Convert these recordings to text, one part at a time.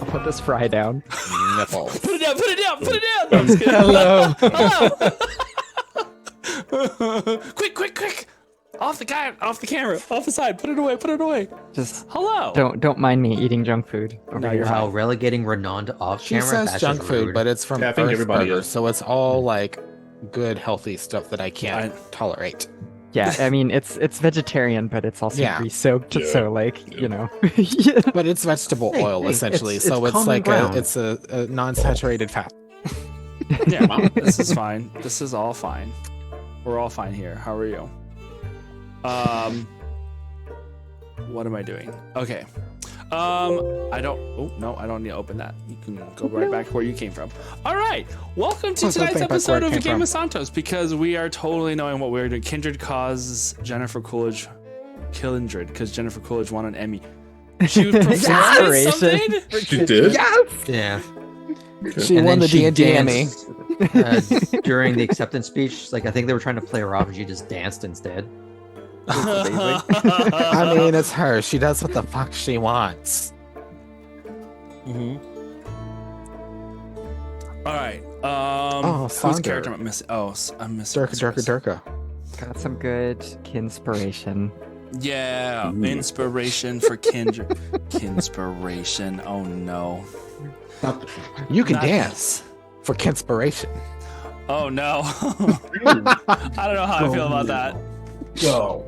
I'll put this fry down. Nipples. Put it down, put it down, put it down! No, I'm just kidding. Hello! Quick, quick, quick! Off the camera, off the side, put it away. Just Hello! don't mind me eating junk food over No, here. you're Wow, fine. relegating Renan to off She camera. says That's junk just food, rude. but it's from Yeah, I think Earth everybody Burger, is. so it's all like good, healthy stuff that I can't tolerate. Yeah, I mean it's vegetarian, but it's also Yeah. grease soaked, Yeah. so like But it's vegetable Hey, oil hey, essentially, it's so it's common like ground. it's a non-saturated fat. Yeah, this is fine. This is all fine. We're all fine here. How are you? What am I doing? Okay. I don't. Oh no, I don't need to open that. You can go right back where you came from. All right. Welcome to Let's go tonight's back where episode it of came Game from. of Santos because we are totally knowing what we're doing. Kindred causes Jennifer Coolidge, Kindred, because Jennifer Coolidge won an Emmy. She was performing Inspiration. something. She did? Yes, Yeah. she And won then the she D&D Emmy. danced, during the acceptance speech. Like I think they were trying to play her off, and she just danced instead. I mean, it's her. She does what the fuck she wants. Mhm. All right. Whose Sonder. character am I missing? Oh, I'm missing. Durka. got some good kinspiration. Yeah, Ooh. inspiration for Kindred. Kinspiration. Oh no. You can Not dance for kinspiration. Oh no. I don't know how I feel about that. Go.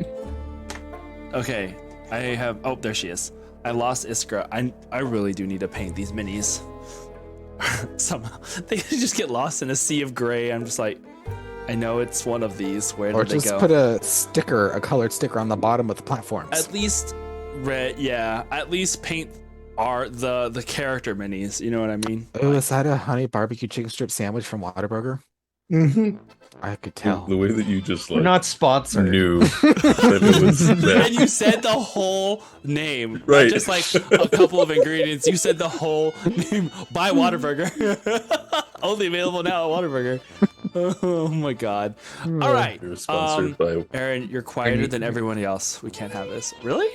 Okay, I have. Oh, there she is. I lost Iskra. I really do need to paint these minis. Somehow they just get lost in a sea of gray. I'm just like, I know it's one of these. Where Or did they just go? put a colored sticker on the bottom of the platforms. At least red. Yeah. At least paint the character minis. You know what I mean? Oh, is that a honey barbecue chicken strip sandwich from Whataburger? Mm-hmm. I could tell. The way that you just We're like not sponsored. knew that it was that. And you said the whole name, Right. not just like a couple of ingredients. You said the whole name by Whataburger. Only available now at Whataburger. Oh my god! All right, You're sponsored by. Aaron, you're quieter than everyone else. We can't have this. Really?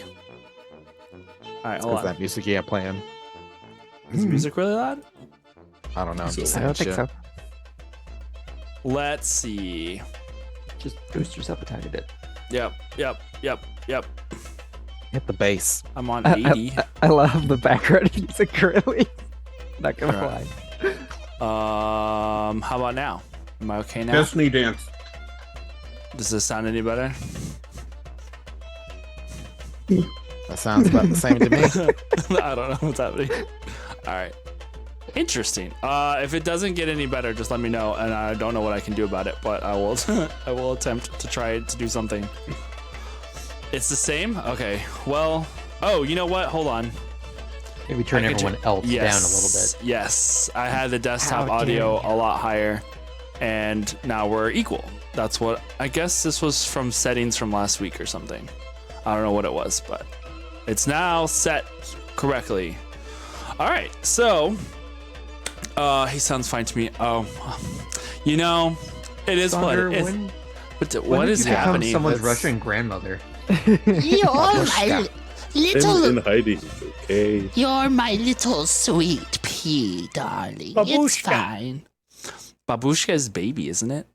All right, hold Is on. that music you have playing? Is the music really loud? I don't know. I'm So- just I saying don't think shit. so. Let's see. Just boost yourself a tiny bit. Yep. Hit the bass. I'm on I, 80. I love the background music currently. Not gonna Alright. lie. How about now? Am I okay now? Destiny dance. Does this sound any better? That sounds about the same to me. I don't know what's happening. All right. Interesting. If it doesn't get any better, just let me know, and I don't know what I can do about it, but I will. I will attempt to try to do something. It's the same. Okay. Well. Oh, you know what? Hold on. Maybe turn I could everyone else down a little bit. Yes, I had the desktop How dare audio you. a lot higher, and now we're equal. That's what I guess this was from settings from last week or something. I don't know what it was, but it's now set correctly. All right, so he sounds fine to me. Oh, you know, it is what Thunder, it is. when But what is did you become happening? someone's It's- Russian grandmother. You're my little, In hiding. Okay. you're my little sweet pea, darling. It's Babushka. fine. Babushka's baby, isn't it?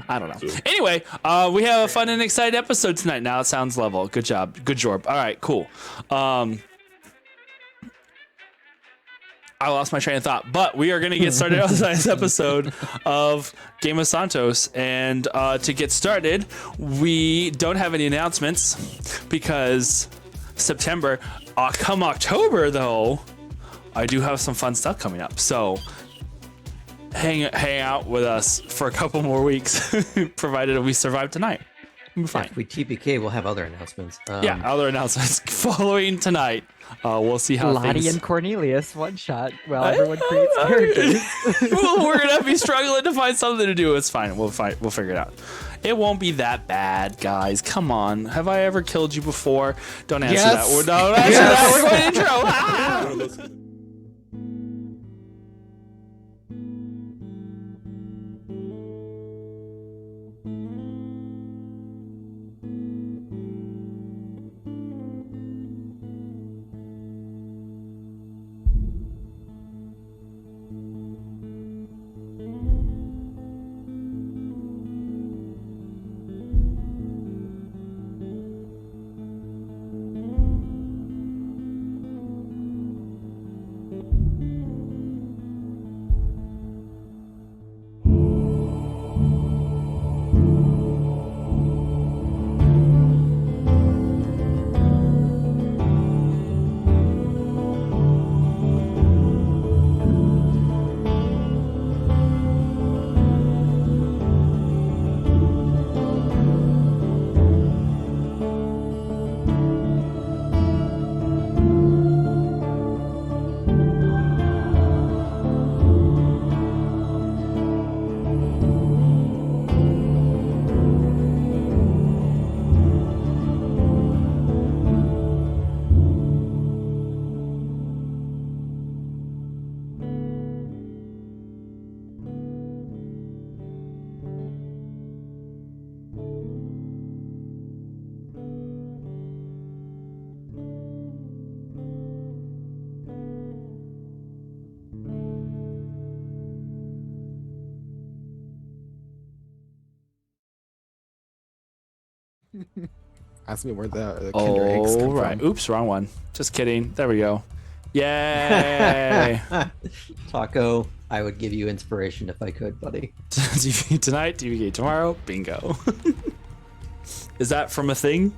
I don't know. Anyway, we have a fun and exciting episode tonight. Now it sounds level. Good job. Good job. All right, cool. I lost my train of thought, but we are going to get started on tonight's episode of Game of Santos. And to get started, we don't have any announcements because September, come October, though, I do have some fun stuff coming up. So hang out with us for a couple more weeks, provided we survive tonight. We'll be fine. If we TPK, we'll have other announcements. Yeah, other announcements following tonight. We'll see how Lottie things... and Cornelius one shot while everyone creates characters. Well, we're gonna be struggling to find something to do. It's fine. We'll figure it out. It won't be that bad, guys. Come on. Have I ever killed you before? Don't answer Yes. that. Don't answer that. We're going intro. Ah! Ask me where the Kinder eggs Oh, come right. from. Oops, wrong one. Just kidding. There we go. Yay! Taco, I would give you inspiration if I could, buddy. DVD tonight, DVD tomorrow. Bingo. Is that from a thing?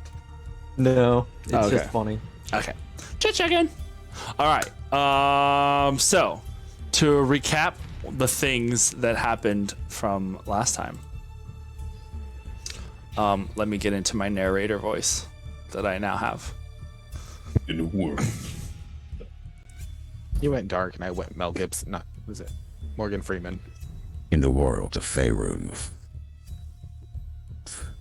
No, it's Okay. just funny. Okay. Just checking. All right. So to recap the things that happened from last time. Let me get into my narrator voice that I now have. In the world. You went dark, and I went Mel Gibson. Not was it Morgan Freeman? In the world of Faerun,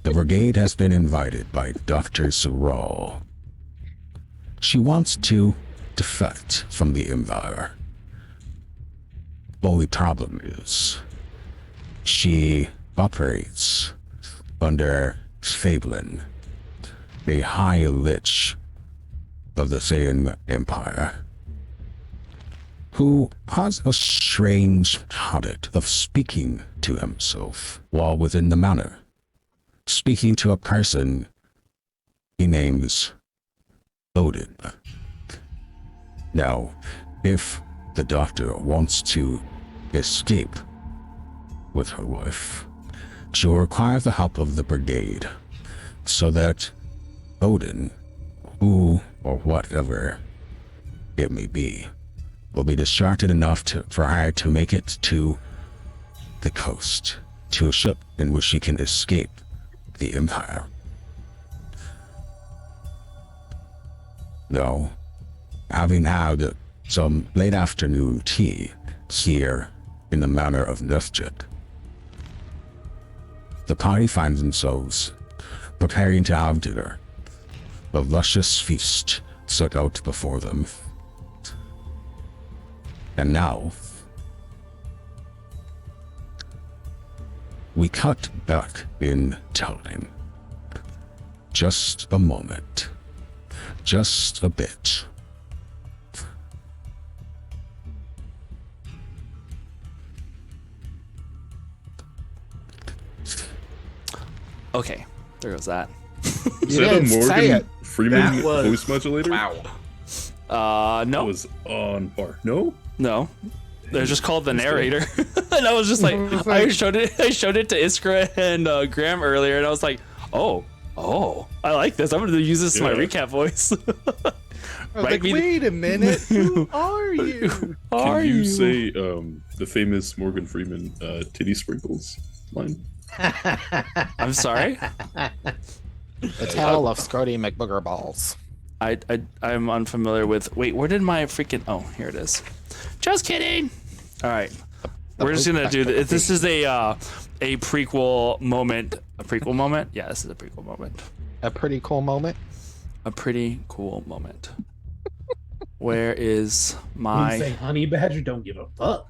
the brigade has been invited by Dr. Zeral. She wants to defect from the Empire. Only problem is, she operates under Fablin, a high lich of the Saiyan Empire, who has a strange habit of speaking to himself while within the manor, speaking to a person he names Odin. Now, if the doctor wants to escape with her wife, she will require the help of the brigade, so that Odin, who or whatever it may be, will be distracted enough for her to make it to the coast, to a ship in which she can escape the Empire. Now, having had some late afternoon tea here in the manor of Nefjet, the party finds themselves preparing to have dinner, a luscious feast set out before them. And now, we cut back in time. Just a moment. Just a bit. Okay, there goes that. Is that a didn't say Morgan it. Freeman That was- voice modulator? That No, was on par. No? no. They're just called the narrator, and I was just like, I showed it to Iskra and Graham earlier, and I was like, oh, I like this. I'm going to use this as my Yeah. recap voice. I was Write like, me- wait a minute, who are you? Can you say the famous Morgan Freeman titty sprinkles line? I'm sorry. The tale of Scotty McBooger balls. I'm unfamiliar with. Wait, where did my freaking? Oh, here it is. Just kidding. All right, we're just gonna do this. This is a prequel moment. A prequel moment? Yeah, this is a prequel moment. A pretty cool moment. A pretty cool moment. Where is When my? you say honey badger, don't give a fuck.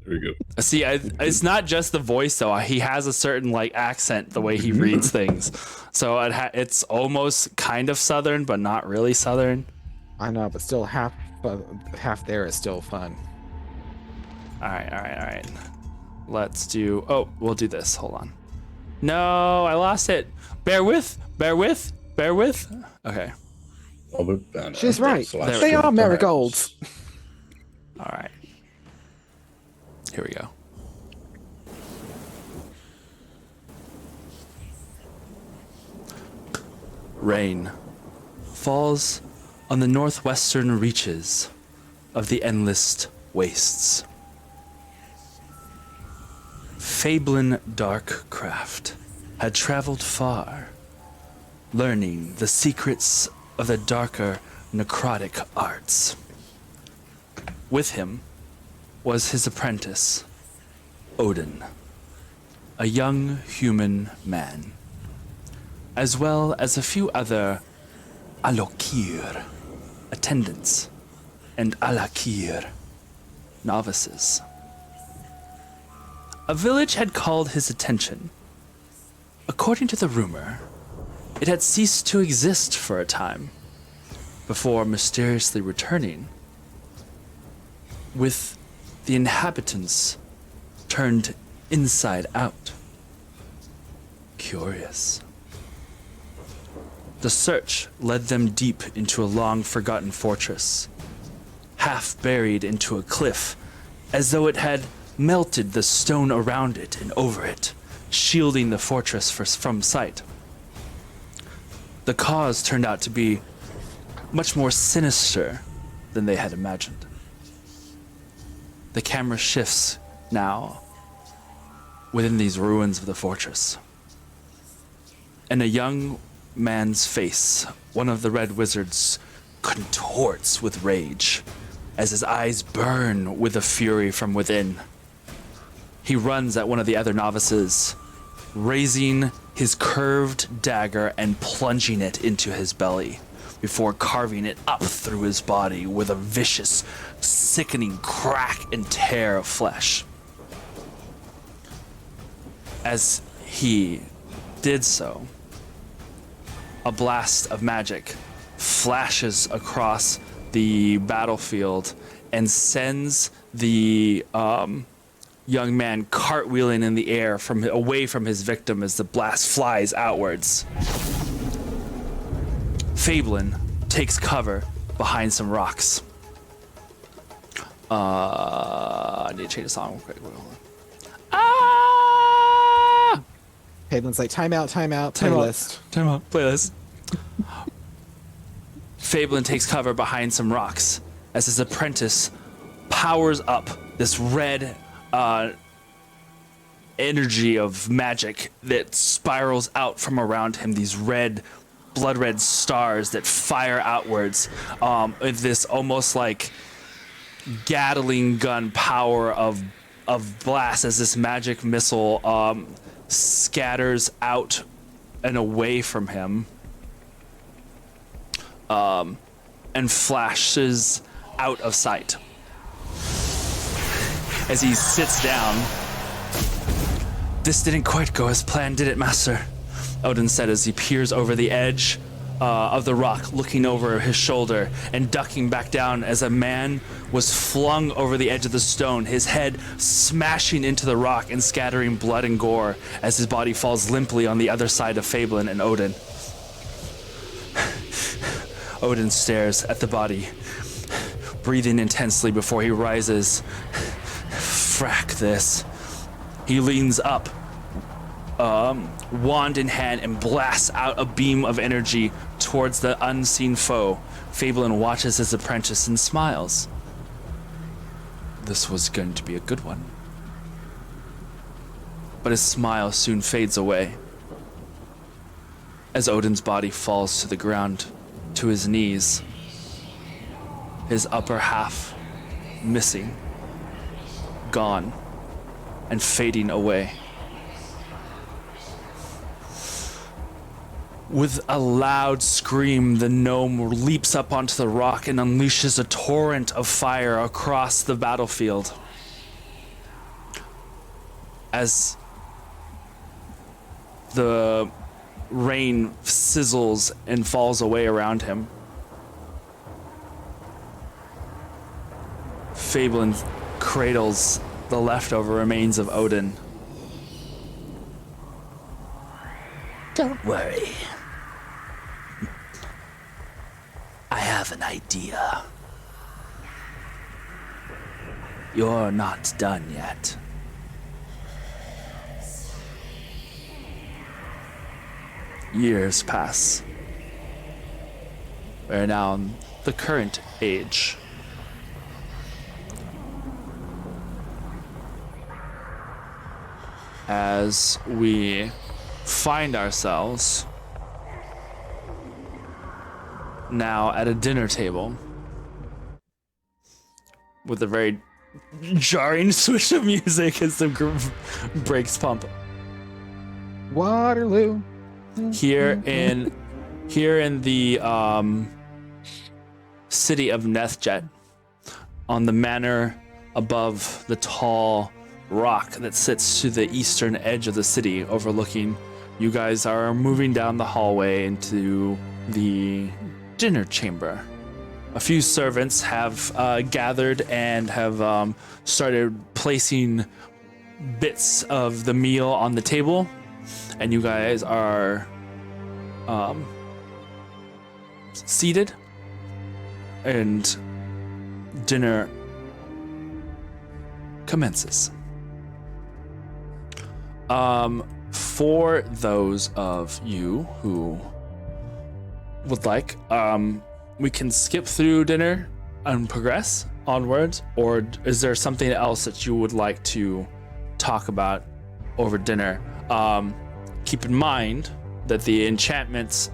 There you go. See, it's not just the voice though. He has a certain like accent the way he reads things, so it's almost kind of southern, but not really southern. I know, but still half there is still fun. All right. Let's do. Oh, we'll do this. Hold on. No, I lost it. Bear with. Okay. She's right. There They we are marigolds. All right. Here we go. Rain falls on the northwestern reaches of the endless wastes. Fablin Darkcraft had traveled far, learning the secrets of the darker necrotic arts. With him was his apprentice, Odin, a young human man, as well as a few other Alokir attendants and Alakir novices. A village had called his attention. According to the rumor, it had ceased to exist for a time, before mysteriously returning, with the inhabitants turned inside out. Curious. The search led them deep into a long-forgotten fortress, half buried into a cliff, as though it had melted the stone around it and over it, shielding the fortress from sight. The cause turned out to be much more sinister than they had imagined. The camera shifts now within these ruins of the fortress, and a young man's face, one of the red wizards, contorts with rage as his eyes burn with a fury from within. He runs at one of the other novices, raising his curved dagger and plunging it into his belly before carving it up through his body with a vicious, sickening crack and tear of flesh. As he did so, a blast of magic flashes across the battlefield and sends the young man cartwheeling in the air away from his victim as the blast flies outwards. Fablin takes cover behind some rocks. I need to change the song real quick. Ah! Pablin's like, time out, playlist. Time out, playlist. Fablin takes cover behind some rocks as his apprentice powers up this red energy of magic that spirals out from around him, these blood red stars that fire outwards with this almost like Gatling gun power of blast as this magic missile scatters out and away from him and flashes out of sight. As he sits down, "This didn't quite go as planned, did it, Master?" Odin said as he peers over the edge of the rock, looking over his shoulder and ducking back down as a man was flung over the edge of the stone, his head smashing into the rock and scattering blood and gore as his body falls limply on the other side of Fablin and Odin. Odin stares at the body, breathing intensely before he rises. Frack this. He leans up, wand in hand, and blasts out a beam of energy towards the unseen foe. Fablin watches his apprentice and smiles. This was going to be a good one. But his smile soon fades away as Odin's body falls to the ground, to his knees, his upper half missing, gone, and fading away. With a loud scream, the gnome leaps up onto the rock and unleashes a torrent of fire across the battlefield. As the rain sizzles and falls away around him, Fablin cradles the leftover remains of Odin. Don't worry. I have an idea. You're not done yet. Years pass. We're now in the current age. As we find ourselves now at a dinner table with a very jarring switch of music as the brakes pump. Waterloo. Here in the city of Nethjet, on the manor above the tall rock that sits to the eastern edge of the city overlooking, you guys are moving down the hallway into the dinner chamber. A few servants have gathered and have started placing bits of the meal on the table, and you guys are seated, and dinner commences. For those of you who would like, we can skip through dinner and progress onwards, or is there something else that you would like to talk about over dinner? Keep in mind that the enchantments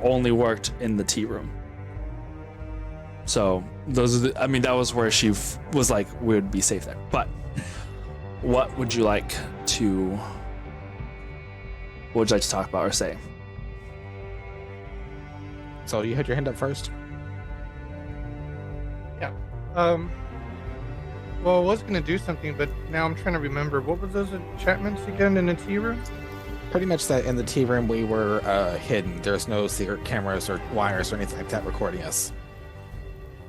only worked in the tea room. So those are that was where she was like, we would be safe there. But what would you like to talk about or say? So you had your hand up first? Yeah. Well, I was going to do something, but now I'm trying to remember. What were those enchantments again in the tea room? Pretty much that in the tea room we were hidden. There's no secret cameras or wires or anything like that recording us.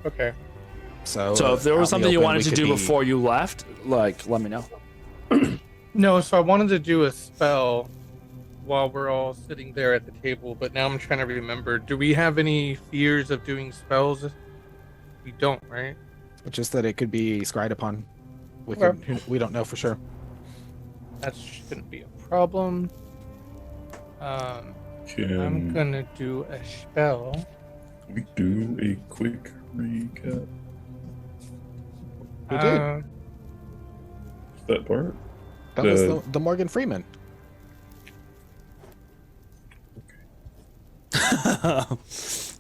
Okay. So if there was something you wanted to do be... before you left, like, let me know. No, so I wanted to do a spell while we're all sitting there at the table, but now I'm trying to remember. Do we have any fears of doing spells? We don't, right? Just that it could be scryed upon. We don't know for sure. That shouldn't be a problem. I'm gonna do a spell. We do a quick recap. We did. That part? That was the Morgan Freeman.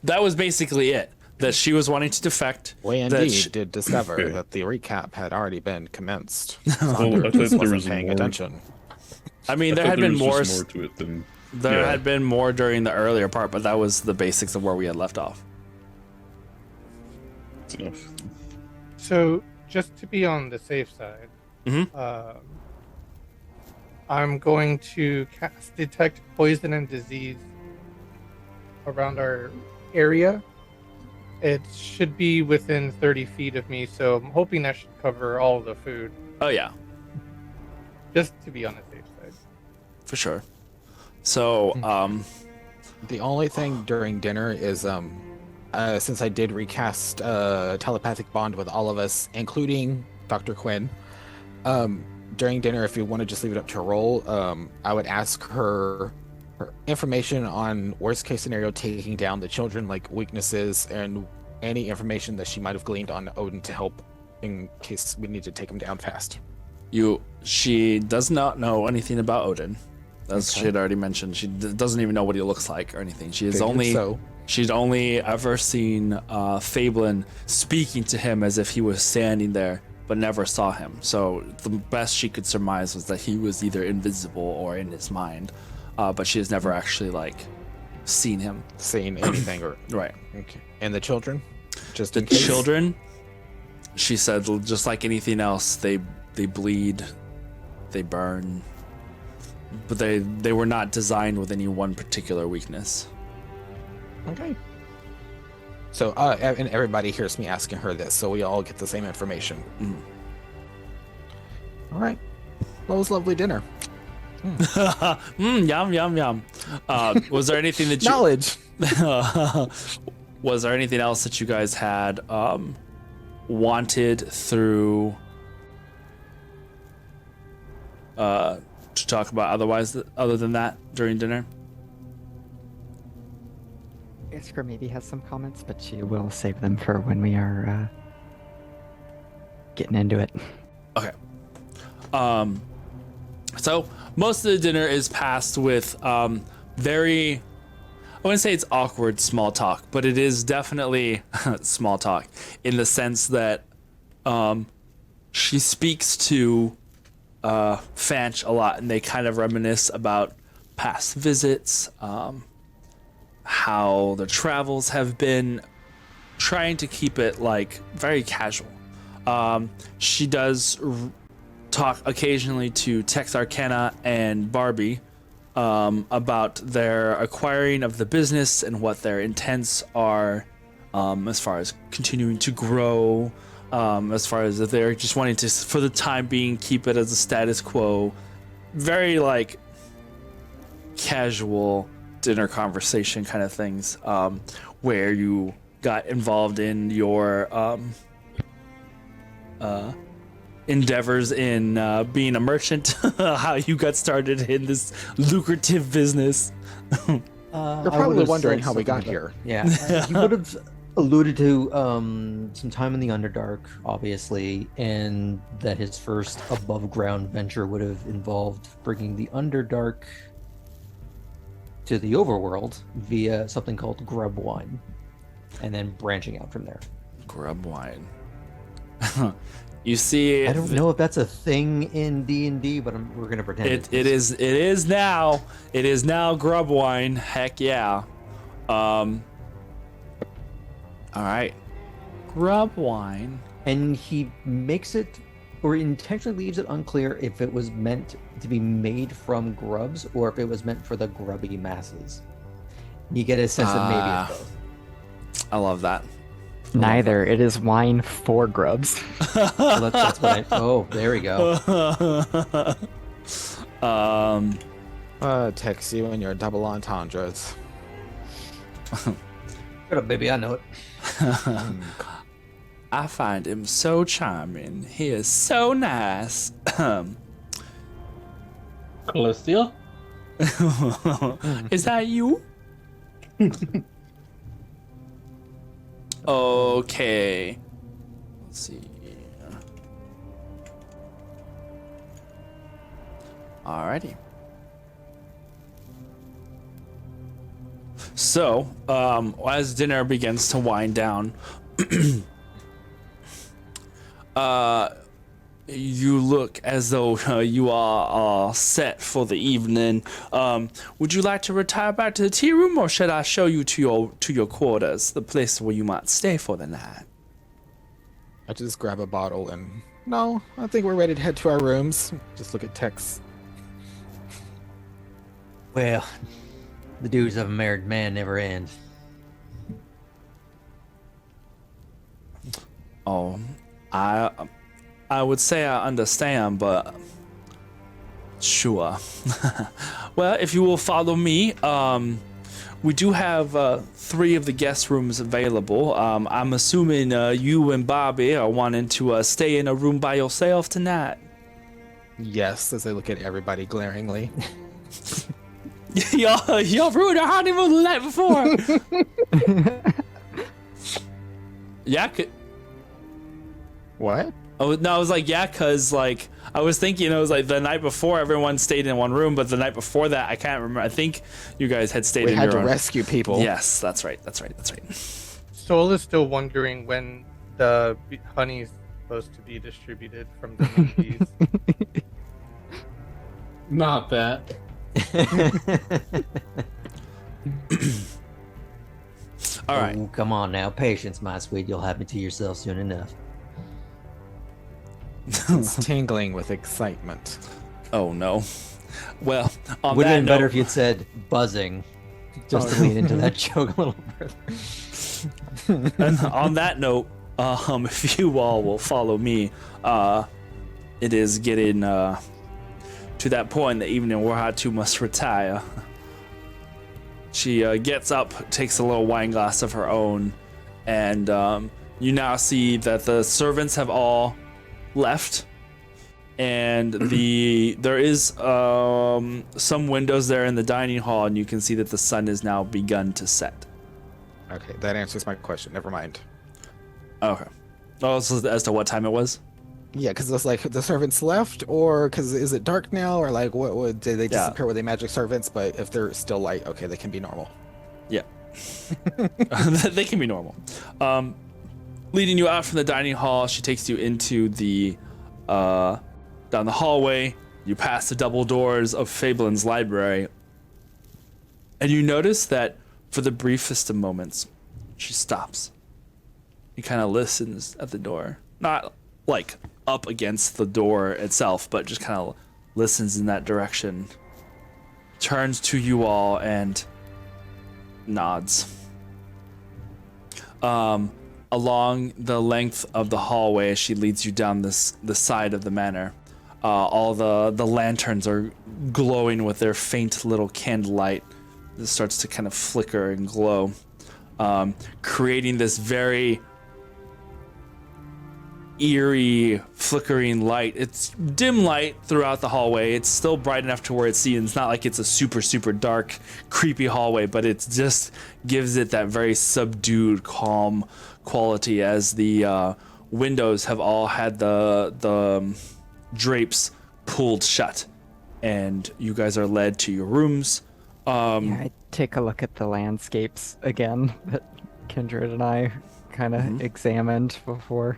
That was basically it. That she was wanting to defect. We indeed did discover that the recap had already been commenced. Saunders I thought there wasn't was paying more. attention. I mean, I there thought had been was more. just more to it than. There had been more during the earlier part, but that was the basics of where we had left off. That's enough. So, just to be on the safe side, I'm going to cast Detect Poison and Disease around our area. It should be within 30 feet of me, so I'm hoping that should cover all of the food. Oh, yeah. Just to be on the safe side. For sure. So, the only thing during dinner is, since I did recast telepathic bond with all of us, including Dr. Quinn, during dinner, if you want to just leave it up to roll, I would ask her information on worst case scenario taking down the children, like weaknesses and any information that she might have gleaned on Odin to help in case we need to take him down fast. She does not know anything about Odin. As she had already mentioned, she doesn't even know what he looks like or anything. She'd only ever seen Fablin speaking to him as if he was standing there, but never saw him. So the best she could surmise was that he was either invisible or in his mind, but she has never actually seen him, seen anything or right. Okay. And the children, just the children. She said, just like anything else, they bleed, they burn. But they were not designed with any one particular weakness. Okay. So, and everybody hears me asking her this, so we all get the same information. All right. Well, it was lovely dinner. Yum, yum, yum. Was there anything that you... Knowledge! Was there anything else that you guys had wanted through... to talk about other than that during dinner? Iskra maybe has some comments, but she will save them for when we are getting into it. Okay. So most of the dinner is passed with very, I wouldn't say it's awkward small talk, but it is definitely small talk in the sense that she speaks to Fanch a lot, and they kind of reminisce about past visits, how their travels have been, trying to keep it very casual. She does talk occasionally to Texarkana and Barbie about their acquiring of the business and what their intents are as far as continuing to grow. As far as if they're just wanting to, for the time being, keep it as a status quo. Very casual dinner conversation kind of things, where you got involved in your endeavors in being a merchant, how you got started in this lucrative business. You're probably wondering how we got here. Yeah, he would have alluded to some time in the Underdark, obviously, and that his first above-ground venture would have involved bringing the Underdark to the overworld via something called grub wine, and then branching out from there. Grub wine. You see, I don't know if that's a thing in D&D, but we're gonna pretend it is. It is now. It is now grub wine. Heck yeah. All right. Grub wine. And he makes it, or intentionally leaves it unclear if it was meant to be made from grubs or if it was meant for the grubby masses. You get a sense that maybe it's both. I love that. Neither. It is wine for grubs. Well, that's what I. Oh, there we go. Text you and your double entendres. Shut up, baby. I know it. I find him so charming. He is so nice. Celestia? Is that you? Okay. Let's see. Alrighty. So, as dinner begins to wind down, you look as though you are all set for the evening. Would you like to retire back to the tea room, or should I show you to your quarters, the place where you might stay for the night? I just grab a bottle and no, I think we're ready to head to our rooms. Just look at Tex. Well, the duties of a married man never end. Oh, I would say I understand, but sure. Well, if you will follow me, we do have 3 of the guest rooms available. I'm assuming you and Bobby are wanting to stay in a room by yourself tonight. Yes, as I look at everybody glaringly. y'all ruined our honeymoon the night before. Yeah, What? Oh no, I was like, yeah, cause like I was thinking it was like the night before everyone stayed in one room, but the night before that I can't remember. I think you guys had stayed We in had your to own. rescue people. Yes, that's right. Soul is still wondering when the honey's supposed to be distributed from the monkeys. Not that. All right. Oh, come on now. Patience, my sweet. You'll have me to yourself soon enough. It's tingling with excitement. Oh no. Well, on Would that have been note, better if you'd said buzzing, just to lean into that joke a little further. and on that note, if you all will follow me, it is getting to that point in the evening where I too must retire. She gets up, takes a little wine glass of her own, and you now see that the servants have all left, and there is some windows there in the dining hall, and you can see that the sun has now begun to set. Okay, that answers my question. Never mind. Okay. Oh, so as to what time it was? Yeah, because it's like the servants left, or because is it dark now, or like what did they disappear with the magic servants? But if they're still light, okay, they can be normal. Yeah. They can be normal. Leading you out from the dining hall, she takes you into the down the hallway. You pass the double doors of Fablin's library, and you notice that for the briefest of moments, she stops. He kind of listens at the door, not like up against the door itself, but just kind of listens in that direction, turns to you all and nods. Along the length of the hallway, she leads you down the side of the manor. All the lanterns are glowing with their faint little candlelight, This starts to kind of flicker and glow, creating this very eerie flickering light. It's dim light throughout the hallway. It's still bright enough to where it's seen. It's not like it's a super dark, creepy hallway, but it just gives it that very subdued, calm quality as the windows have all had the drapes pulled shut, and you guys are led to your rooms. I take a look at the landscapes again that Kindred and I kind of examined before.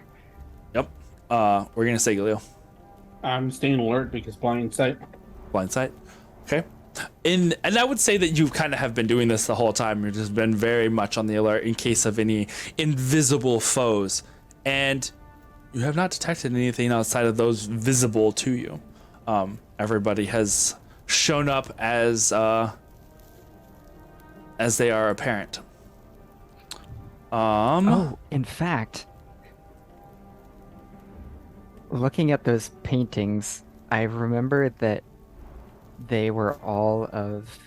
Yep. We're gonna say Galil. I'm staying alert because blind sight. Blind sight. Okay. And I would say that you kind of have been doing this the whole time. You've just been very much on the alert in case of any invisible foes. And you have not detected anything outside of those visible to you. Everybody has shown up as they are apparent. Oh, in fact, looking at those paintings, I remember that they were all of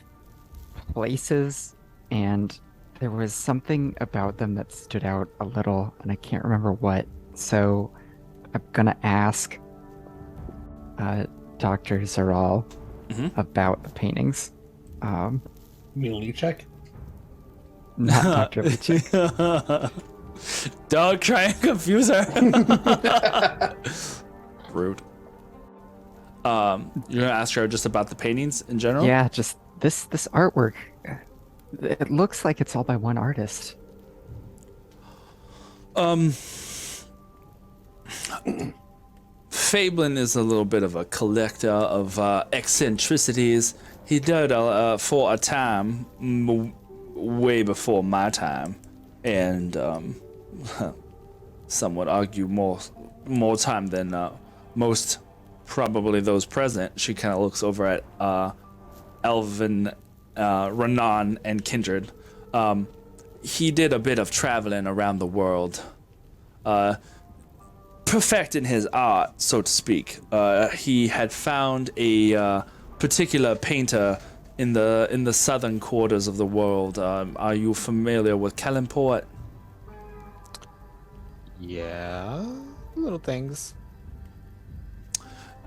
places, and there was something about them that stood out a little, and I can't remember what. So I'm gonna ask Dr. Zaral about the paintings. Mealy check. Not Dr. Lichi. Don't try and confuse her. Rude. You're gonna ask her just about the paintings in general? Yeah, just this artwork. It looks like it's all by one artist. Fablin is a little bit of a collector of eccentricities. He did for a time, way before my time, and some would argue more time than most, probably those present. She kind of looks over at Elvin, Renan, and Kindred. He did a bit of traveling around the world, perfecting his art, so to speak. He had found a particular painter in the southern quarters of the world. Are you familiar with Kalimport? Yeah, little things.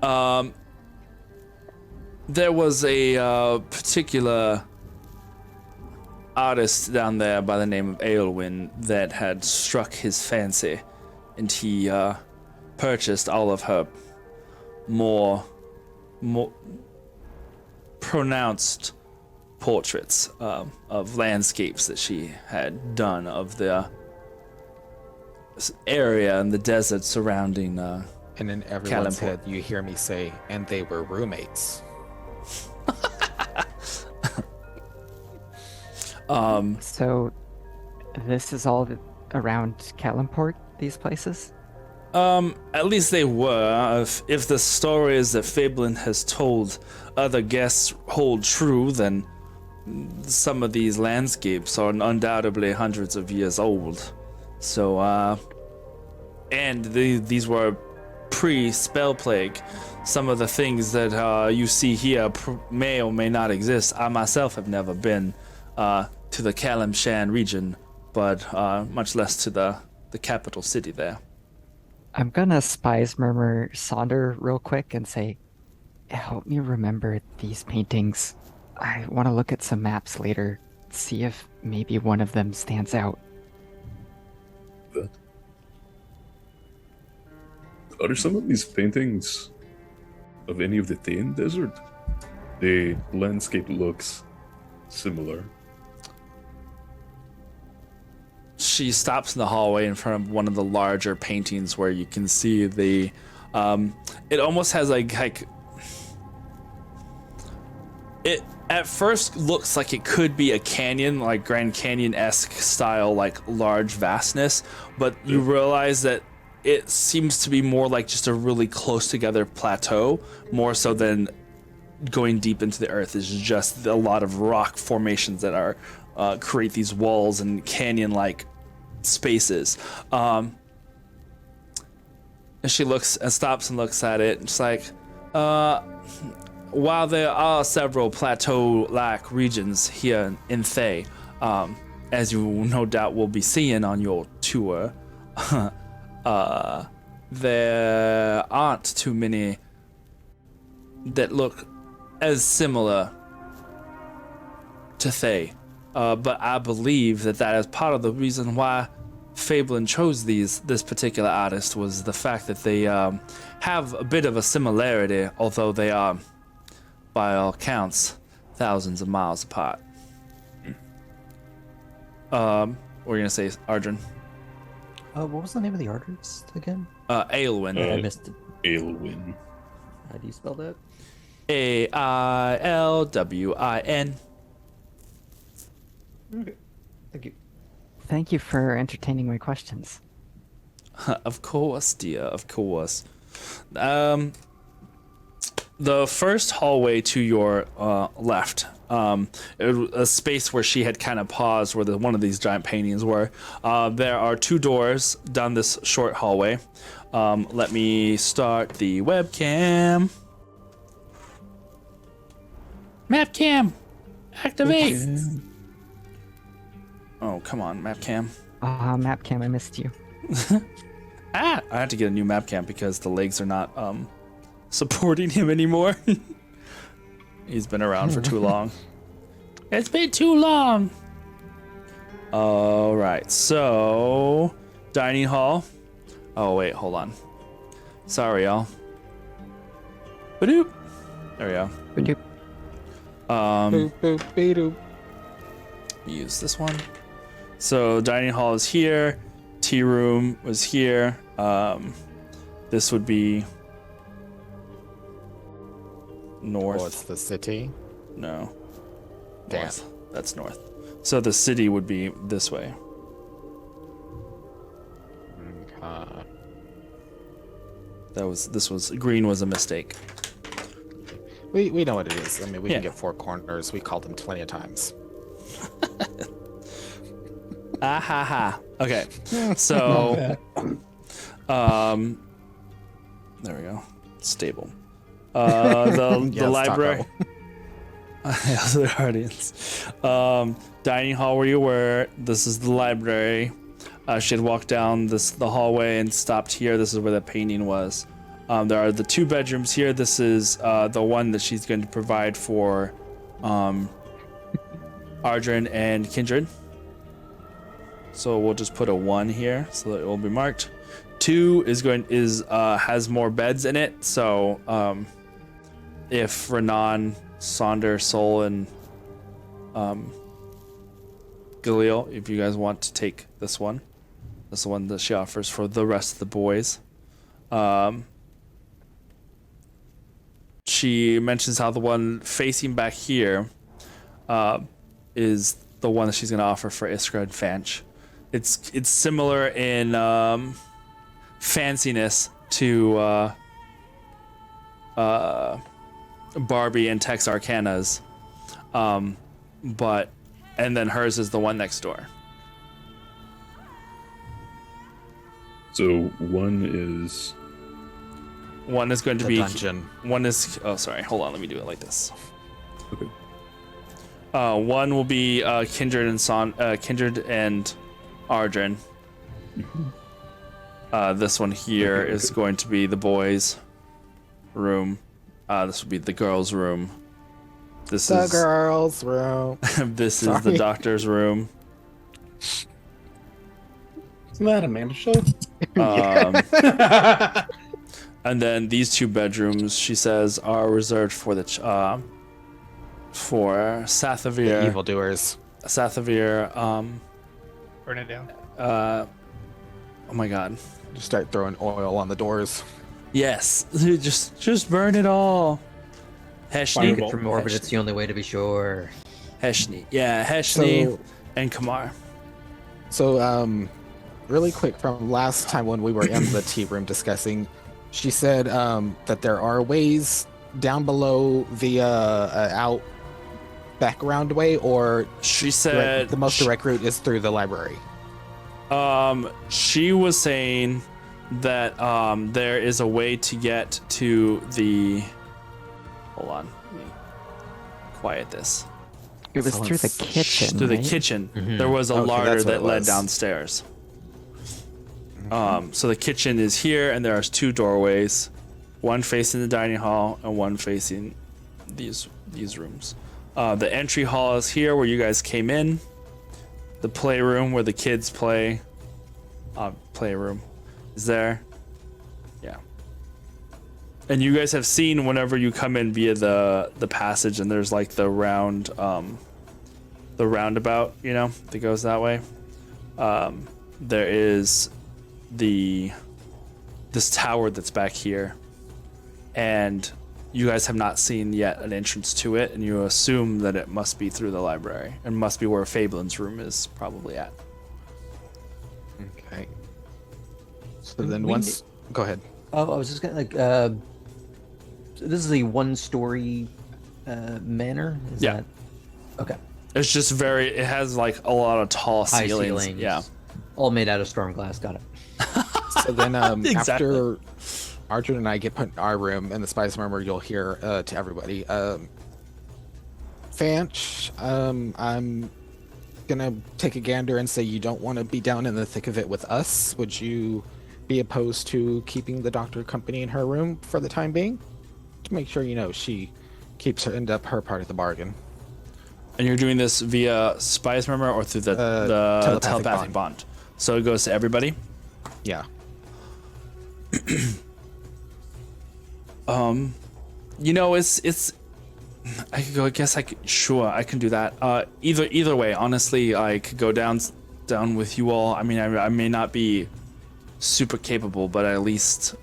There was a particular artist down there by the name of Aelwyn that had struck his fancy, and he purchased all of her more pronounced portraits of landscapes that she had done of the area and the desert surrounding And in everyone's Kalimport. head, you hear me say, and they were roommates. So this is all around Kalimport, these places? At least they were. If the stories that Fablin has told other guests hold true, then some of these landscapes are undoubtedly hundreds of years old. So, and these were pre-spell plague. Some of the things that you see here may or may not exist. I myself have never been to the Kalimshan region, but much less to the capital city there. I'm gonna spies murmur Sonder real quick and say, help me remember these paintings. I want to look at some maps later, see if maybe one of them stands out. Are some of these paintings of any of the Thayan Desert? The landscape looks similar. She stops in the hallway in front of one of the larger paintings where you can see the it almost has like it at first looks like it could be a canyon, like Grand Canyon-esque style, like large vastness, but you realize that it seems to be more like just a really close together plateau, more so than going deep into the earth. It's just a lot of rock formations that are create these walls and canyon-like spaces. And she looks and stops and looks at it, and she's like, while there are several plateau-like regions here in Thay, as you no doubt will be seeing on your tour, there aren't too many that look as similar to Thay. But I believe that is part of the reason why Fablin chose this particular artist, was the fact that they have a bit of a similarity, although they are, by all counts, thousands of miles apart. What were you gonna say, Arjun? What was the name of the artist again? Aelwyn. I missed it. Aelwyn. How do you spell that? Ailwin. Okay. Thank you. Thank you for entertaining my questions. Of course, dear, of course. The first hallway to your left, a space where she had kind of paused, where one of these giant paintings were. There are two doors down this short hallway. Let me start the webcam. Mapcam, activate. Oh, come on, Mapcam. Mapcam, I missed you. I have to get a new Mapcam because the legs are not supporting him anymore. He's been around for too long. It's been too long. All right, so dining hall. Oh wait, hold on. Sorry, y'all. Badoop. There we go. Badoop. Boop, boop, be-doop. Use this one. So dining hall is here. Tea room was here. This would be north. Oh, it's the city. No. Damn. North. That's north. So the city would be this way. This was green was a mistake. We know what it is. I mean, we Yeah. can get four corners. We called them plenty of times. Ah ha ha. Okay. So there we go. Stable. The Yes, library. The Guardians. Dining hall where you were. This is the library. She had walked down the hallway and stopped here. This is where the painting was. There are the two bedrooms here. This is the one that she's going to provide for Ardrin and Kindred. So we'll just put a 1 here so that it will be marked. 2 has more beds in it. So if Renan, Sonder, Sol, and Galil, if you guys want to take this one, that's the one that she offers for the rest of the boys. She mentions how the one facing back here is the one that she's going to offer for Iskra and Fanch. It's similar in fanciness to Barbie and Tex Arcana's, and then hers is the one next door. So one is going to The be dungeon. One is sorry, hold on, let me do it like this. okay. One will be Kindred and Ardrin. This one here is going to be the boys' room. This will be the girls' room. This The is girls' room. this is the doctor's room. Isn't that Amanda show? And then these two bedrooms, she says, are reserved for the for Sathavir. The evildoers. Sathavir. Burn it down. Oh my God. Just start throwing oil on the doors. Yes. Just burn it all. Heshni. Take it from orbit. It's the only way to be sure. Heshni. Yeah, Heshni So- and Kamar. So, really quick, from last time when we were in the tea room discussing, she said that there are ways down below the out background way, or She said the most direct route is through the library. She was saying that there is a way to get to the. Hold on. quiet this. It was through the kitchen. Through the right? kitchen, there was a Okay, larder that's what that it led was. downstairs. So the kitchen is here, and there are two doorways, one facing the dining hall and one facing these rooms. The entry hall is here, where you guys came in. The playroom where the kids play. Playroom is there. Yeah. And you guys have seen whenever you come in via the passage, and there's like the roundabout, you know, that goes that way. There is this tower that's back here, and you guys have not seen yet an entrance to it, and you assume that it must be through the library and must be where Fablin's room is probably at. Okay. So then once, go ahead. Oh, I was just gonna this is a one-story manor. Is Yeah. that okay? It's just it has like a lot of tall High ceilings. ceilings. Yeah. All made out of storm glass. Got it. So then Exactly. after Arjun and I get put in our room in the Spice Murmur, you'll hear to everybody, Fanch, I'm gonna take a gander and say you don't want to be down in the thick of it with us. Would you be opposed to keeping the doctor company in her room for the time being? To make sure, you know, she keeps her part of the bargain. And you're doing this via Spice Murmur or through the telepathic bond. So it goes to everybody. Yeah. You know, it's. I could go. I guess I could. Sure, I can do that. Either way, honestly, I could go down with you all. I mean, I may not be super capable, but at least,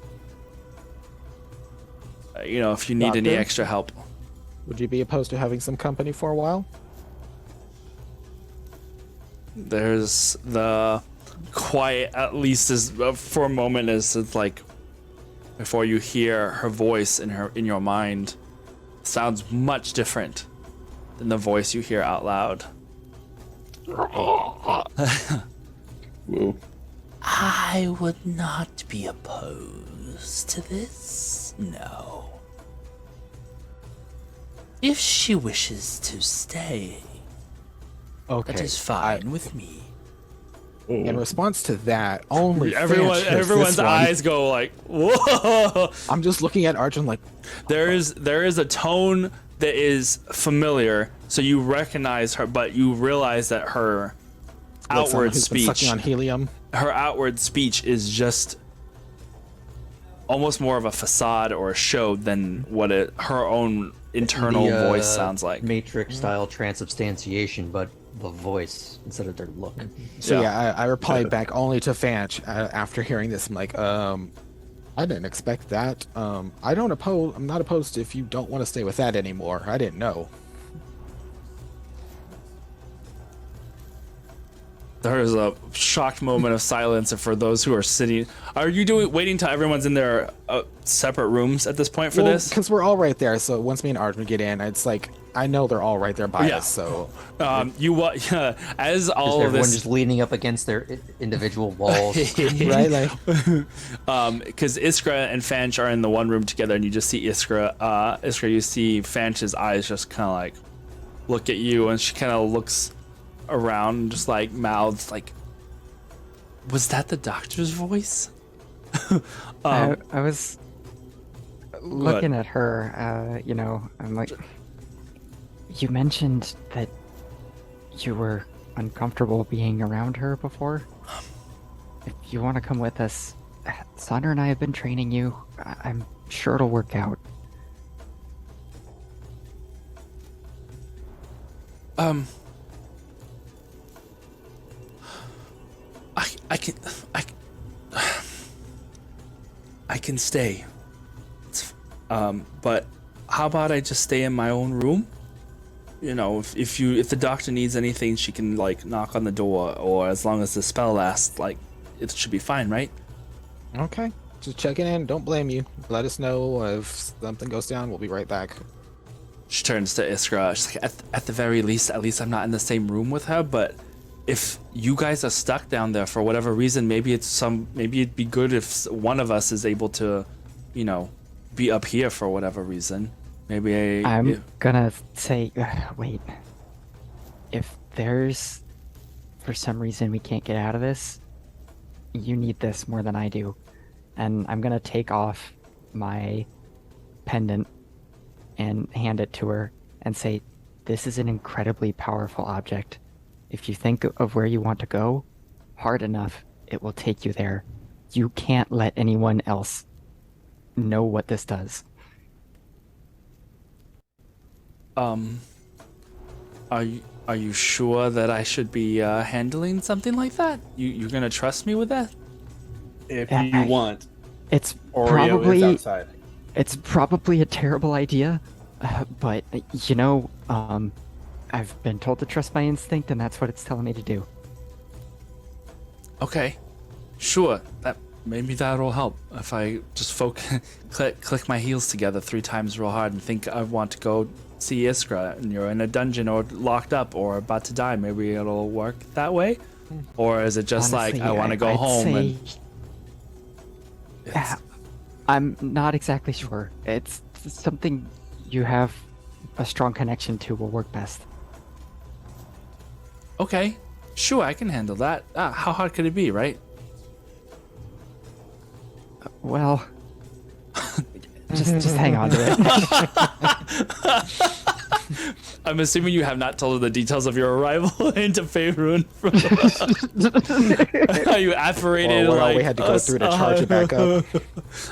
you know, if you need any Doctor? extra help. Would you be opposed to having some company for a while? There's the quiet, at least as for a moment, as it's like before you hear her voice in your mind sounds much different than the voice you hear out loud. Whoa. I would not be opposed to this. No. If she wishes to stay, Okay. that is fine with me. In response to that, only Everyone's Fanch hears this one. eyes go like, whoa. I'm just looking at Arjun like, There is a tone that is familiar, so you recognize her, but you realize that her like someone outward who's been sucking speech, on helium. her outward speech is just almost more of a facade or a show than what her own internal The, voice sounds like. Matrix style transubstantiation, but the voice instead of their look. So yeah, I replied back only to Fanch after hearing this. I'm like, I didn't expect that. I'm not opposed if you don't want to stay with that anymore. I didn't know. There is a shocked moment of silence, and for those who are sitting, are you waiting till everyone's in their separate rooms at this point for this? Because we're all right there. So once me and Arjun get in, it's like I know they're all right there by us. So as all of Everyone this, just leaning up against their individual walls. right, like because Iskra and Fanch are in the one room together, and you just see Iskra, you see Fanch's eyes just kind of like look at you, and she kind of looks around, and just like mouths like, was that the doctor's voice? I was looking at her, you know, I'm like, you mentioned that you were uncomfortable being around her before. If you want to come with us, Sandra and I have been training you. I'm sure it'll work out. I can stay. But how about I just stay in my own room? You know, if the doctor needs anything, she can like knock on the door, or as long as the spell lasts, like it should be fine, right? okay, just checking in. Don't blame you. Let us know if something goes down. We'll be right back. She turns to Iskra. She's like, at the very least, at least I'm not in the same room with her. But if you guys are stuck down there for whatever reason, maybe it'd be good if one of us is able to, you know, be up here for whatever reason. Maybe I'm gonna say, wait. If there's, for some reason, we can't get out of this, you need this more than I do. And I'm gonna take off my pendant and hand it to her and say, this is an incredibly powerful object. If you think of where you want to go, hard enough, it will take you there. You can't let anyone else know what this does. Are you sure that I should be handling something like that? You're gonna trust me with that? If you want, It's Oreo probably is outside. it's probably a terrible idea, but I've been told to trust my instinct, and that's what it's telling me to do. Okay, sure. Maybe that'll help if I just click my heels together 3 times real hard and think I want to go see Iskra, and you're in a dungeon or locked up or about to die. Maybe it'll work that way, or is it just Honestly, like I want to go I'd home? say- And I'm not exactly sure. It's something you have a strong connection to will work best. okay, sure, I can handle that. How hard could it be, right? Well, just hang on to it. I'm assuming you have not told her the details of your arrival into Faerun. How you apparated Or what all like we had to go us. through to charge it back up.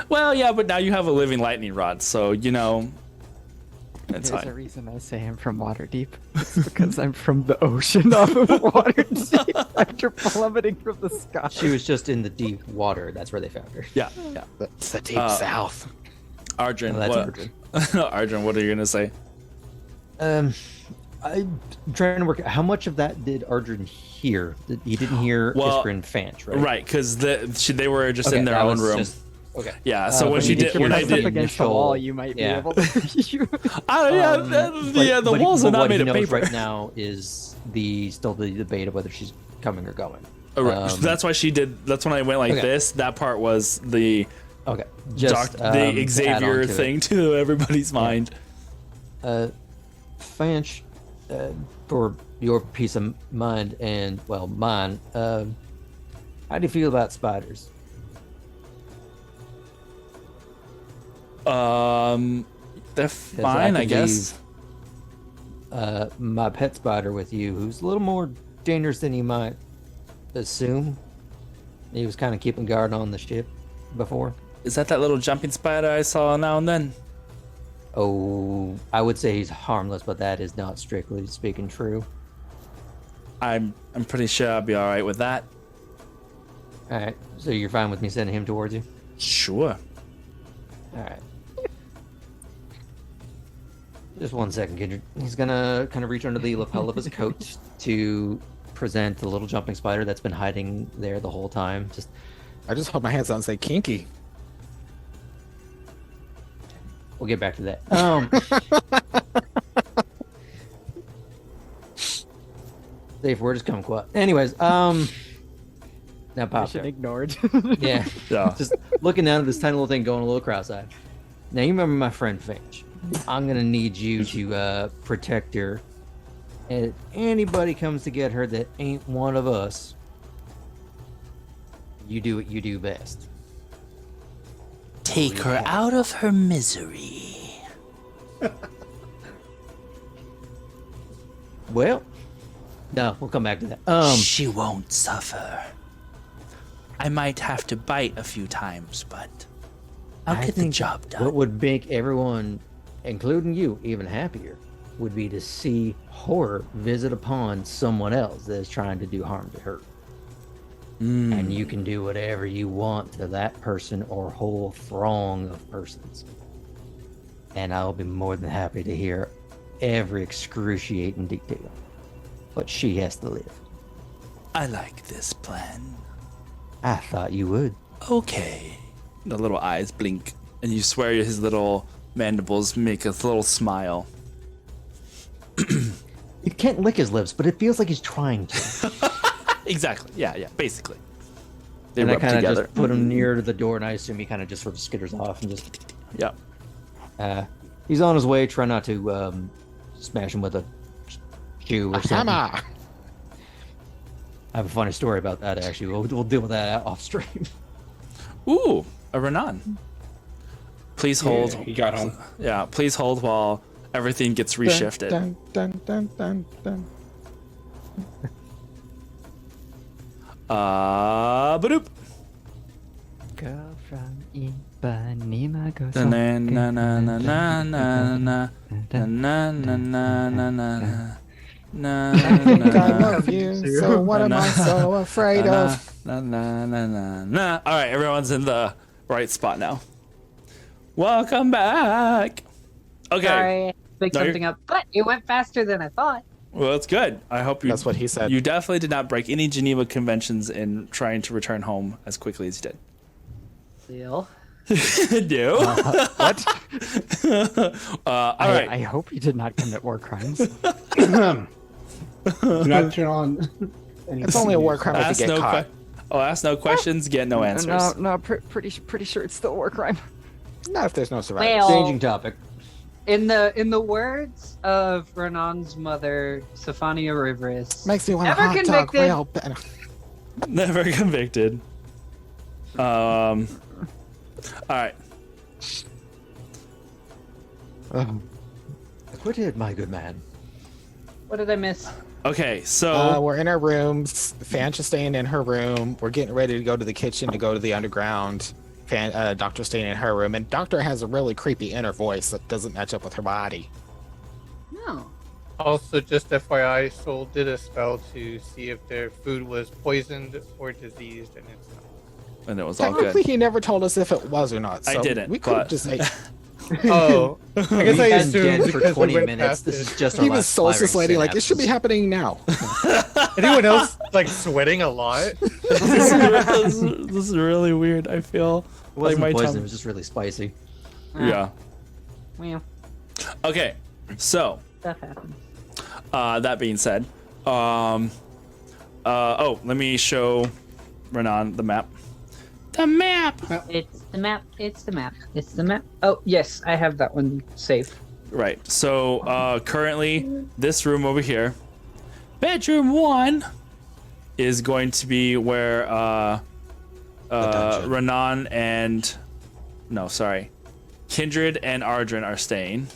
Well, yeah, but now you have a living lightning rod, so it's There's a fine. reason I say I'm from Waterdeep. It's because I'm from the ocean off of Waterdeep after plummeting from the sky. She was just in the deep water. That's where they found her. Yeah. It's the deep south. Arjun, Oh, that's what? Arjun. Arjun, what are you gonna say? I'm trying to work out how much of that did Arjun hear? He didn't hear Well, Iskra and Fanch, right? Right, because they were just Okay, in their that own was room. just- okay. Yeah. So when but she he did, did when I hear Pressed up did, against the initial- wall, you might be yeah. able to. the But walls are not what made he of knows paper. right now is still the debate of whether she's coming or going. Right, that's why she did. That's when I went like okay. this. That part was the Okay, just the to add Xavier on to it. thing to everybody's mind. Fanch, for your peace of mind and well mine, how do you feel about spiders? They're 'Cause fine, I could guess. leave, my pet spider with you, who's a little more dangerous than you might assume. He was kind of keeping guard on the ship before. Is that little jumping spider I saw now and then? Oh, I would say he's harmless, but that is not strictly speaking true. I'm pretty sure I'll be all right with that. All right, so you're fine with me sending him towards you? Sure. All right. Just 1 second, Kindred. He's gonna kind of reach under the lapel of his coat to present the little jumping spider that's been hiding there the whole time. Just I just hold my hands out and say kinky. we'll get back to that. Safe word is kumquat. Anyways, now pop. Mission ignored. Yeah. Yeah. Just looking down at this tiny little thing going a little cross-eyed. Now you remember my friend Finch. I'm gonna need you to protect her. And if anybody comes to get her that ain't one of us, you do what you do best. Take her out of her misery. Well, no, we'll come back to that. She won't suffer. I might have to bite a few times, but I'll I get the think job what done. would make everyone, including you, even happier would be to see horror visit upon someone else that is trying to do harm to her. And you can do whatever you want to that person or whole throng of persons. And I'll be more than happy to hear every excruciating detail. But she has to live. I like this plan. I thought you would. Okay. The little eyes blink, and you swear his little mandibles make a little smile. You can't lick his lips, but it feels like he's trying to. Exactly. Yeah. Basically, they And I rub kind of together. just put him near to the door, and I assume he kind of just sort of skitters off and just Yeah. He's on his way. Try not to smash him with a shoe or something. Hammer. I have a funny story about that, actually. We'll deal with that off stream. Ooh, a Renan. Please hold. Yeah, he got home. Yeah, please hold while everything gets reshifted. Dun, dun, dun, dun, dun. Badoop. Go from Ipanema, go Na na na na na na na na na na na na. Na, I think I na, love you, so what am I so afraid of? na, na, na, na, na. All right, everyone's in the right spot now. Welcome back. Okay. Sorry, picked No, something up, but it went faster than I thought. Well, that's good. I hope you. That's what he said. You definitely did not break any Geneva conventions in trying to return home as quickly as you Deal. did. No. What? All right. I hope you did not commit war crimes. Do not turn on. It's only a war crime if Ask you get no caught. ask no questions, get no answers. Pretty sure it's still a war crime. Not if there's no survivors. Well, Changing topic. in the words of Renan's mother, Sophania Rivers, Makes me want a Never hot dog convicted. real bad. Never convicted. All right. Acquitted, my good man. what did I miss? Okay, so We're in our rooms. Fanch is staying in her room. We're getting ready to go to the kitchen to go to the underground. Doctor's staying in her room, and Doctor has a really creepy inner voice that doesn't match up with her body. No. Also, just FYI, Soul did a spell to see if their food was poisoned or diseased, and it's not. and it was all Technically, good. he never told us if it was or not. I So didn't, We could but- just say Oh, I guess We've I been assumed dead for because 20 we went minutes. past This it. is just our he was last solstice firing lady. Like it should be synapses. happening now. Anyone else like sweating a lot? this is really weird. I feel It wasn't my poison, tongue- it was just really spicy. Yeah. Well, Okay. So, stuff happens. that being said, let me show Renan the map. The map. It's the map. It's the map. It's the map. Oh yes, I have that one safe. Right. So, currently, this room over here, bedroom 1, is going to be where dungeon. Renan and Kindred and Ardrin are staying.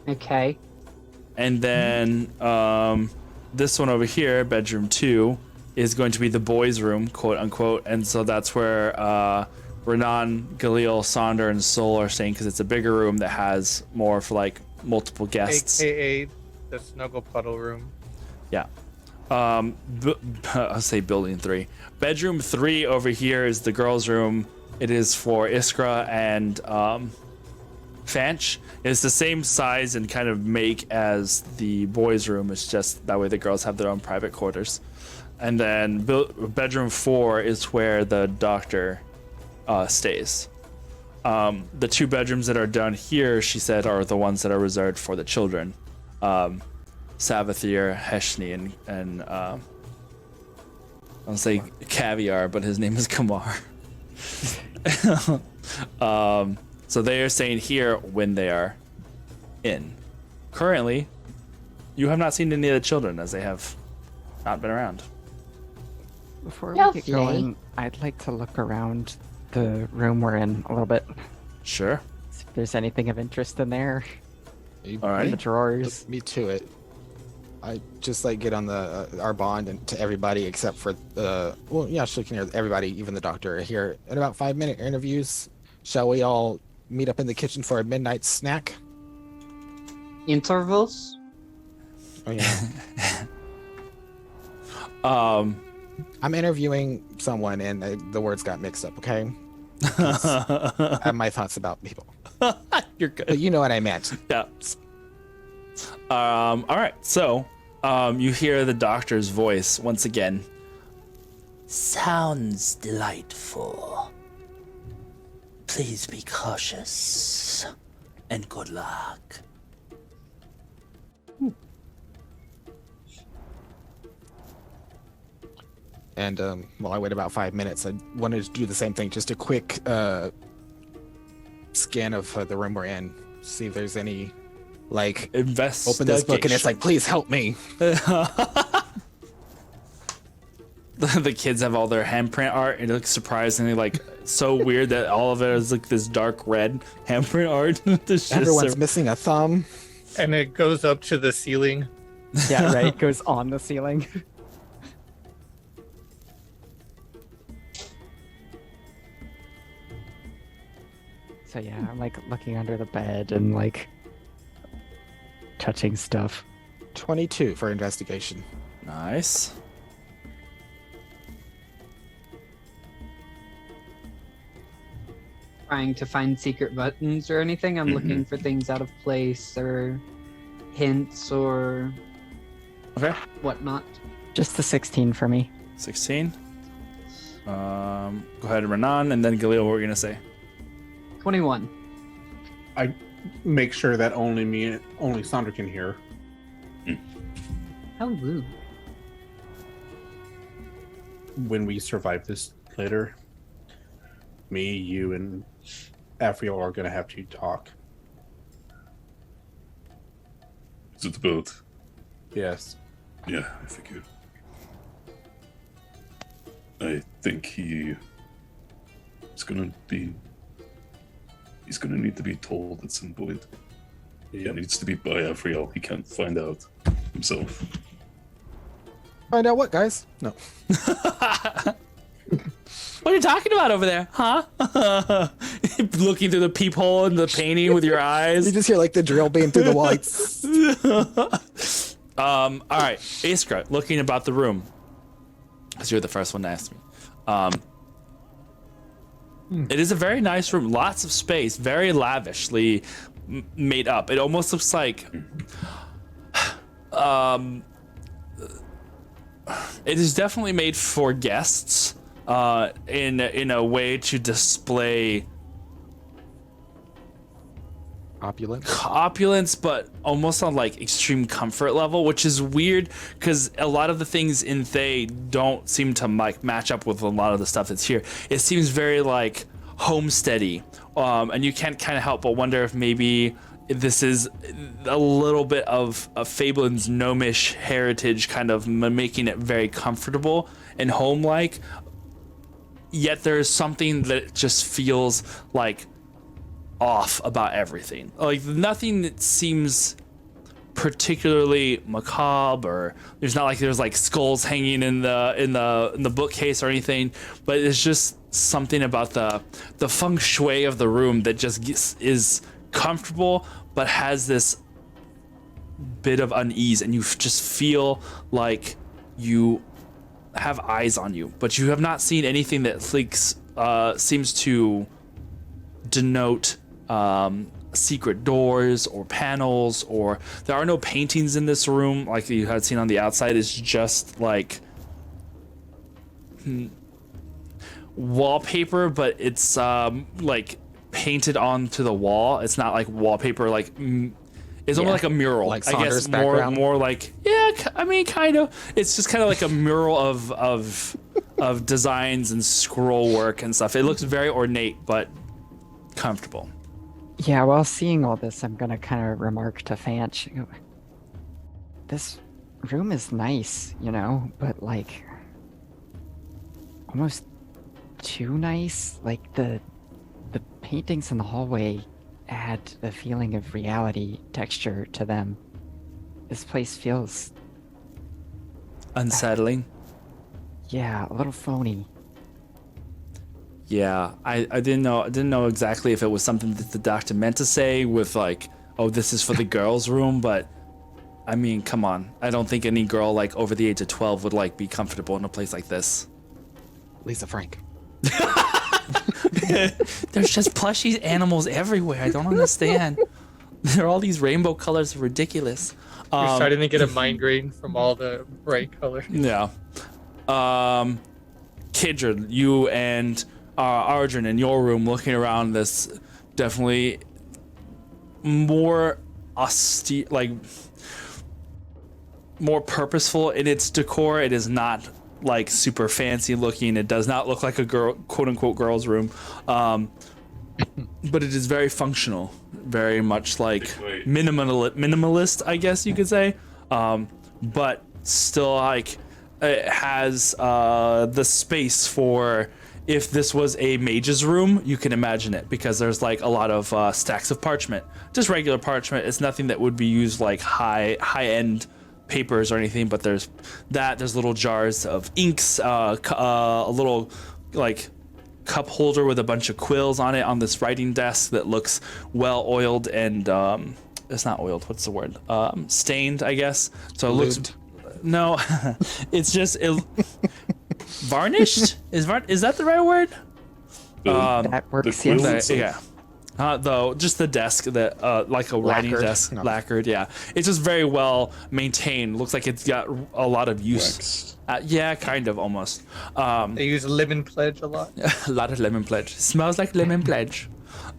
Okay. And then this one over here, bedroom 2, is going to be the boys' room, quote unquote. And so that's where Renan, Galil, Sonder, and Sol are staying because it's a bigger room that has more for like multiple guests. AKA the snuggle puddle room. Yeah. I'll say building 3. Bedroom 3 over here is the girls' room. It is for Iskra and Fanch. It's the same size and kind of make as the boys' room. It's just that way the girls have their own private quarters. And then bedroom 4 is where the doctor stays. The 2 bedrooms that are down here, she said, are the ones that are reserved for the children. Savathir, Heshni, and I'll say Caviar, but his name is Kamar. So they are staying here when they are in. Currently, you have not seen any of the children as they have not been around. Before we Lovely. get going, I'd like to look around the room we're in a little bit. Sure. See if there's anything of interest in there. All right. The drawers. Me to it. I just like get on the our bond and to everybody except for she can hear everybody, even the doctor here. In about 5-minute interviews, shall we all meet up in the kitchen for a midnight snack? Intervals. Oh yeah. I'm interviewing someone and the words got mixed up. Okay. I have my thoughts about people, You're good. but you know what I meant. Yeah. All right. So, you hear the doctor's voice once again. Sounds delightful. Please be cautious. And good luck. And while I wait about 5 minutes, I wanted to do the same thing, just a quick scan of the room we're in. See if there's any, like, Invest. open this book and it's like, please help me. The kids have all their handprint art, and it looks surprisingly like so weird that all of it is like this dark red handprint art. Everyone's missing a thumb. And it goes up to the ceiling. Yeah, right. Goes on the ceiling. So yeah, I'm like looking under the bed and like touching stuff. 22 for investigation. Nice. Trying to find secret buttons or anything. I'm looking for things out of place or hints or Okay. whatnot. Just the 16 for me. 16. Go ahead, Renan, and then Galil, what were you gonna say? 21. I make sure that only Sandra can hear. How rude. When we survive this later, me, you, and Afriel are going to have to talk. Is it about? Yes. Yeah, I figured. I think he's gonna need to be told at some point. He needs to be by Afriel. He can't find out himself. Find out what, guys? No. What are you talking about over there, huh? Looking through the peephole in the painting with your eyes. You just hear like the drill beam through the lights. All right, Iskra, looking about the room, because you're the first one to ask me. It is a very nice room, lots of space, very lavishly made up. It almost looks like, it is definitely made for guests, in a way to display opulence, but almost on like extreme comfort level, which is weird because a lot of the things in Thay don't seem to like match up with a lot of the stuff that's here. It seems very like homesteady, and you can't kind of help but wonder if maybe this is a little bit of Fablin's gnomish heritage, kind of making it very comfortable and home-like. Yet there's something that just feels like off about everything. Like nothing that seems particularly macabre, or there's not like there's like skulls hanging in the bookcase or anything, but it's just something about the feng shui of the room that just is comfortable but has this bit of unease, and you just feel like you have eyes on you, but you have not seen anything that seems to denote secret doors or panels, or there are no paintings in this room like you had seen on the outside. It's just like wallpaper, but it's like painted onto the wall. It's not like wallpaper, like it's almost like a mural, like I guess. Saunders' background. More like, yeah, I mean, kind of. It's just kind of like a mural of designs and scroll work and stuff. It looks very ornate but comfortable. Yeah, while seeing all this, I'm gonna kind of remark to Fanch, this room is nice, you know, but like almost too nice. Like the paintings in the hallway add a feeling of reality texture to them. This place feels, Unsettling. yeah, a little phony. Yeah, I didn't know exactly if it was something that the doctor meant to say with like, oh, this is for the girls' room, but I mean, come on. I don't think any girl like over the age of 12 would like be comfortable in a place like this. Lisa Frank. There's just plushy animals everywhere. I don't understand. There are all these rainbow colors, ridiculous. You're starting to get a migraine from all the bright colors. Yeah. Kidron, you and Arjun in your room looking around this, definitely more austere, like more purposeful in its decor. It is not like super fancy looking. It does not look like a girl, quote unquote, girl's room. but it is very functional, very much like Wait. minimalist, I guess you could say. But still, like, it has the space for, if this was a mage's room, you can imagine it, because there's like a lot of stacks of parchment, just regular parchment. It's nothing that would be used like high end papers or anything, but there's little jars of inks, a little like cup holder with a bunch of quills on it on this writing desk that looks well oiled and it's not oiled, what's the word, stained, I guess. So it looks, no, it's just varnished. Is that the right word? That works, the quills yes. itself. Though just the desk that like a writing Lacquered. desk, No. lacquered. Yeah, it's just very well maintained. Looks like it's got a lot of use. Waxed. Yeah, kind of, almost. They use lemon pledge a lot. A lot of lemon pledge. Smells like lemon pledge.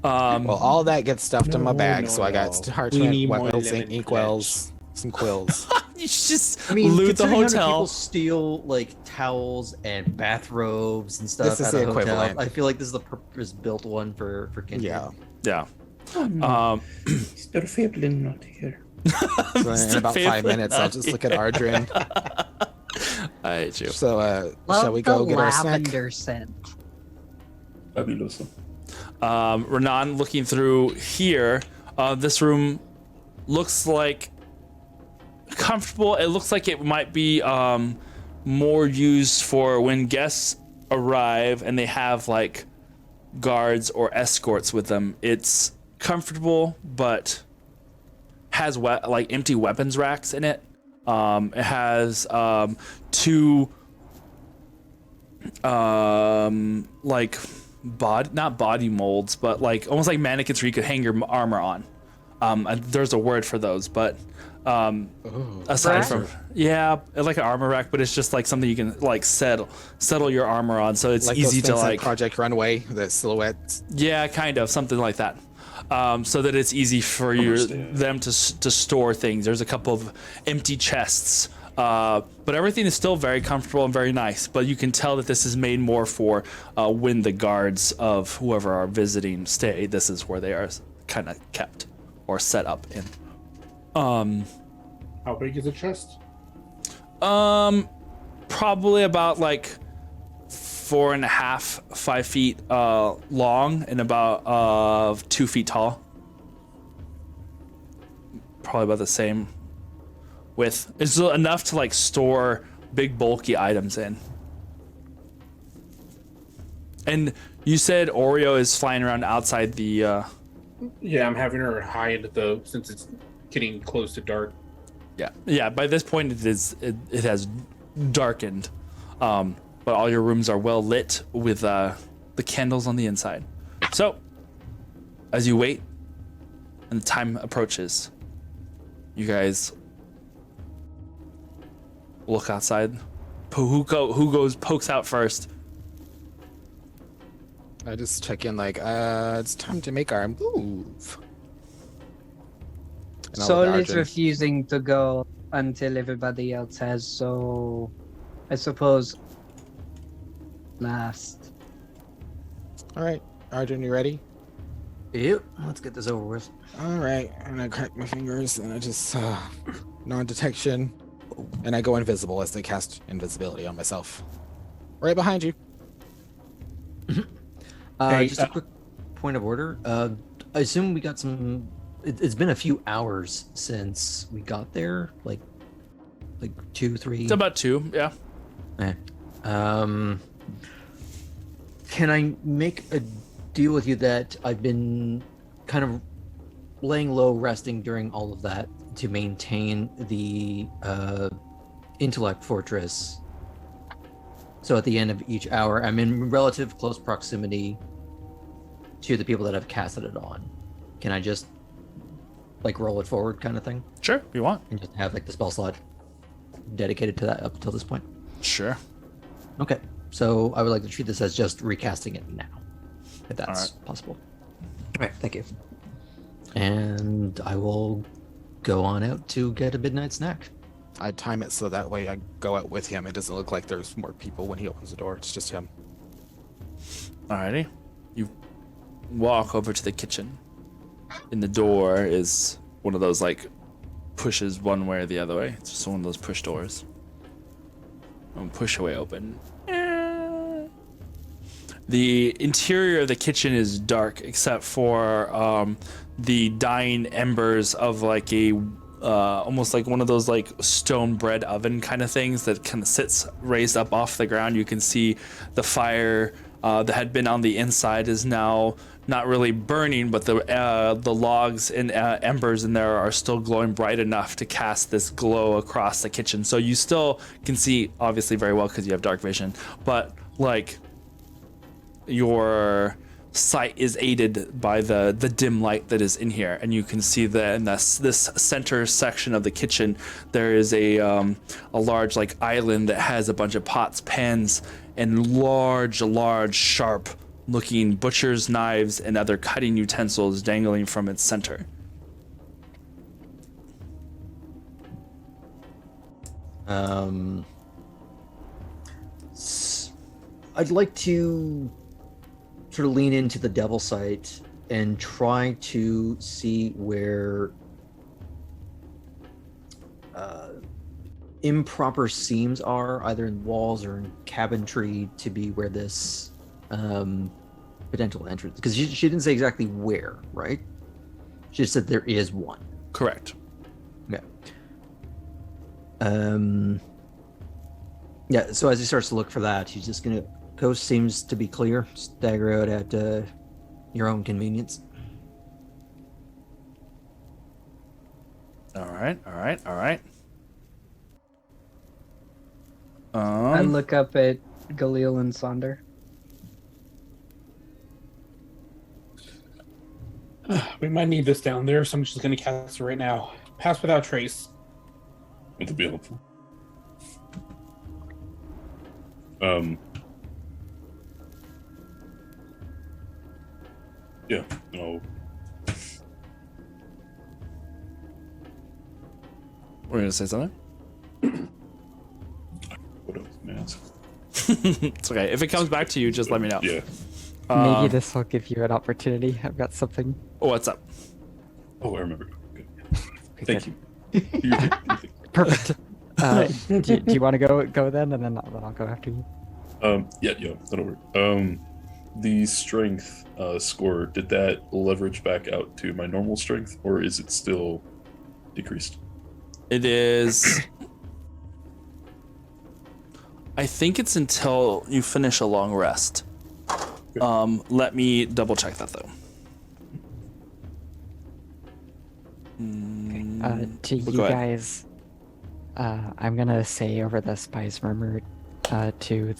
Well, all that gets stuffed in my No, bag, no, so I got no. We parchment, need more wet lemon inkwells, some quills. You just I mean, loot the considering how many hotel. people steal like towels and bathrobes and stuff This is at the a hotel. equivalent. I feel like this is the purpose-built one for Kindred. Yeah. Yeah. Mr. Fablin not here. So in about 5 minutes, I'll just look at Ardrin. I hate you. So, Love shall we go the get our snack? lavender scent. Fabuloso. Renan, looking through here, this room looks like comfortable. It looks like it might be more used for when guests arrive and they have like guards or escorts with them. It's comfortable, but has like empty weapons racks in it. It has two like not body molds, but like almost like mannequins where you could hang your armor on. There's a word for those, but aside Rack? from like an armor rack, but it's just like something you can like settle your armor on, so it's Like easy those to things in like Project Runway, the silhouettes. yeah, kind of something like that. So that it's easy for Understand. them to store things. There's a couple of empty chests, but everything is still very comfortable and very nice. But you can tell that this is made more for when the guards of whoever are visiting stay. This is where they are kind of kept or set up in. How big is the chest? Probably about like 4.5, 5 feet long and about 2 feet tall. Probably about the same width. It's enough to like store big bulky items in. And you said Oreo is flying around outside the Yeah, I'm having her hide though, since it's getting close to dark. yeah, by this point it has darkened. But all your rooms are well lit with the candles on the inside. So, as you wait and the time approaches, you guys look outside. Who pokes out first? I just check in like, it's time to make our move. And I'll Sol let is Ardrin- refusing to go until everybody else has, so I suppose last. All right, Ardrin, you ready? Yep. Let's get this over with. All right, and I crack my fingers and I just non-detection, and I go invisible as they cast invisibility on myself. Right behind you. Hey, Just a quick point of order. I assume we got some. It's been a few hours since we got there, like 2, 3. It's about 2, yeah. Okay. Can I make a deal with you that I've been kind of laying low, resting during all of that to maintain the intellect fortress? So at the end of each hour, I'm in relative close proximity to the people that I've casted it on. Can I just like roll it forward kind of thing Sure, if you want. and just have like the spell slot dedicated to that up until this point? Sure. Okay, so I would like to treat this as just recasting it now, if that's Alright. possible. Okay, thank you. And I will go on out to get a midnight snack. I time it so that way I go out with him. It doesn't look like there's more people when he opens the door. It's just him. Alrighty. You walk over to the kitchen. In the door is one of those like pushes one way or the other way. It's just one of those push doors. And push away open. The interior of the kitchen is dark except for the dying embers of like a almost like one of those like stone bread oven kind of things that kind of sits raised up off the ground. You can see the fire that had been on the inside is now not really burning, but the logs and embers in there are still glowing bright enough to cast this glow across the kitchen. So you still can see obviously very well because you have dark vision, but like your sight is aided by the dim light that is in here, and you can see that in this center section of the kitchen there is a large like island that has a bunch of pots, pans, and large sharp looking butcher's knives and other cutting utensils dangling from its center. I'd like to sort of lean into the devil sight and try to see where improper seams are, either in walls or in cabinetry, to be where this potential entrance. Because she didn't say exactly where, right? She just said there is one. Correct. Yeah. Yeah. So as he starts to look for that, he's just gonna. Coast seems to be clear. Stagger out at your own convenience. All right. I look up at Galil and Sonder. We might need this down there, so I'm just going to cast it right now. Pass without trace. It'll be helpful. Yeah, no. We're gonna say something? What else, man? It's okay. If it comes back to you, just let me know. Yeah. Maybe this will give you an opportunity. I've got something. Oh, what's up? Oh, I remember. Good. Okay, Thank good. you. Perfect. Do you want to go then, and then I'll go after you? Yeah, that'll work. The strength score, did that leverage back out to my normal strength, or is it still decreased? It is. I think it's until you finish a long rest. Let me double check that though. To you guys, I'm gonna say over the spy's murmur to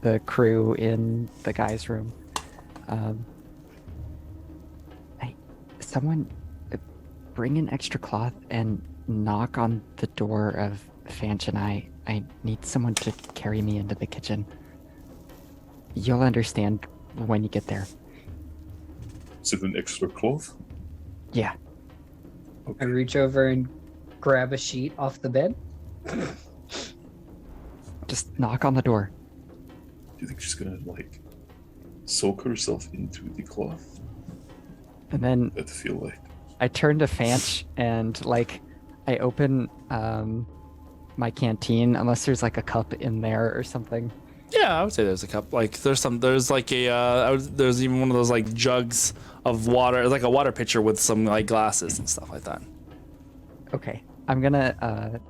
the crew in the guy's room. Someone bring an extra cloth and knock on the door of Fanch and I. I need someone to carry me into the kitchen. You'll understand when you get there. Is it an extra cloth? Yeah. I reach over and grab a sheet off the bed. Just knock on the door. Do you think she's gonna soak herself into the cloth? And then That'd feel like. I turn to Fanch and I open my canteen, unless there's a cup in there or something. Yeah, I would say there's a cup. There's there's even one of those jugs of water, like a water pitcher with some glasses and stuff like that. Okay, I'm gonna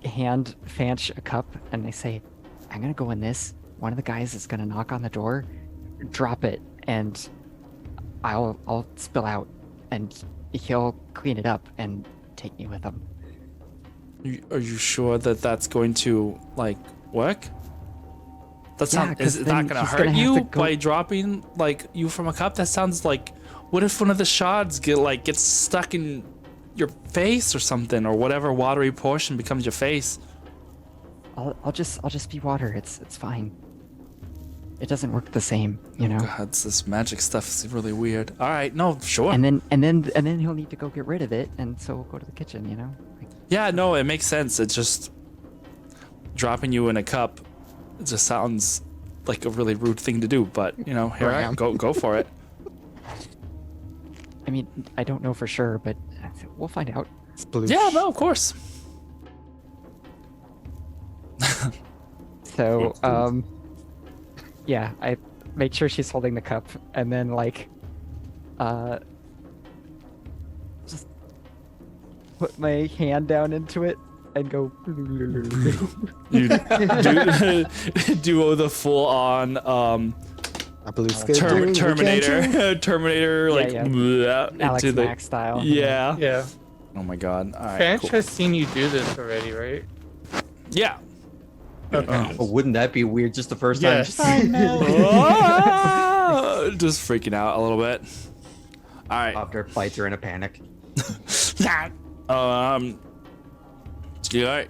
hand Fanch a cup and I say, I'm gonna go in this. One of the guys is gonna knock on the door, drop it, and I'll spill out, and he'll clean it up and take me with him. Are you sure that that's going to work? That's Yeah, not. 'cause Is it then not going to he's hurt gonna have you to go- by dropping you from a cup? That sounds like. What if one of the shards gets stuck in your face or something, or whatever watery portion becomes your face? I'll just be water. It's fine. It doesn't work the same, you know. God, this magic stuff is really weird. All right, no, sure. And then he'll need to go get rid of it, and so we'll go to the kitchen, you know. Yeah, no, it makes sense. It's just dropping you in a cup. It just sounds like a really rude thing to do, but you know, here I am. Go for it. I mean, I don't know for sure, but we'll find out. Sploosh. Yeah, no, of course. So, yeah, I make sure she's holding the cup, and then like, just put my hand down into it and go. You do the full on A blue Terminator, Terminator, like yeah. bleh, Alex into the Mack style. yeah. Yeah. Oh my god. All right. Fanch Cool. has seen you do this already, right? Yeah. Okay. But wouldn't that be weird just the first time? Yes. Just freaking out a little bit. All right. After bites her in a panic. Yeah.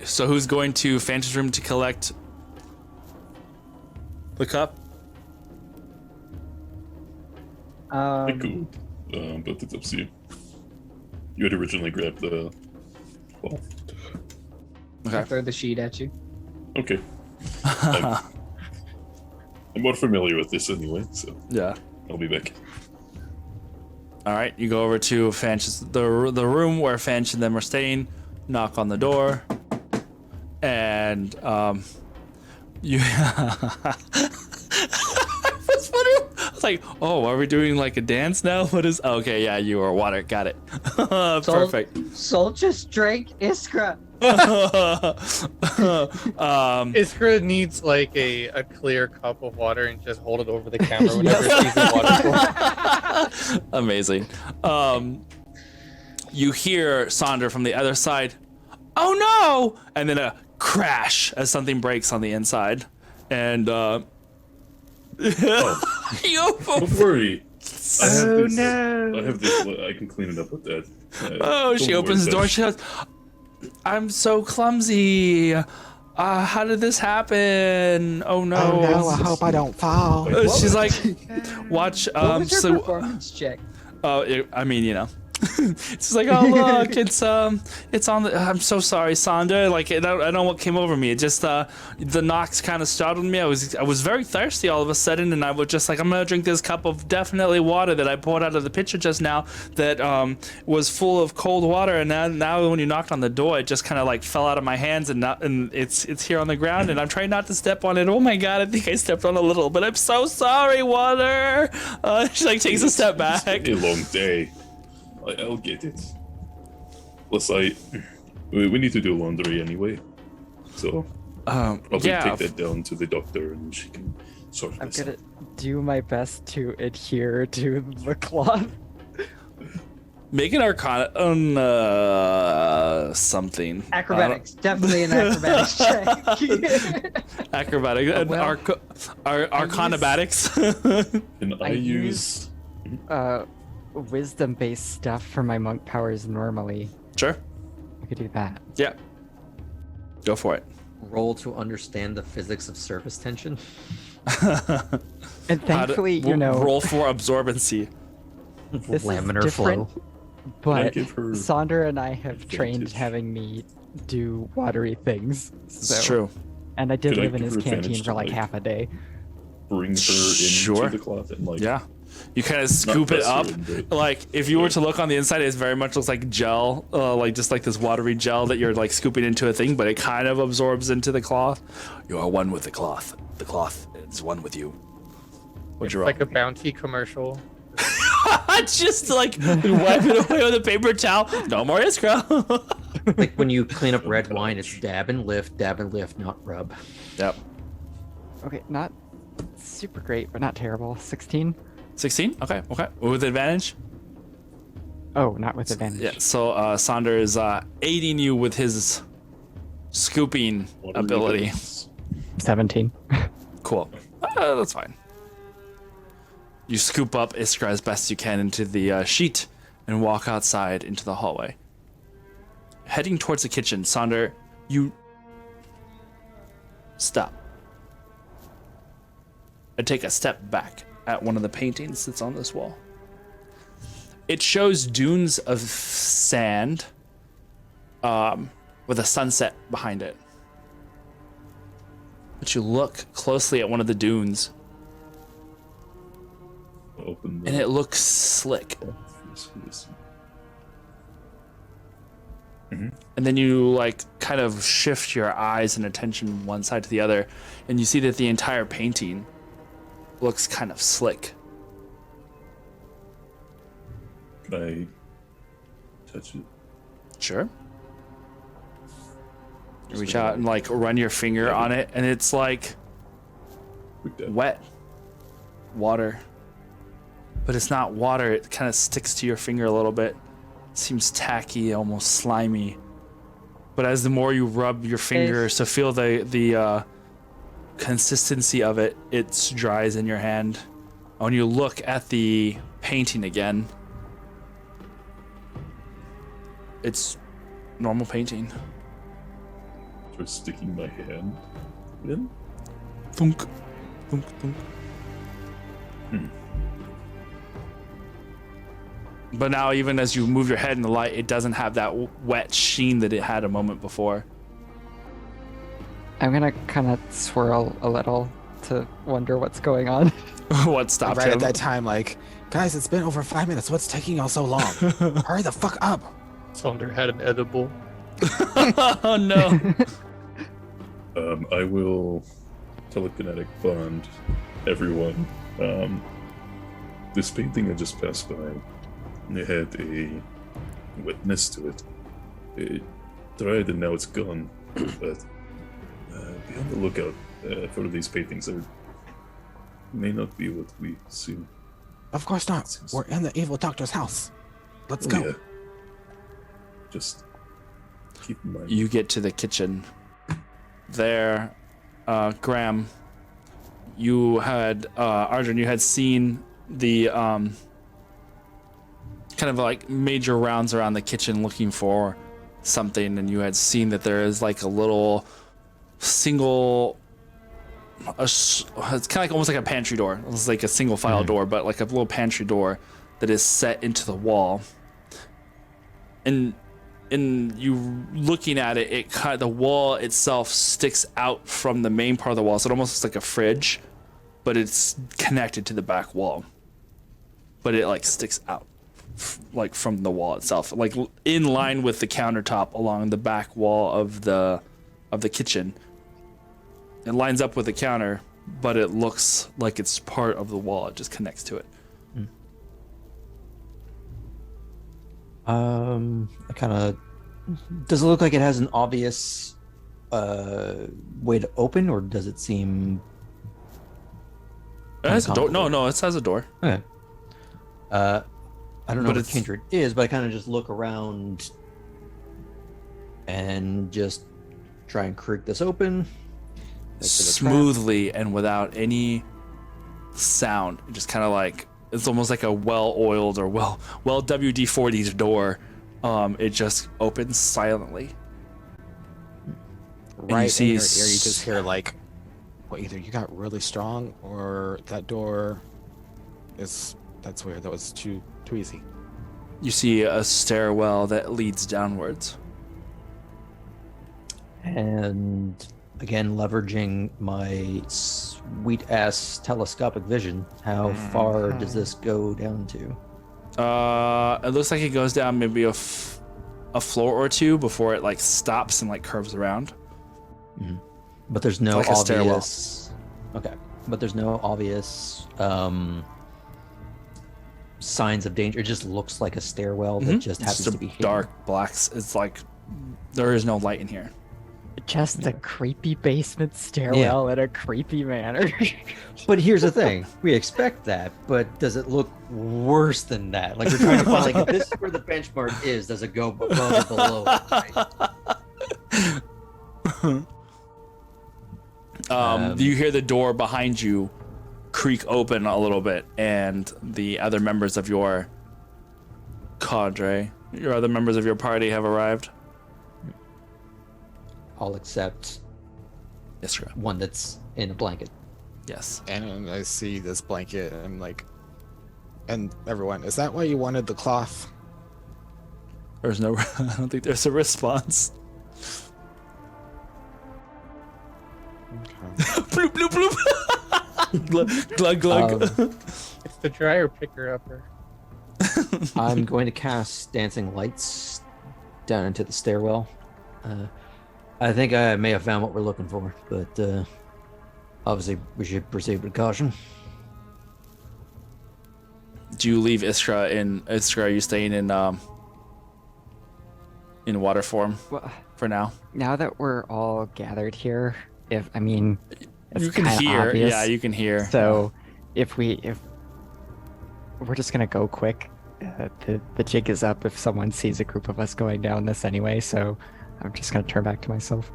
So who's going to Fanta's room to collect the cup? Cool. But it's up to you. You had originally grabbed the cloth. Okay. Throw the sheet at you. Okay. I'm more familiar with this anyway, so Yeah. I'll be back. All right. You go over to Fanch's the room where Fanch and them are staying. Knock on the door, and you. That's funny. I was like, "Oh, are we doing like a dance now? What is?" Okay, yeah, you are water. Got it. Perfect. Soul just drank Iskra. Iskra needs like a clear cup of water and just hold it over the camera whenever she's in water. Amazing. You hear Sonder from the other side. Oh no! And then a crash as something breaks on the inside, and you Don't worry. I have this. no. I have this. I can clean it up with that. oh, she don't opens the door. worry, She goes, "I'm so clumsy. How did this happen? Oh no! Oh no, I hope I don't fall. She's like, watch. What was her So performance check? I mean, you know. It's like, oh look, it's on the. I'm so sorry, Sonder. Like, I don't know what came over me. It just the knocks kind of startled me. I was very thirsty all of a sudden, and I was just like, I'm gonna drink this cup of definitely water that I poured out of the pitcher just now that was full of cold water. And now when you knocked on the door, it just kind of like fell out of my hands, and it's here on the ground, and I'm trying not to step on it. Oh my god, I think I stepped on a little, but I'm so sorry, water. She like takes a step back. It's a long day. I'll get it. Plus, we need to do laundry anyway, so probably yeah. take that down to the doctor and she can sort I'm this gonna out. do my best to adhere to the cloth. Make an Arcana something. Acrobatics. Definitely an acrobatics check. Acrobatic. Well, Arcanabatics. And I use Wisdom-based stuff for my monk powers normally. Sure. I could do that. Yeah. Go for it. Roll to understand the physics of surface tension. And thankfully, you know, roll for absorbency. this Laminar is different, flow. but give her Sonder and I have trained advantage? having me do watery things. It's So, true. and I did Could I live in give his her advantage canteen for to, like like, half a day. Bring her Sure. into the cloth and like Yeah. You kind of scoop it press her up. in, but- Like, if you were to look on the inside, it very much looks like gel, like just like this watery gel that you're like scooping into a thing, but it kind of absorbs into the cloth. You are one with the cloth. The cloth is one with you. What'd It's you roll? like a bounty commercial. Just like wipe it away with a paper towel. No more Iskra. Like when you clean up red wine, it's dab and lift, not rub. Yep. Okay, not super great, but not terrible. 16? 16? Okay. With advantage? Oh, not with advantage. Yeah. So Sonder is aiding you with his scooping What are the ability. odds? 17. Cool. That's fine. You scoop up Iskra as best you can into the sheet and walk outside into the hallway. Heading towards the kitchen, Sonder, you stop and take a step back at one of the paintings that's on this wall. It shows dunes of sand with a sunset behind it. but you look closely at one of the dunes, Open and it looks slick. And then you like kind of shift your eyes and attention one side to the other, and you see that the entire painting looks kind of slick. Can I touch it? Sure. You reach out and like run your finger on it, and it's like wet water. But it's not water, it kind of sticks to your finger a little bit. Seems tacky, almost slimy. But as the more you rub your fingers to feel the consistency of it, it dries in your hand. When you look at the painting again, it's normal painting. Try sticking my hand in. Thunk, thunk, thunk. But now, even as you move your head in the light, it doesn't have that wet sheen that it had a moment before. I'm gonna kind of swirl a little to wonder what's going on. What stopped Right him? at that time, like, guys, it's been over 5 minutes. What's taking y'all so long? Hurry the fuck up. Saunders had an edible. Oh no! I will telekinetic bond everyone. This painting I just passed by, it had a wetness to it. It dried and now it's gone. But be on the lookout for these paintings. They may not be what we see. Of course not. We're in the evil doctor's house. Let's go. Yeah. Just keep in mind. You get to the kitchen. There, Graham, you had Arjun, you had seen the kind of like major rounds around the kitchen looking for something, and you had seen that there is like a little single it's kind of like almost like a pantry door. It's like a single file door, but like a little pantry door that is set into the wall. And you looking at it, the wall itself sticks out from the main part of the wall, so it almost looks like a fridge, but it's connected to the back wall. But it like sticks out like from the wall itself, like in line with the countertop along the back wall of the kitchen. It lines up with the counter, but it looks like it's part of the wall. It just connects to it. I kind of. Does it look like it has an obvious way to open, or does it seem? It has a door. No, it has a door. Okay. I don't know But what it's- Kindred is, but I kind of just look around and just try and creak this open. Make sure the trap- Smoothly and without any sound. It just kind of like, it's almost like a well-oiled or well WD-40'd door. It just opens silently. Right see in your ear, you just hear like, well, either you got really strong or that door that's weird. That was too easy. You see a stairwell that leads downwards. And again, leveraging my sweet ass telescopic vision, how far does this go down to? It looks like it goes down maybe a floor or two before it like stops and like curves around. But there's no Like a stairwell. obvious. Okay, but there's no obvious signs of danger. It just looks like a stairwell that just It's happens just to be a hidden. dark blacks. It's like there is no light in here. Just a creepy basement stairwell in a creepy manner. But here's the thing: we expect that, but does it look worse than that? Like we're trying to find, like, if this is where the benchmark is, does it go above or below? Right? You hear the door behind you creak open a little bit, and the other members of your cadre, your other members of your party have arrived. I'll accept Yes, sir. one that's in a blanket. Yes. And I see this blanket, and I'm like, and everyone, is that why you wanted the cloth? There's no. I don't think there's a response. Bloop, bloop, bloop. glug, glug. It's the dryer picker upper. I'm going to cast Dancing Lights down into the stairwell. I think I may have found what we're looking for, but obviously we should proceed with caution. Do you leave Iskra in? Iskra, are you staying in water form Well, for now? now that we're all gathered here, it's You can kinda hear. obvious. Yeah, you can hear. So if we're just gonna go quick, the jig is up if someone sees a group of us going down this anyway. So I'm just gonna turn back to myself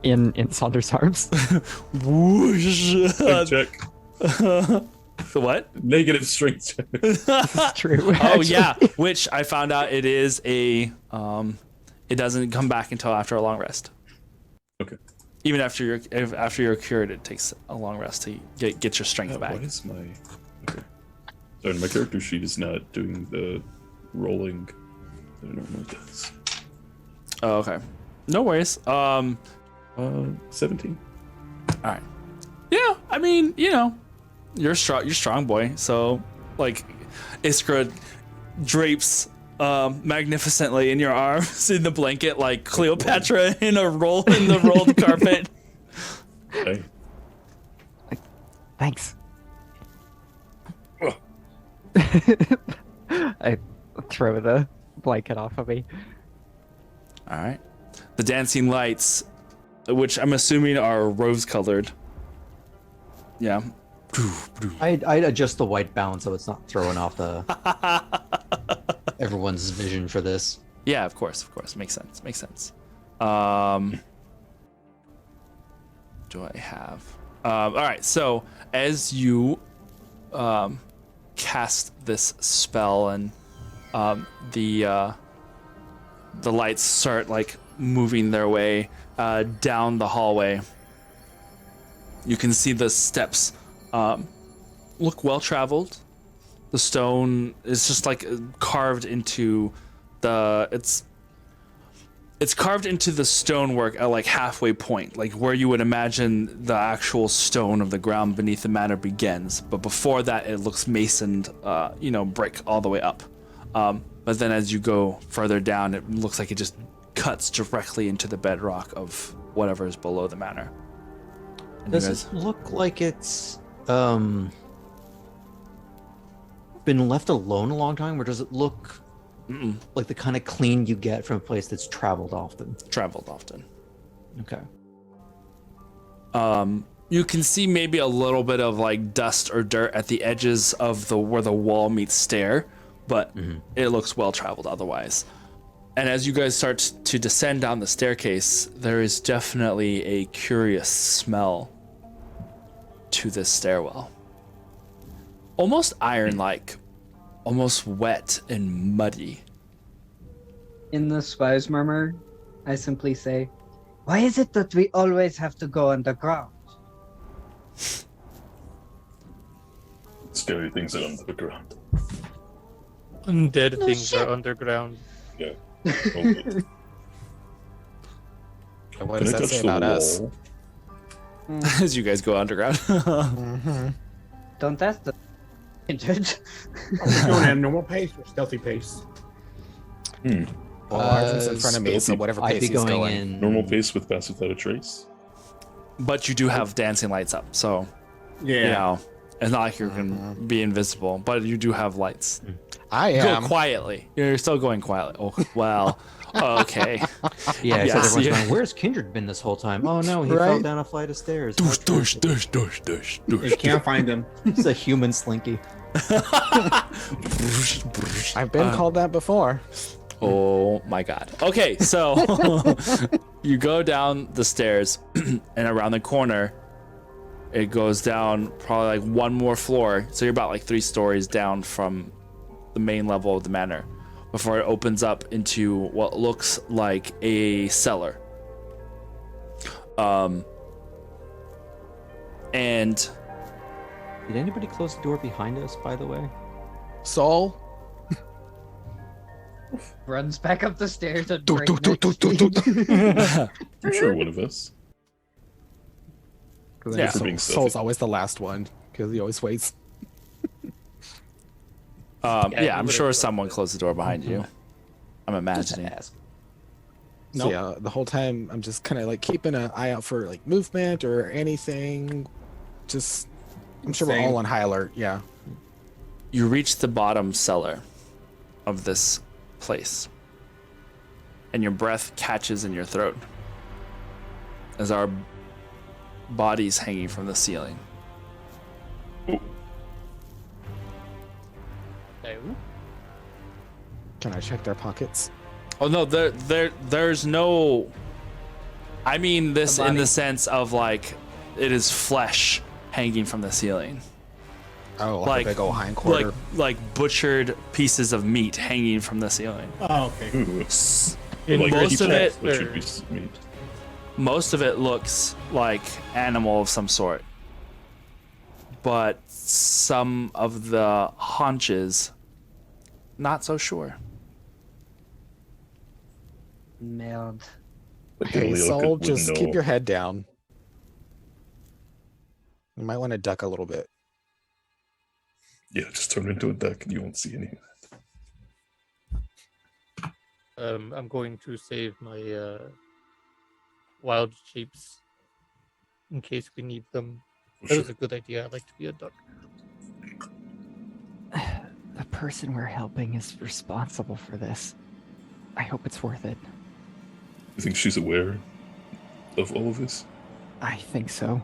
in Saunders' arms. Whoosh. Check. What? Negative strength check. It's true. Oh yeah, which I found out it is a it doesn't come back until after a long rest. Okay. Even after you're cured, it takes a long rest to get your strength back. Why is my... Okay. Sorry, my character sheet is not doing the rolling that it normally does. Oh, okay. No worries. 17. All right. Yeah, I mean, you're strong boy. So, like, Iskra drapes magnificently in your arms in the blanket, like Cleopatra in the rolled carpet. Hey. Thanks. I throw the blanket off of me. All right. The dancing lights, which I'm assuming are rose-colored. Yeah. I'd adjust the white balance so it's not throwing off the everyone's vision for this. Yeah, of course. Makes sense. Do I have? All right. So as you cast this spell and the lights start like moving their way down the hallway, you can see the steps look well traveled. The stone is just like carved into it's carved into the stonework at like halfway point, like where you would imagine the actual stone of the ground beneath the manor begins. But before that, it looks masoned, brick all the way up. But then as you go further down, it looks like it just cuts directly into the bedrock of whatever is below the manor. And Does you guys- it look like it's been left alone a long time, or does it look like the kind of clean you get from a place that's traveled often? traveled often? Okay. You can see maybe a little bit of like dust or dirt at the edges of where the wall meets stair, but it looks well traveled otherwise. And as you guys start to descend down the staircase, there is definitely a curious smell to this stairwell. Almost iron-like, almost wet and muddy. In the spy's murmur, I simply say, "Why is it that we always have to go underground?" Scary things are underground. Undead No things shit. are underground. Yeah. Okay. What Can does I that touch say the about us? wall? As you guys go underground. Don't ask the injured. We're going at a normal pace or stealthy pace? Hmm. Well, Arvin's in front of me, so stealthy. whatever I'd pace be he's going going. in Normal pace with pass without a trace. But you do have dancing lights up, so it's not like you're gonna be invisible, but you do have lights. I Go am. quietly. You're still going quietly. Oh well. Okay. Yeah, Yes, so everyone's yeah. going, where's Kindred been this whole time? Oh no, he fell Right. down a flight of stairs. You can't find him. He's a human slinky. I've been called that before. Oh my god. Okay, so you go down the stairs and around the corner it goes down probably like one more floor. So you're about like 3 stories down from the main level of the manor before it opens up into what looks like a cellar. And Did anybody close the door behind us, by the way? Soul. Runs back up the stairs and Do, right do, do, next do, to do, you. I'm sure one of us. Yeah. For being Soul's stuffy. always the last one because he always waits. Yeah, I'm would've sure closed someone it. closed the door behind you. I'm Just imagining. ask. So yeah, the whole time I'm just kind of like keeping an eye out for like movement or anything. Just, I'm sure we're Same. all on high alert. Yeah. You reach the bottom cellar of this place, and your breath catches in your throat as our bodies hanging from the ceiling. No. Can I check their pockets? Oh no, there's no. I mean this in the sense of like, it is flesh hanging from the ceiling, Oh, like, like a big old hind quarter. like butchered pieces of meat hanging from the ceiling. Oh, okay. Ooh. In most keep of that, it- which should be meat. Most of it looks like animal of some sort, but some of the haunches, not so sure. Merde. Like Hey, Leo Soul, would just know. keep your head down. You might want to duck a little bit. Yeah, just turn into a duck and you won't see any. I'm going to save my wild shapes in case we need them. That is a good idea. I like to be a duck. The person we're helping is responsible for this. I hope it's worth it. You think she's aware of all of this? I think so.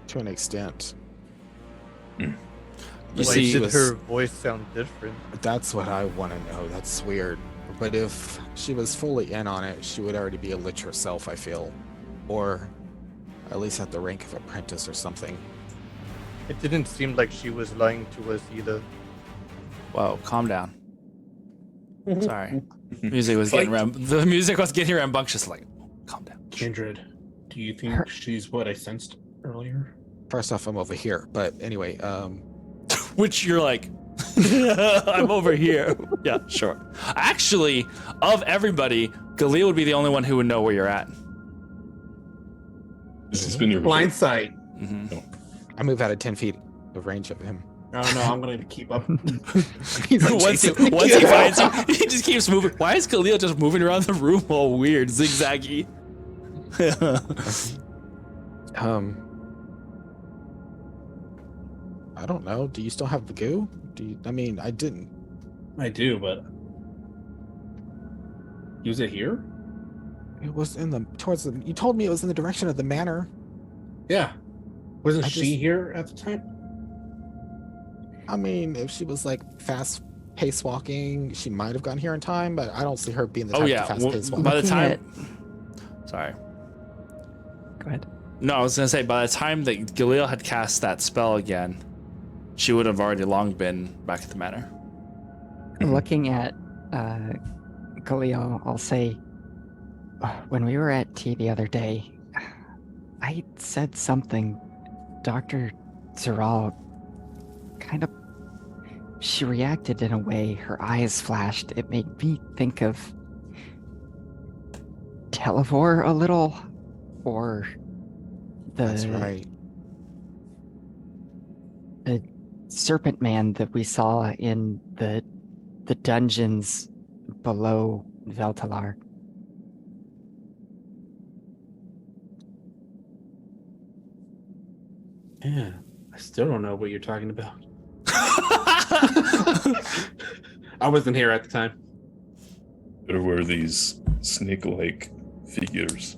To an extent. You Why see, did her voice sound different? That's what I want to know. That's weird. But if she was fully in on it, she would already be a lich herself, I feel. Or at least at the rank of apprentice or something. It didn't seem like she was lying to us either. whoa, calm down. Sorry, music was getting the music was getting rambunctious. Like, calm down. Kindred, do you think she's what I sensed earlier? First off, I'm over here. But anyway, Which you're like, I'm over here. Yeah, sure. Actually, of everybody, Galil would be the only one who would know where you're at. This has been your Blind sight. I move out of 10 feet of range of him. Oh no, I'm gonna keep up. He's like, once he finds you, he just keeps moving. Why is Galil just moving around the room all weird, zigzaggy? I don't know. Do you still have the goo? I mean, I didn't. I do, but use it here? It was in the you told me it was in the direction of the manor. Yeah. Wasn't I she just- here at the time? I mean, if she was like fast pace walking, she might have gotten here in time, but I don't see her being the type Oh yeah. to fast pace walk. By the Looking time, sorry. Go ahead. No, I was gonna say by the time that Galil had cast that spell again, she would have already long been back at the manor. Looking at Galil, I'll say, when we were at tea the other day, I said something. Dr. Zeral kind of. She reacted in a way, her eyes flashed. It made me think of Televor a little, or the. That's right. The serpent man that we saw in the dungeons below Veltalar. Yeah. I still don't know what you're talking about. I wasn't here at the time. There were these snake-like figures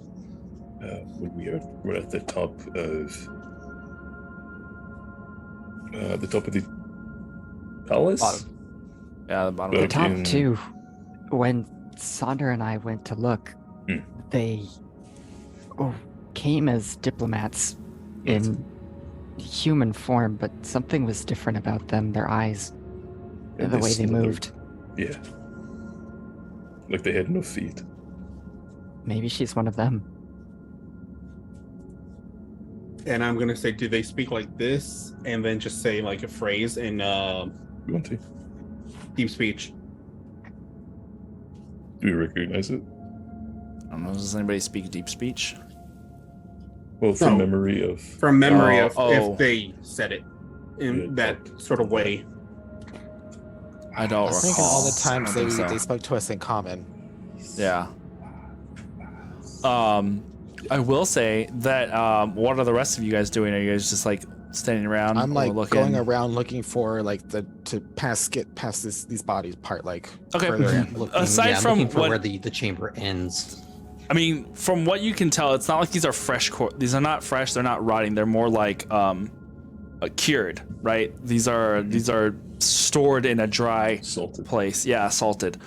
when we were at the top of the palace. Yeah, the bottom. The Back top in- two, when Sonder and I went to look, Hmm. they came as diplomats in human form, but something was different about them, their eyes, And the way they slithered. moved. Yeah. Like they had no feet. Maybe she's one of them. And I'm gonna say, do they speak like this? And then just say like a phrase in You want to? deep speech. Do you recognize it? I don't know. Does anybody speak deep speech? Well, from No. memory of. From memory of Oh. if they said it in Yeah, that sort of way. I I don't was recall. thinking all the I times don't think so. they spoke to us in common. Yeah. I will say that. What are the rest of you guys doing? Are you guys just like standing around? I'm or like looking? going around looking for like get past these bodies part like Okay. further in. Looking, Aside yeah, I'm from looking for what- where the chamber ends. I mean, from what you can tell, it's not like these are fresh. These are not fresh. They're not rotting. They're more like cured, right? These are stored in a dry Salted. place. Yeah, salted.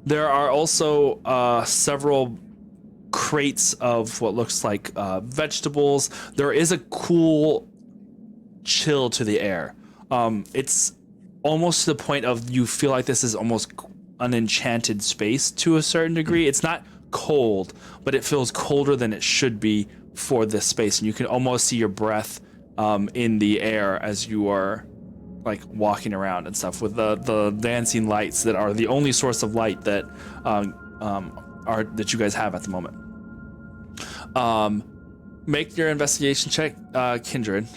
There are also several crates of what looks like vegetables. There is a cool chill to the air. It's almost to the point of you feel like this is almost an enchanted space to a certain degree. It's not cold, but it feels colder than it should be for this space, and you can almost see your breath in the air as you are like walking around and stuff with the dancing lights that are the only source of light that that you guys have at the moment. Make your investigation check, Kindred.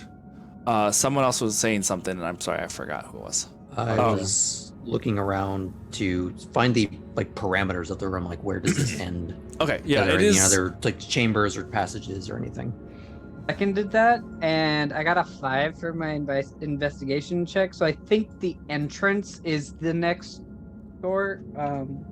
Someone else was saying something, and I'm sorry, I forgot who it was. I Oh. was looking around to find the like parameters of the room, like where does this end? Okay, yeah, Are there it any is. other like chambers or passages or anything? Second did that, and I got a 5 for my investigation check. So I think the entrance is the next door. Don't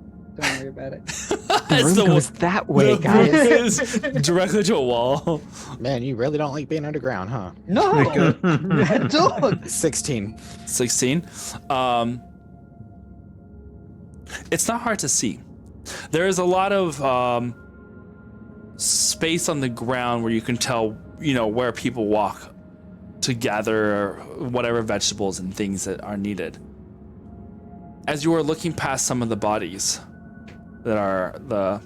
worry about it. The room goes that way, the room guys. is directly to a wall. Man, you really don't like being underground, huh? No, I don't. 16. 16. It's not hard to see. There is a lot of space on the ground where you can tell, where people walk to gather whatever vegetables and things that are needed. As you are looking past some of the bodies that are the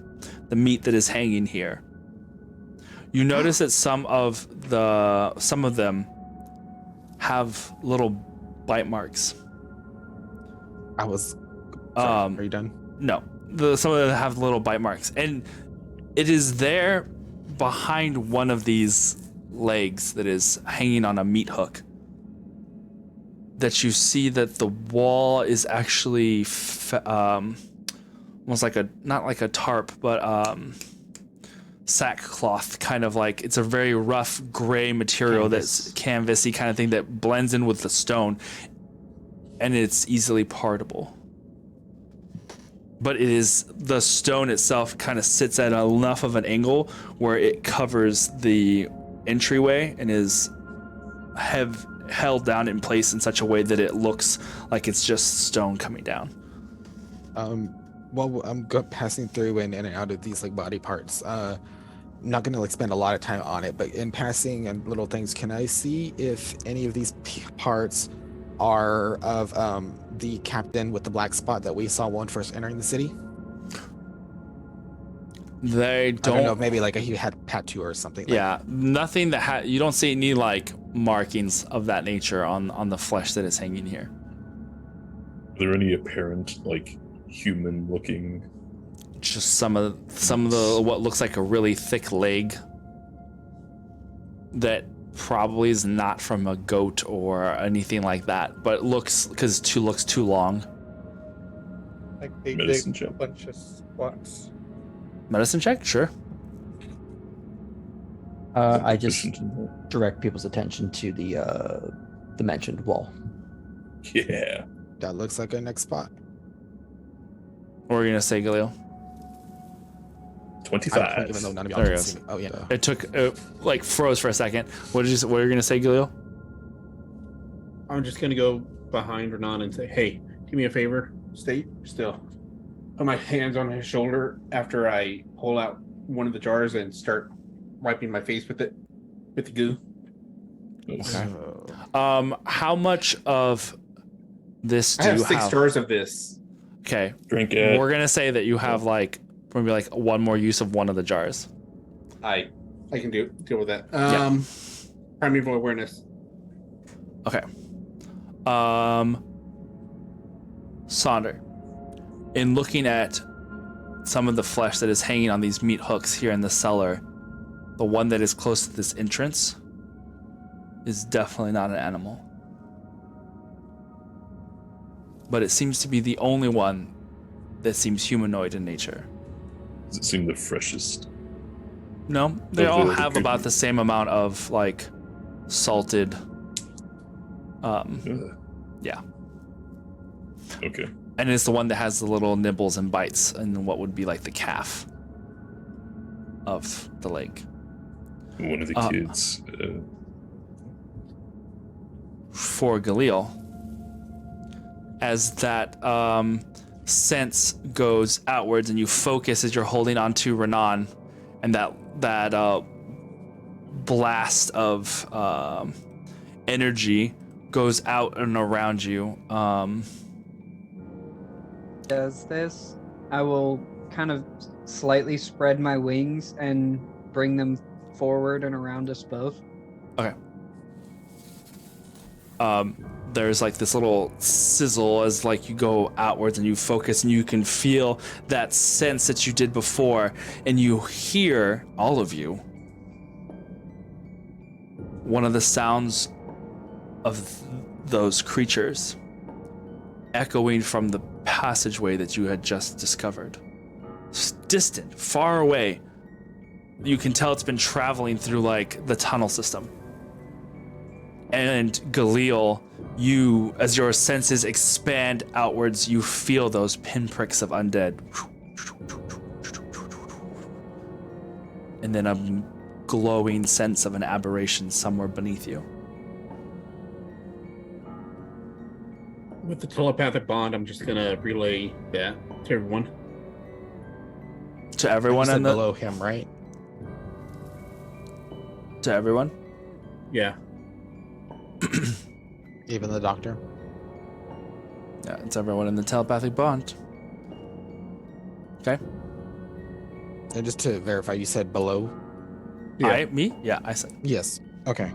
meat that is hanging here, you notice that some of them have little bite marks. I was sorry, are you done? No, some of them have little bite marks, and it is there behind one of these legs that is hanging on a meat hook that you see that the wall is actually almost like not like a tarp, but sackcloth, kind of like it's a very rough gray material that's canvasy kind of thing that blends in with the stone, and it's easily partable. But it is the stone itself kind of sits at enough of an angle where it covers the entryway and is held down in place in such a way that it looks like it's just stone coming down. Well, I'm passing through and in and out of these like body parts. Not gonna like spend a lot of time on it, but in passing and little things, can I see if any of these parts are of the captain with the black spot that we saw when first entering the city? They I don't don't know, maybe like he had tattoo or something. Yeah, nothing that you don't see any like markings of that nature on the flesh that is hanging here. Are there any apparent like human-looking? Just some of the what looks like a really thick leg that probably is not from a goat or anything like that, but looks too long. Like they Medicine dig a check. bunch of squats. Medicine check, sure. I just Efficient in that? direct people's attention to the mentioned wall. Yeah. That looks like our next spot. What were you gonna say, Galil? I 25. don't even know none of y'all There can it see me. Oh yeah. It took like froze for a second. What were you gonna say, Galil? I'm just gonna go behind Renan and say, "Hey, do me a favor. Stay still." Put my hands on his shoulder after I pull out one of the jars and start wiping my face with it, with the goo. Okay. How much of this I do have you 6 have? jars of this. Okay, Drink it. we're gonna say that you have like maybe like one more use of one of the jars. I can deal with that. Yeah. Primeval awareness. Okay. Sonder, in looking at some of the flesh that is hanging on these meat hooks here in the cellar, the one that is close to this entrance is definitely not an animal. But it seems to be the only one that seems humanoid in nature. Does it seem the freshest? No, they Of all the have about creatures. the same amount of like salted. Yeah, Okay. and it's the one that has the little nibbles and bites, and what would be like the calf of the lake. One of the kids. For Galil, as that sense goes outwards and you focus as you're holding onto Renan, and that blast of energy goes out and around you. Does this, I will kind of slightly spread my wings and bring them forward and around us both. Okay. There's like this little sizzle as like you go outwards and you focus, and you can feel that sense that you did before, and you hear, all of you, one of the sounds of those creatures echoing from the passageway that you had just discovered. It's distant, far away. You can tell it's been traveling through like the tunnel system. And Galil, you, as your senses expand outwards, you feel those pinpricks of undead. And then a glowing sense of an aberration somewhere beneath you. With the telepathic bond, I'm just gonna relay that to everyone. To everyone You said in the below him, right? to everyone. Yeah. Even the doctor. Yeah, it's everyone in the telepathic bond. Okay. And just to verify, you said below? Yeah. Me? Yeah, I said. Yes. Okay.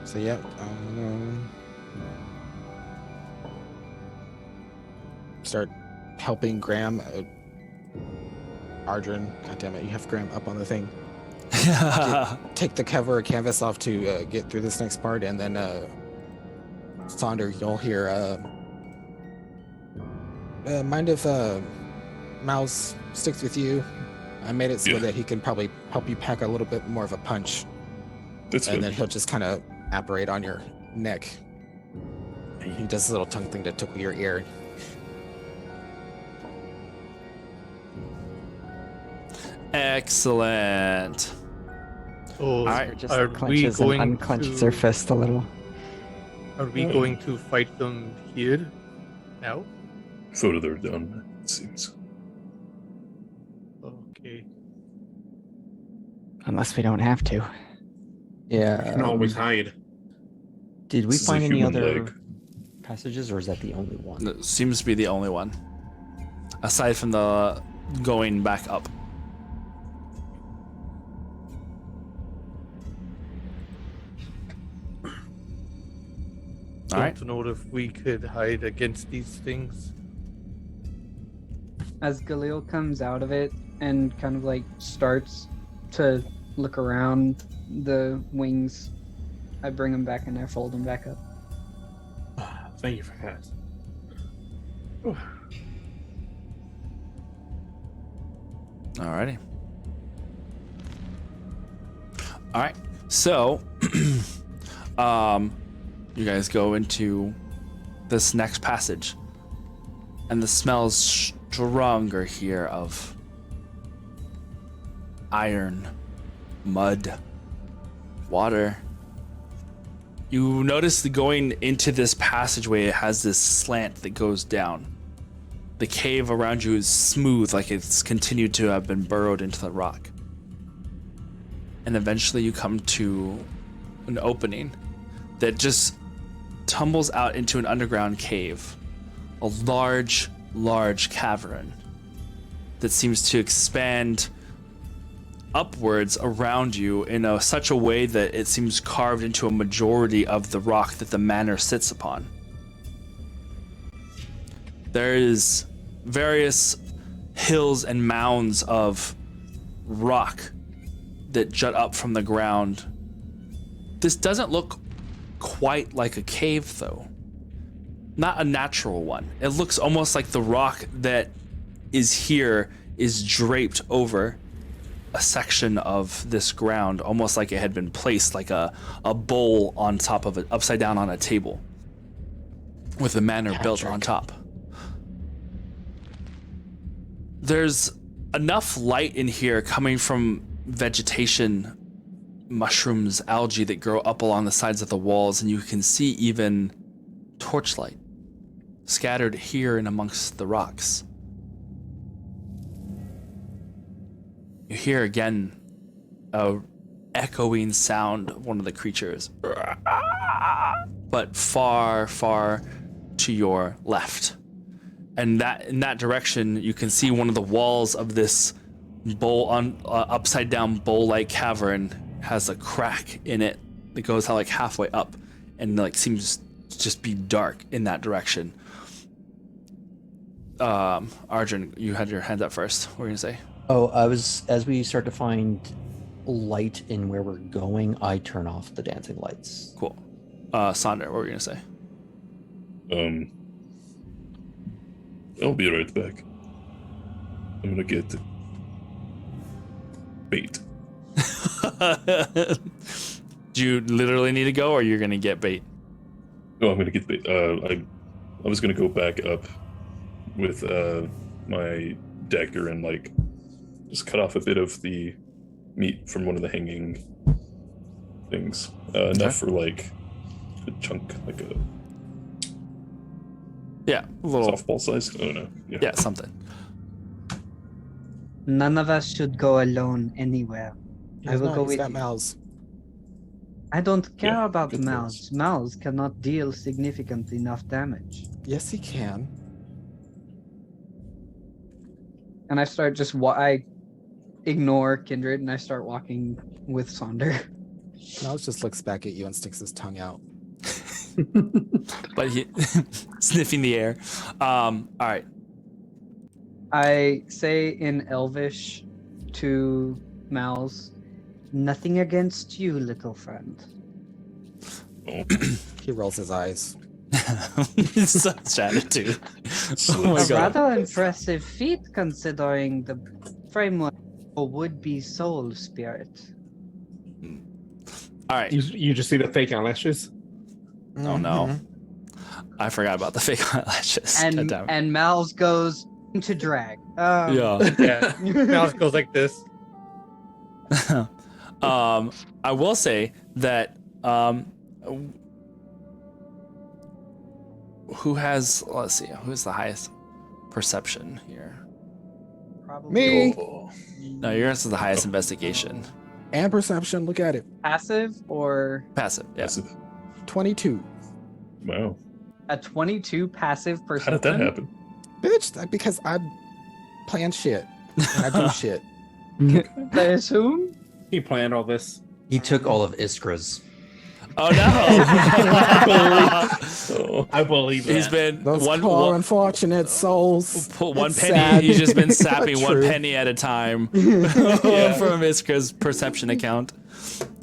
So yeah, start helping Graham. Ardrin, goddammit, you have Graham up on the thing. Take the cover of canvas off to get through this next part, and then Sonder, you'll hear. Mind if Mouse sticks with you? I made it so Yeah. that he can probably help you pack a little bit more of a punch, That's and good. then he'll just kind of apparate on your neck. He does this little tongue thing to tickle your ear. Excellent. So Alright, Just are we clenches and going unclenches to her fist a little. are we going to fight them here now? Further down, it seems. Okay. Unless we don't have to. Yeah. You can always hide. Did we This is a find any human other leg. passages, or is that the only one? It seems to be the only one. Aside from the going back up. All right. Don't know if we could hide against these things. As Galil comes out of it and kind of like starts to look around the wings, I bring them back in there, fold them back up. Thank you for that. Alrighty. All right. So, you guys go into this next passage, and the smell is stronger here of iron, mud, water. You notice that going into this passageway, it has this slant that goes down. The cave around you is smooth, like it's continued to have been burrowed into the rock. And eventually you come to an opening that just tumbles out into an underground cave. A large, large cavern that seems to expand upwards around you in such a way that it seems carved into a majority of the rock that the manor sits upon. There is various hills and mounds of rock that jut up from the ground. This doesn't look quite like a cave, though. Not a natural one. It looks almost like the rock that is here is draped over a section of this ground, almost like it had been placed like a bowl on top of it, upside down on a table, with a manor built on top. There's enough light in here coming from vegetation, mushrooms, algae that grow up along the sides of the walls, and you can see even torchlight scattered here and amongst the rocks. You hear again a echoing sound of one of the creatures, but far, far to your left. And in that direction, you can see one of the walls of this upside down bowl-like cavern has a crack in it that goes like halfway up, and like seems to just be dark in that direction. Arjun, you had your hand up first. What were you gonna say? Oh, as we start to find light in where we're going, I turn off the dancing lights. Cool. Sonder, what were you gonna say? I'll be right back. I'm gonna get bait. Do you literally need to go, or you're gonna get bait? No, I'm gonna get bait. I was gonna go back up with my dagger and like just cut off a bit of the meat from one of the hanging things. Enough for like a chunk, like a little softball size. I don't know. Yeah, something. None of us should go alone anywhere. I will go with you. Mouths. I don't care Yeah, about good mouths. Mouths cannot deal significant enough damage. Yes, he can. And I start I ignore Kindred and I start walking with Sonder. Mouse just looks back at you and sticks his tongue out. But he sniffing the air. All right. I say in Elvish to Mouse, nothing against you, little friend. He rolls his eyes. Such attitude. Oh my A god. rather impressive feat considering the framework of a would-be soul spirit. All right. You just see the fake eyelashes. Oh no. I forgot about the fake eyelashes. And Mal's goes into drag. Yeah. Yeah. Mouse goes like this. I will say that let's see, who's the highest perception here? Probably Me. No, yours is the highest investigation. And perception. Look at it. passive or Passive, yeah. Passive. 22. Wow. a 22 passive How perception. did that happen? Bitch, because I plan shit. And I do shit. That is whom? He planned all this. He took all of Iskra's. Oh no! Oh, I believe that. He's been Those one unfortunate souls. one It's penny. sad, He's just been but sapping one true. penny at a time from Iskra's perception account.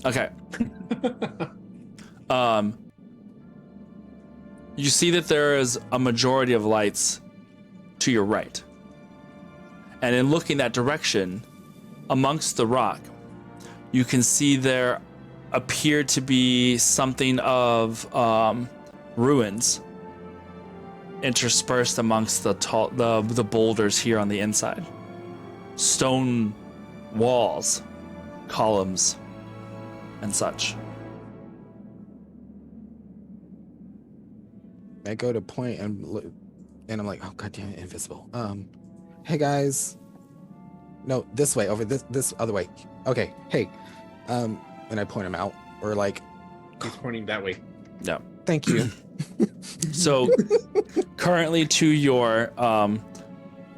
Okay. You see that there is a majority of lights to your right, and in looking that direction, amongst the rock, you can see there appear to be something of ruins interspersed amongst the boulders here on the inside. Stone walls, columns, and such. I go to point and I'm like, oh god damn it, invisible. Hey guys. No, this way, over this other way. Okay, hey. And I point him out. Or like, He's pointing that way. Yeah. thank you. So currently to your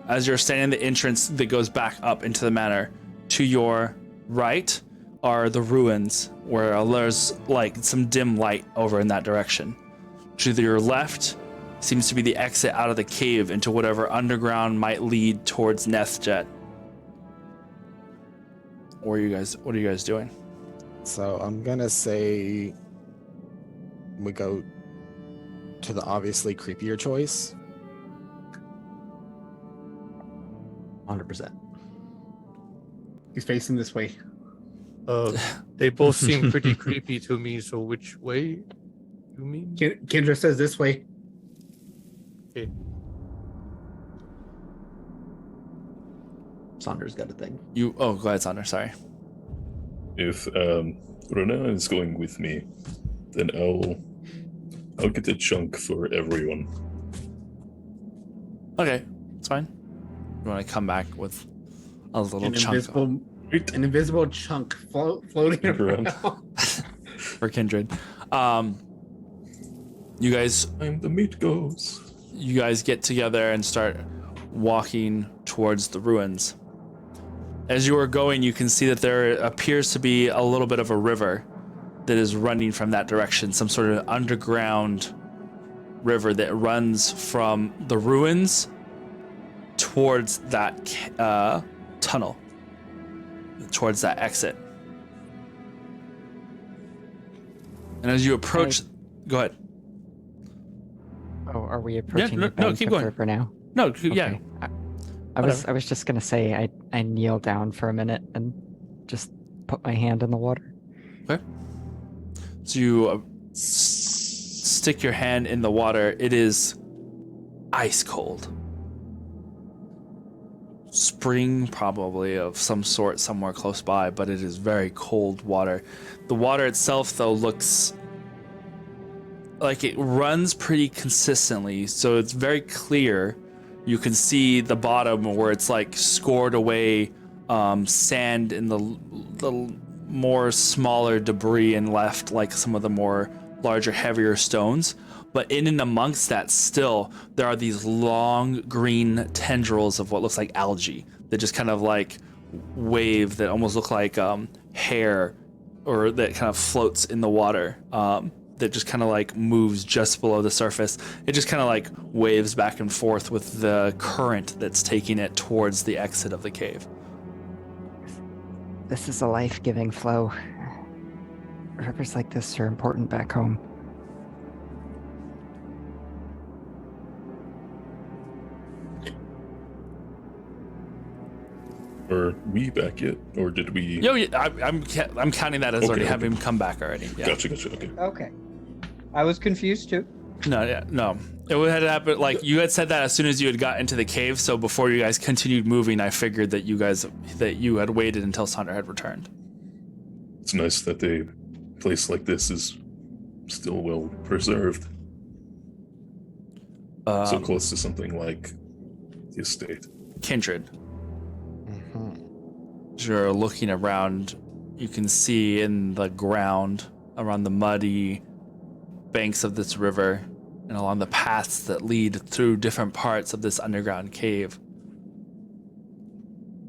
as you're standing at the entrance that goes back up into the manor, to your right are the ruins where there's like some dim light over in that direction. To your left seems to be the exit out of the cave into whatever underground might lead towards Nethjet. What are you guys doing? So I'm gonna say we go to the obviously creepier choice. 100%. He's facing this way. They both seem pretty creepy to me. So which way you mean? Kendra says this way. Okay. Saunders got a thing. Go ahead, Sander. Sorry. If Rona is going with me, then I'll get a chunk for everyone. Okay, it's fine. You want to come back with a little An chunk invisible chunk floating Around. around. for Kindred. You guys I'm the meat goes. get together and start walking towards the ruins. As you are going, you can see that there appears to be a little bit of a river that is running from that direction, some sort of underground river that runs from the ruins towards that tunnel, towards that exit. And as you approach, go ahead. Oh, are we approaching no, the bank keep of going. the river now? No, Okay. yeah. I was just gonna say I kneel down for a minute and just put my hand in the water. Okay. So you stick your hand in the water. It is ice cold. Spring probably of some sort somewhere close by, but it is very cold water. The water itself, though, looks like it runs pretty consistently, so it's very clear. You can see the bottom where it's like scored away sand and the more smaller debris and left like some of the more larger, heavier stones. But in and amongst that still, there are these long green tendrils of what looks like algae that just kind of like wave, that almost look like hair, or that kind of floats in the water. That just kind of like moves just below the surface. It just kind of like waves back and forth with the current that's taking it towards the exit of the cave. This is a life-giving flow. Rivers like this are important back home. Are we back yet, or did we? Yo, yeah, I'm counting that as already Okay. having come back already. Yeah. Gotcha. Okay. Okay. I was confused too. No. It had happened, like, you had said that as soon as you had got into the cave, so before you guys continued moving, I figured that you had waited until Sander had returned. It's nice that a place like this is still well preserved, so close to something like the estate. Kindred. As you're looking around, you can see in the ground around the muddy banks of this river and along the paths that lead through different parts of this underground cave,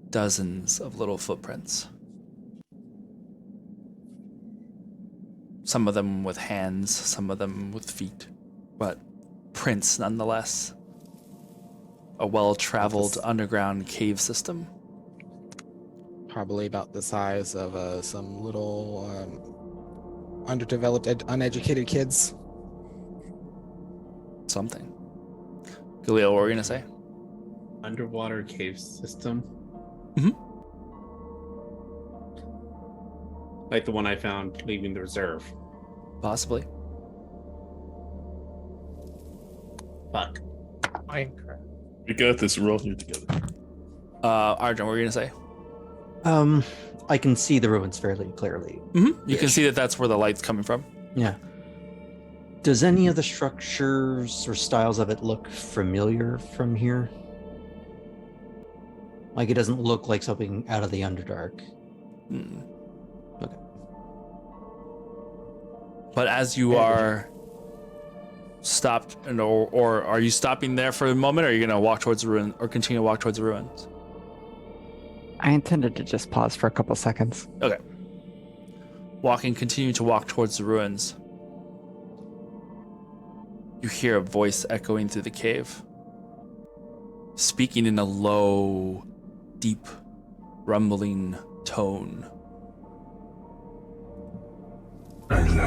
dozens of little footprints. Some of them with hands, some of them with feet, but prints nonetheless. A well-traveled underground cave system. Probably about the size of some little underdeveloped, uneducated kids. Something. Galil, what were you gonna say? Underwater cave system. Mhm. Like the one I found leaving the reserve. Possibly. Fuck. Minecraft. We got this. We're all here together. Arjun, what were you gonna say? I can see the ruins fairly clearly. You can see that that's where the light's coming from. Yeah. Does any of the structures or styles of it look familiar from here? Like, it doesn't look like something out of the Underdark. Hmm. Okay. But as you are stopped, or are you stopping there for a moment, or are you gonna walk towards the ruin, or continue to walk towards the ruins? I intended to just pause for a couple seconds. Okay. Continue to walk towards the ruins. you hear a voice echoing through the cave, speaking in a low, deep, rumbling tone. And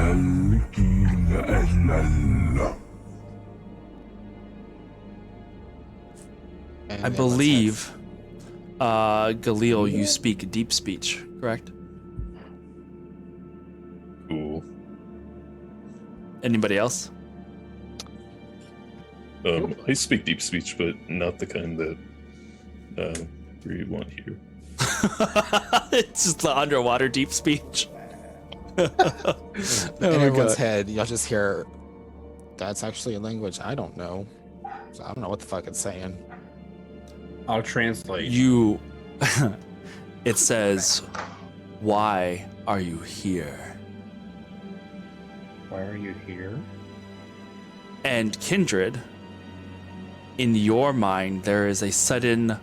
I it lets believe, Galil, you speak deep speech, correct? Cool. Anybody else? I speak deep speech, but not the kind that we want here. It's just the underwater deep speech. in my everyone's God. head, you'll just hear, that's actually a language I don't know. So I don't know what the fuck it's saying. I'll translate. You. It says, "Why are you here?" Why are you here? And Kindred, in your mind, there is a sudden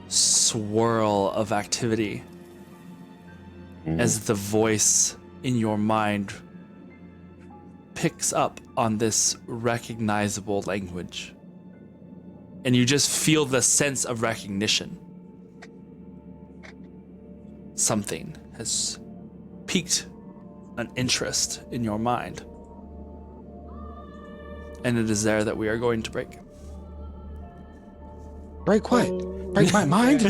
swirl of activity as the voice in your mind picks up on this recognizable language. And you just feel the sense of recognition. Something has piqued an interest in your mind. And it is there that we are going to break. Break what? Break my mind?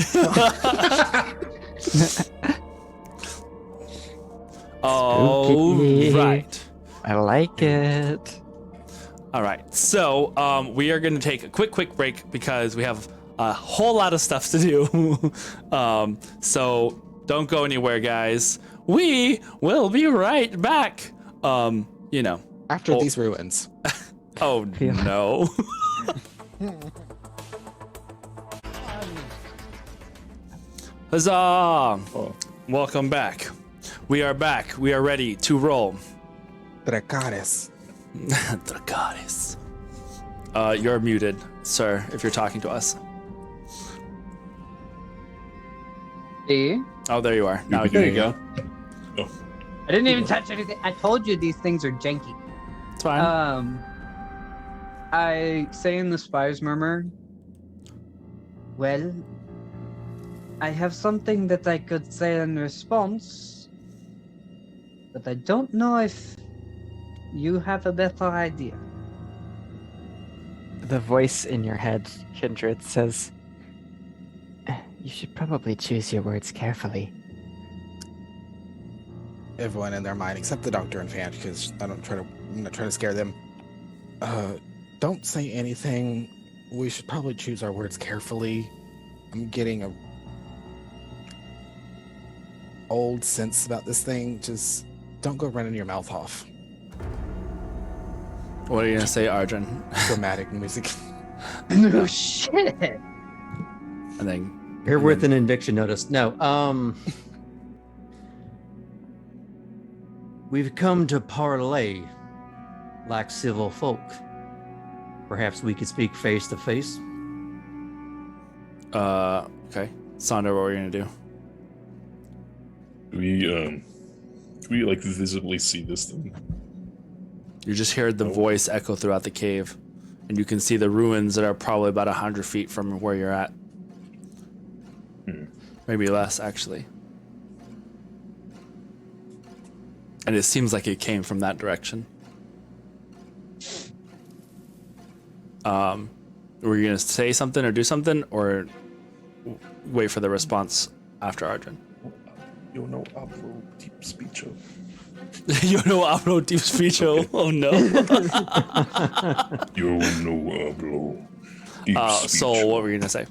All Spooky. right. I like it. All right. So we are going to take a quick break because we have a whole lot of stuff to do. So don't go anywhere, guys. We will be right back. After these ruins. Oh, no. Huzzah! Welcome back. We are back. We are ready to roll. Dracarys. Dracarys. You're muted, sir, if you're talking to us. See? Oh, there you are. Now There you you go. I didn't even touch anything. I told you these things are janky. It's fine. I say in the Spy's Murmur, well, I have something that I could say in response, but I don't know if you have a better idea. The voice in your head, Kindred, says, "You should probably choose your words carefully." Everyone in their mind, except the doctor and Fan, because I'm not trying to scare them. Don't say anything. We should probably choose our words carefully. I'm getting a old sense about this thing. Just don't go running your mouth off. What are you going to say, Arjun? Dramatic music. No shit. And then Here with an eviction notice. No, we've come to parlay like civil folk. Perhaps we could speak face to face. okay. Sandra, what are you going to do? Do we like visibly see this thing? You just heard the voice echo throughout the cave, and you can see the ruins that are probably about 100 feet from where you're at. Maybe less, actually. And it seems like it came from that direction. Were you going to say something or do something, or wait for the response after Arjun? Yo no hablo deep speech. Yo no hablo deep speech. Oh no. Yo no hablo deep speech. So what were you going to say?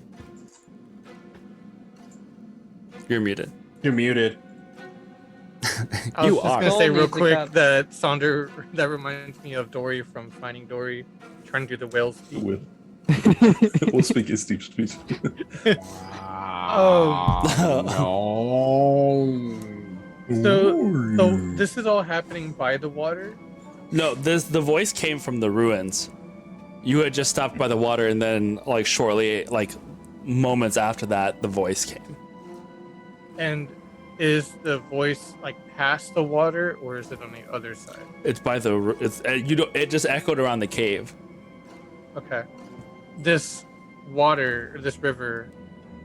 You're muted. You're muted. I was You just are. gonna say Soul real needs a quick cup. that Sonder that reminds me of Dory from Finding Dory, trying to do the whale speak. Will. We'll speak his deep speech. So this is all happening by the water. No, the voice came from the ruins. You had just stopped by the water, and then shortly, moments after that, the voice came. And is the voice past the water, or is it on the other side? It's by the. It just echoed around the cave. Okay. This water, this river,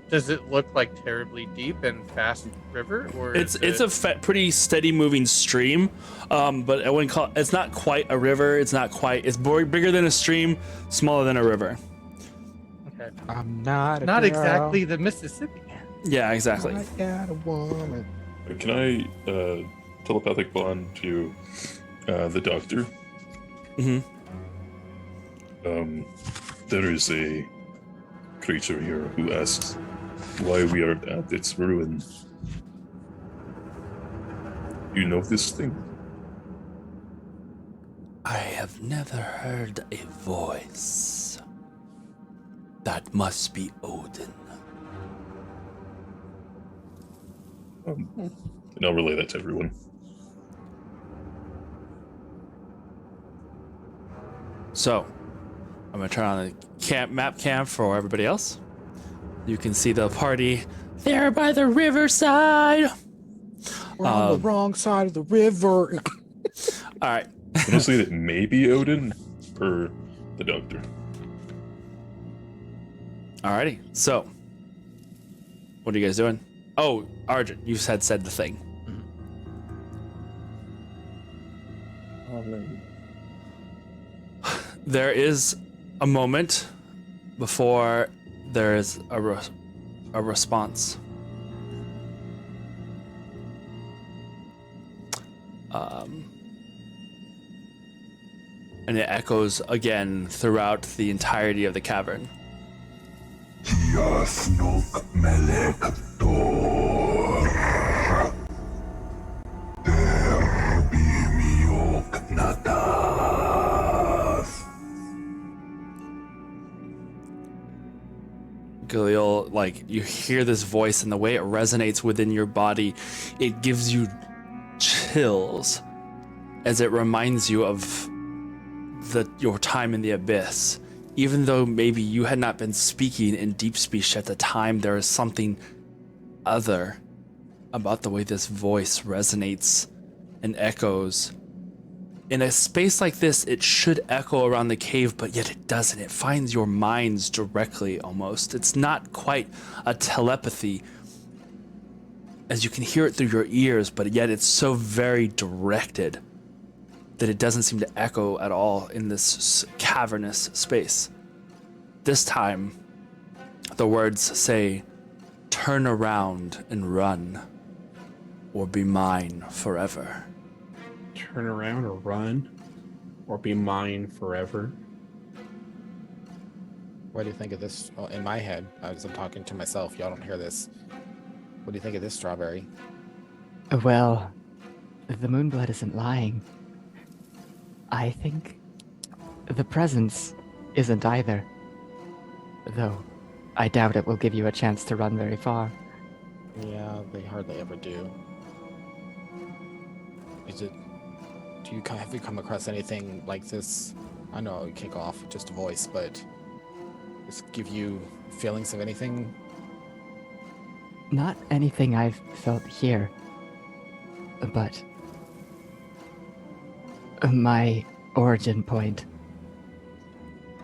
does it look like terribly deep and fast river, or It's is it's a pretty steady moving stream, but I wouldn't call it's not quite a river. It's not quite. It's bigger than a stream, smaller than a river. okay? I'm not a Not girl. exactly the Mississippi. Yeah, exactly. I got a woman. Can I telepathic bond to the doctor? hmm There is a creature here who asks why we are at its ruin. You know this thing? I have never heard a voice. That must be Odin. And I'll relay that to everyone. So, I'm gonna turn on the map cam for everybody else. You can see the party there by the riverside. We're on the wrong side of the river. All right. I'm gonna say that maybe Odin or the doctor. Alrighty. So, what are you guys doing? Oh, Arjun, you said the thing. There is a moment before there is a response. And it echoes again throughout the entirety of the cavern. Galil, like, you hear this voice and the way it resonates within your body, it gives you chills as it reminds you of your time in the abyss. Even though maybe you had not been speaking in deep speech at the time, there is something other about the way this voice resonates and echoes. In a space like this, it should echo around the cave, but yet it doesn't. It finds your minds directly, almost. It's not quite a telepathy, as you can hear it through your ears, but yet it's so very directed that it doesn't seem to echo at all in this cavernous space. This time, the words say, "Turn around and run, or be mine forever." Turn around or run, or be mine forever. What do you think of this? Well, in my head, as I'm talking to myself, y'all don't hear this. What do you think of this, Strawberry? Well, the Moonblood isn't lying. I think the presence isn't either. Though, I doubt it will give you a chance to run very far. Yeah, they hardly ever do. Have you come across anything like this? I know it would kick off with just a voice, but just give you feelings of anything? Not anything I've felt here, but my origin point.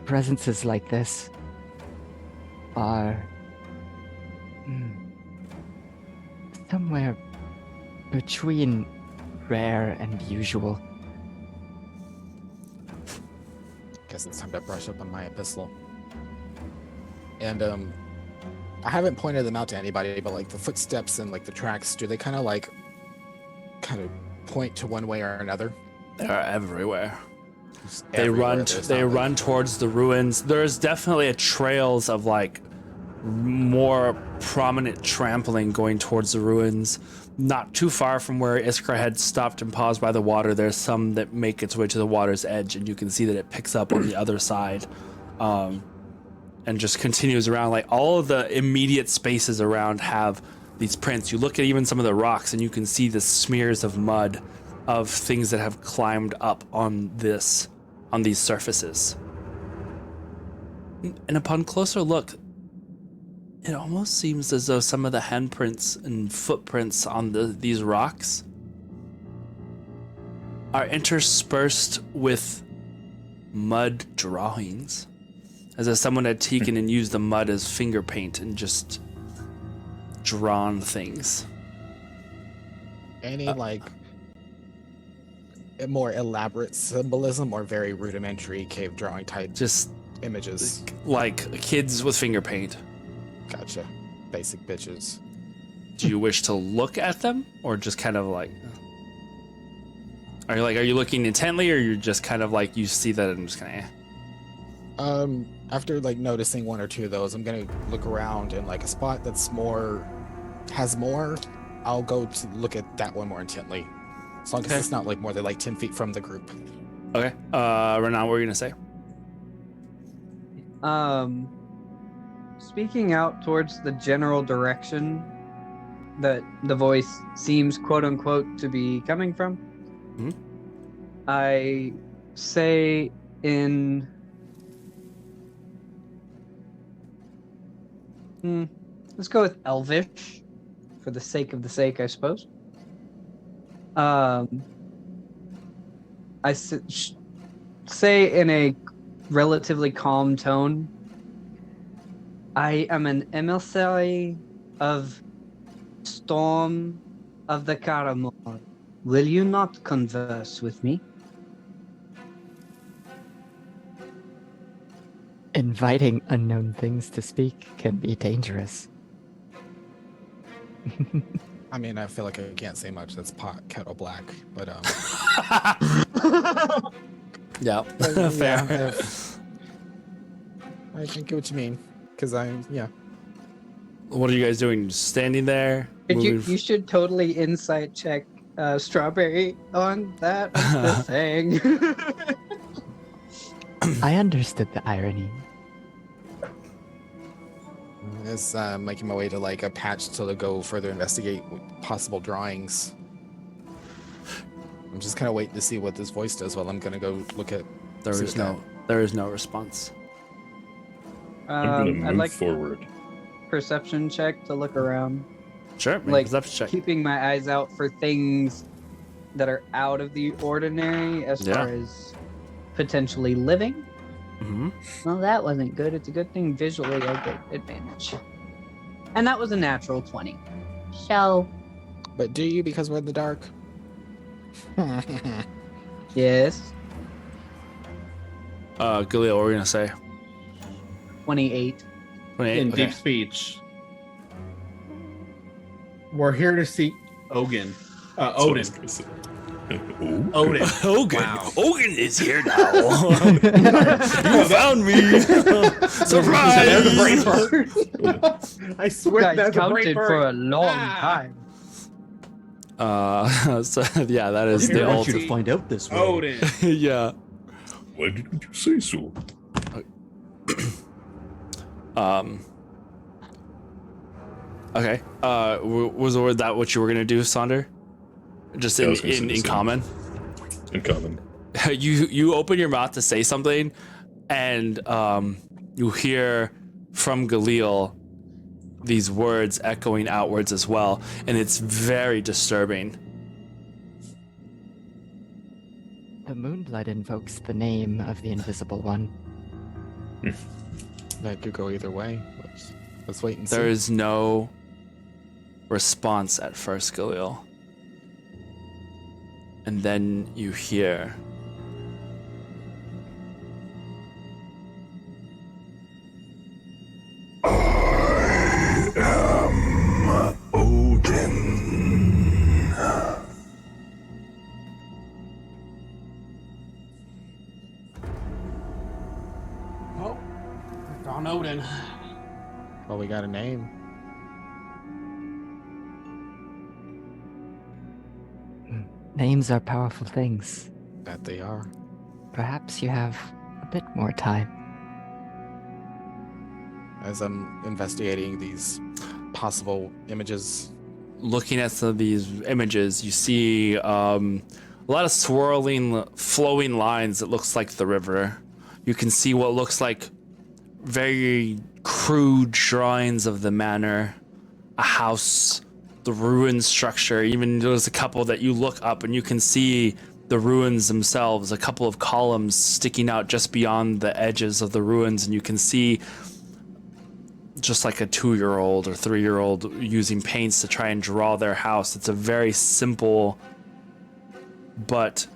Presences like this are somewhere between rare and usual. Guess it's time to brush up on my epistle. And I haven't pointed them out to anybody, but like the footsteps and like the tracks, do they kind of point to one way or another? They are everywhere. Just They everywhere. run. There's They not, like- run towards the ruins. There's definitely a trails of like more prominent trampling going towards the ruins. Not too far from where Iskra had stopped and paused by the water, there's some that make its way to the water's edge, and you can see that it picks up on the other side, and just continues around. Like all of the immediate spaces around have these prints. You look at even some of the rocks, and you can see the smears of mud of things that have climbed up on these surfaces. And upon closer look, it almost seems as though some of the handprints and footprints on these rocks are interspersed with mud drawings. as if someone had taken and used the mud as finger paint and just drawn things. Any like more elaborate symbolism or very rudimentary cave drawing type Just images? like kids with finger paint. Gotcha. Basic bitches. Do you wish to look at them, or just kind of like? Are you looking intently, or you're just kind of like you see that and just kind of? After like noticing one or two of those, I'm gonna look around and like a spot that's has more. I'll go to look at that one more intently, as long as it's not like more than like 10 feet from the group. Okay. Renan, what were you gonna say? Speaking out towards the general direction that the voice seems quote unquote to be coming from, I say in let's go with Elvish for the sake of the sake, I suppose. I say in a relatively calm tone, I am an emissary of Storm of the Caramor. Will you not converse with me? Inviting unknown things to speak can be dangerous. I mean, I feel like I can't say much. That's pot kettle black, but Yeah, fair. I get what you mean, because yeah. What are you guys doing? Just standing there? You should totally insight check Strawberry on that. I'm just saying. I understood the irony. As making my way to like a patch to go further investigate possible drawings. I'm just kind of waiting to see what this voice does while I'm gonna go look at. There is no response. I'm gonna I'd move like forward. perception check to look around. Sure, make a Like perception check. keeping my eyes out for things that are out of the ordinary as far as potentially living. Well, that wasn't good. It's a good thing visually I get advantage. And that was a natural 20. So, But do you, because we're in the dark? yes, Galil, what were you gonna say? 28. 28? In Okay. deep speech, we're here to see Odin. That's what I Odin. was gonna say. Ooh. Odin. Hogan. Wow. Hogan is here now. You found me. Surprise! I swear Guys that's a counted great for a bird. long time. So yeah, that is I the want you ultimate. to find out this way. Odin. Yeah. Why didn't you say so? Okay. Was that what you were gonna do, Sonder? Just Yeah, I was gonna say in the same. common. In common. You open your mouth to say something, and you hear from Galil these words echoing outwards as well, and it's very disturbing. The moonblood invokes the name of the Invisible One. That could go either way. Let's wait and see. There is no response at first, Galil. And then you hear Oh, Don Odin. Well, we got a name. Names are powerful things. That they are. Perhaps you have a bit more time. As I'm investigating these possible images. looking at some of these images, you see a lot of swirling, flowing lines that looks like the river. You can see what looks like very crude drawings of the manor, a house, the ruined structure. Even there's a couple that you look up and you can see the ruins themselves, a couple of columns sticking out just beyond the edges of the ruins, and you can see just like a 2-year-old or 3-year-old using paints to try and draw their house. It's a very simple but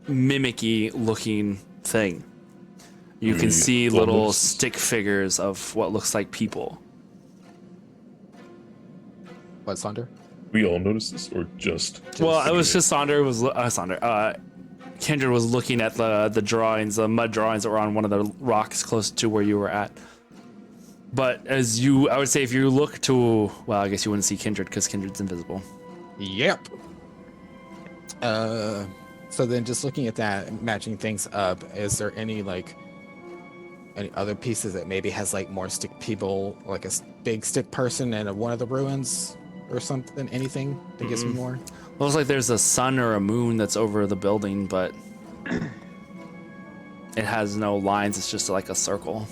mimicky looking thing. You can see little almost stick figures of what looks like people. What, Sonder? We all noticed this, or just? Well, it was just Kindred was looking at the drawings, the mud drawings that were on one of the rocks close to where you were at. But I would say if you look to, well, I guess you wouldn't see Kindred because Kindred's invisible. Yep. So then just looking at that, matching things up, is there any other pieces that maybe has like more stick people, like a big stick person in one of the ruins or something? Anything that gives me more? Looks like there's a sun or a moon that's over the building, but it has no lines. It's just like a circle.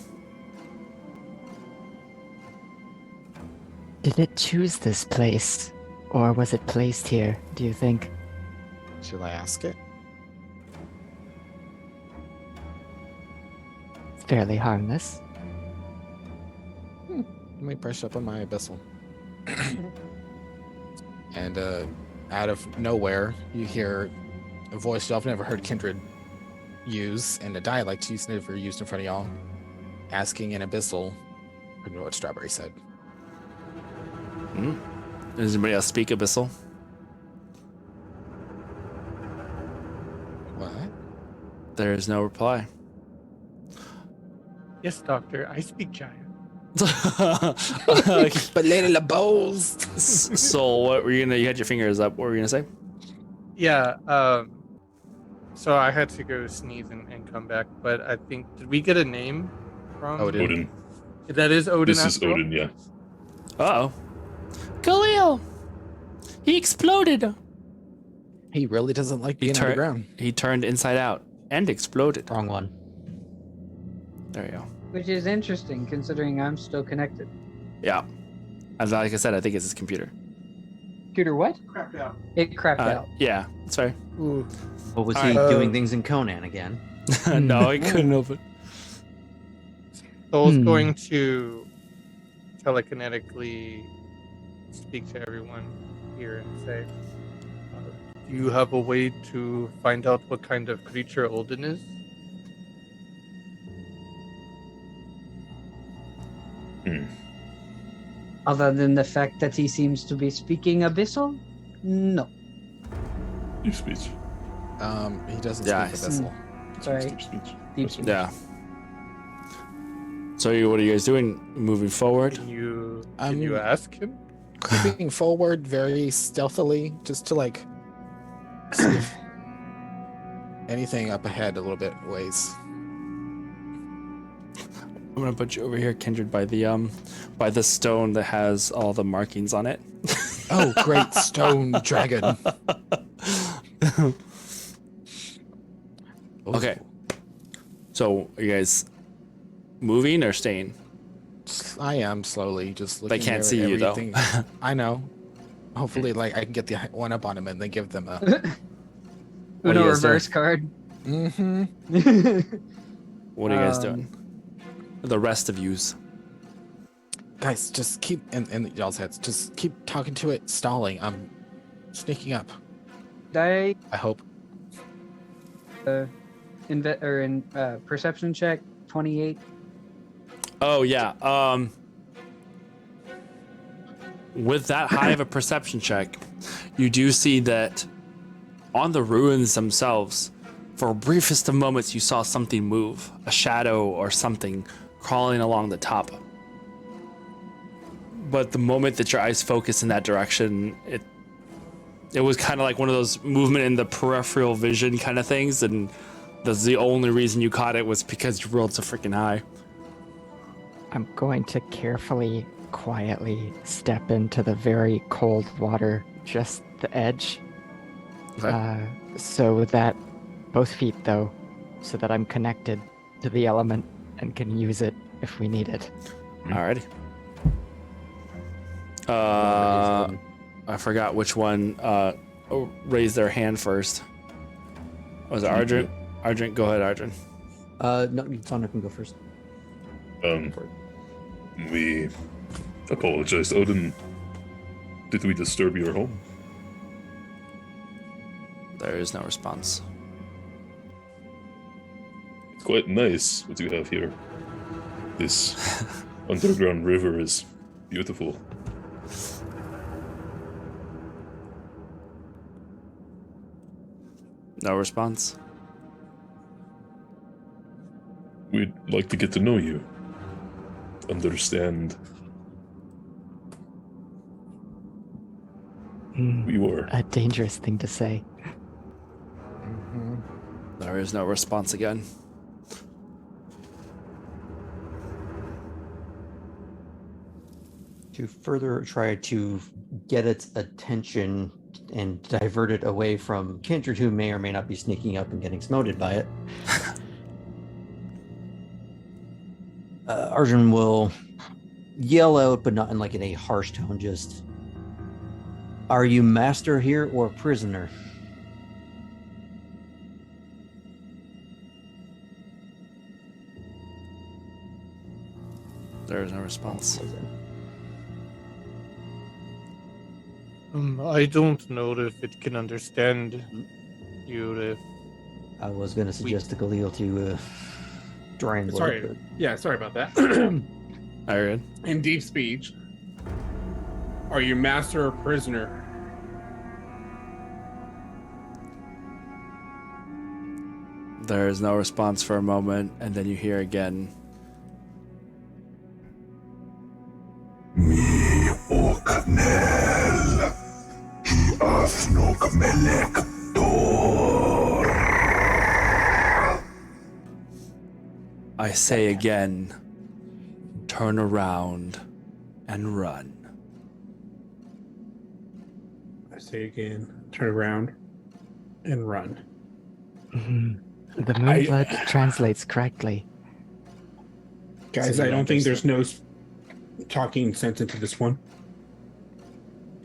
Did it choose this place, or was it placed here, do you think? Should I ask it? It's fairly harmless. Let me brush up on my abyssal. And out of nowhere, you hear a voice y'all have never heard Kindred use, and a dialect she's never used in front of y'all, asking in abyssal. I don't know what Strawberry said. Does anybody else speak Abyssal? What? There is no reply. Yes, Doctor, I speak giant. But Lady LeBeau's. So what were you gonna? You had your fingers up. What were you gonna say? Yeah, so I had to go sneeze and come back, but I think, did we get a name from Odin. That is Odin. This is after all? Odin, yeah. Uh-oh. Khalil! He exploded! He really doesn't like being underground. He turned inside out and exploded. Wrong one. There you go. Which is interesting considering I'm still connected. Yeah. As like I said, I think it's his computer. Computer what? Crapped out. It crapped out. Yeah, that's fair. Ooh. Or was All he right. doing things in Conan again? No, I couldn't open. So I was Hmm. going to telekinetically speak to everyone here and say, do you have a way to find out what kind of creature Odin is? Other than the fact that he seems to be speaking abyssal? No. Deep speech. He doesn't Yeah, speak abyssal. Sorry. Deep speech. Deep speech. Yeah. So what are you guys doing? Moving forward? Can you ask him? Creeping forward very stealthily, just to see if anything up ahead a little bit ways. I'm gonna put you over here, Kindred, by the stone that has all the markings on it. Oh, great stone dragon. Okay. So are you guys moving or staying? I am slowly just looking. They can't at see you, though. everything. I know. Hopefully, I can get the one up on him and then give them a. What are Uno you guys reverse card. Mm-hmm. What are you guys Um, doing? The rest of yous. Guys, just keep in y'all's heads. Just keep talking to it, stalling. I'm sneaking up. I I hope. perception check 28. Oh yeah. With that high of a perception check, you do see that on the ruins themselves, for briefest of moments, you saw something move, a shadow or something crawling along the top. But the moment that your eyes focus in that direction, it was kind of like one of those movement in the peripheral vision kind of things, and that's the only reason you caught it was because you rolled so freaking high. I'm going to carefully, quietly step into the very cold water, just the edge. Okay. So that, both feet though, so that I'm connected to the element and can use it if we need it. Alrighty. I forgot which one raised their hand first. Was it Argent? Argent, go ahead, Argent. No, Sonic can go first. We apologize, Odin. Did we disturb your home? There is no response. It's quite nice what you have here. This underground river is beautiful. No response. We'd like to get to know you. Understand who you are. A dangerous thing to say. There is no response again. To further try to get its attention and divert it away from Kindred, who may or may not be sneaking up and getting smoted by it, Arjun will yell out, but not in like in a harsh tone, just, "Are you master here or prisoner?" There is no response. I don't know if it can understand you. If I was going to suggest to Galil to translate. Sorry. But Yeah, sorry about that. Alright. In deep speech, are you master or prisoner? There is no response for a moment, and then you hear again. Mi oknel, ki afnok melek dor. I say again, turn around and run. I say again, turn around and run. The Moonblood translates correctly. Guys, I don't think there's no talking sense into this one.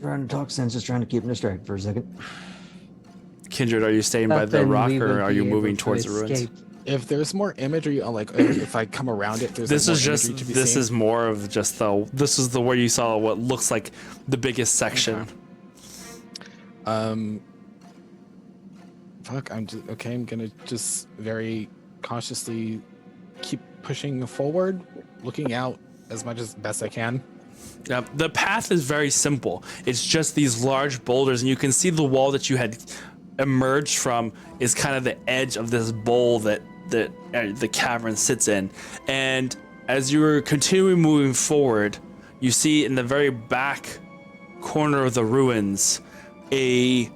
trying to talk sense, just trying to keep him distracted for a second. Kindred, are you staying by the Then rock we or would are be you able moving to towards the ruins? escape. If there's more imagery, like if I come around it, there's This like is more just imagery to be this seen. is more of just the this is the where you saw what looks like the biggest section. Fuck, I'm just okay. I'm gonna just very cautiously keep pushing forward, looking out as much as best I can. The path is very simple. It's just these large boulders, and you can see the wall that you had emerged from is kind of the edge of this bowl that the cavern sits in. And as you are continuing moving forward, you see in the very back corner of the ruins a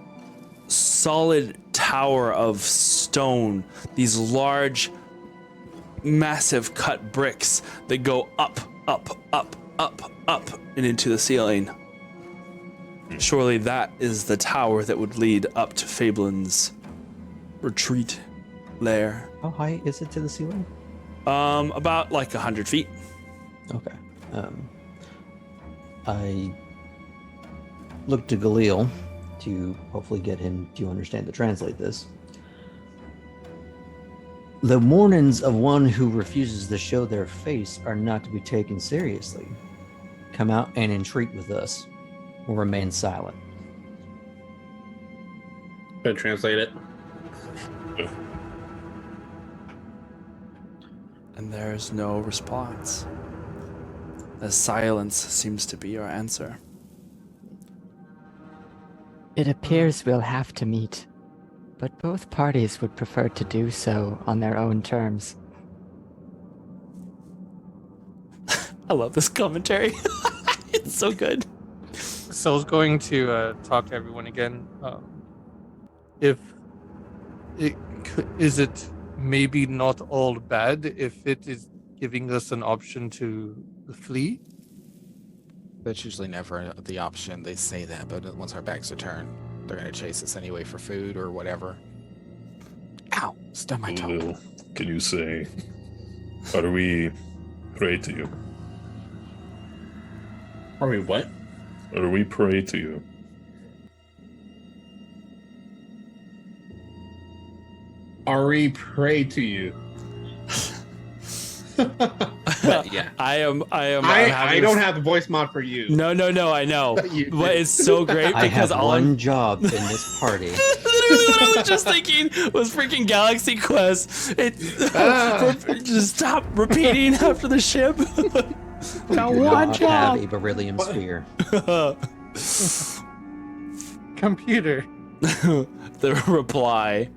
solid tower of stone, these large, massive cut bricks that go up, and into the ceiling. Surely that is the tower that would lead up to Fablin's retreat lair. How high is it to the ceiling? About like 100 feet. Okay. I look to Galil to hopefully get him to understand to translate this. The warnings of one who refuses to show their face are not to be taken seriously. Come out and entreat with us, or remain silent. Gonna translate it. And there's no response. The silence seems to be your answer. It appears we'll have to meet, but both parties would prefer to do so on their own terms. I love this commentary. It's so good. So I was going to talk to everyone again. If is it maybe not all bad if it is giving us an option to flee? That's usually never the option. They say that, but once our backs are turned, they're gonna chase us anyway for food or whatever. Ow! Stun my toe. Lil, can you say, are we prey to you? Are we what? Are we prey to you? Ari, pray to you. But yeah. I I don't have the voice mod for you. No, I know. You But do. it's so great I because have all I'm one job in this party. literally what I was just thinking was freaking Galaxy Quest. Just stop repeating after the ship. Got Do one not have job. a beryllium sphere. Computer. The reply.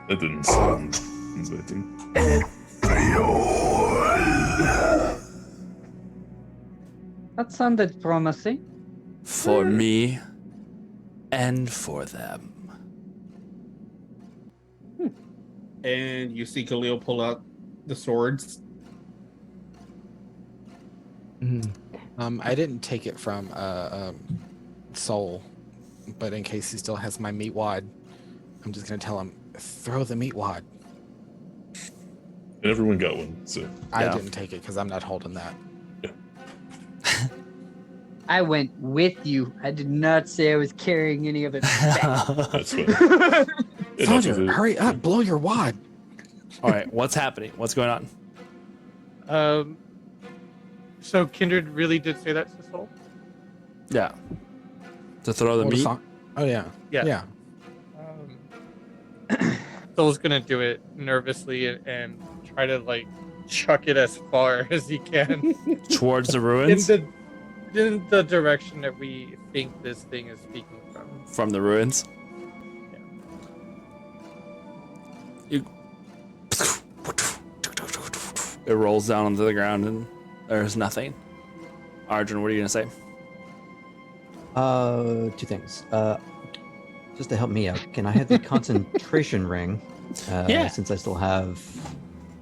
That didn't sound inviting. That sounded promising. For me and for them. And you see Khalil pull out the swords. I didn't take it from Soul, but in case he still has my meat wad, I'm just gonna tell him throw the meat wad. And everyone got one, so I Yeah. didn't take it because I'm not holding that. I went with you. I did not say I was carrying any of it back. that's fine. Enough of Thunder, it. hurry up, blow your wad. All right, what's happening? What's going on? So Kindred really did say that to Soul? Yeah. To throw the What a meat? song- Oh yeah. Yeah. Yeah. Soul's gonna do it nervously and try to like chuck it as far as he can Towards the ruins? in the direction that we think this thing is speaking from. From the ruins? You... It rolls down onto the ground and there's nothing. Arjun, what are you going to say? Two things. Just to help me out, can I have the concentration ring? Yeah. Since I still have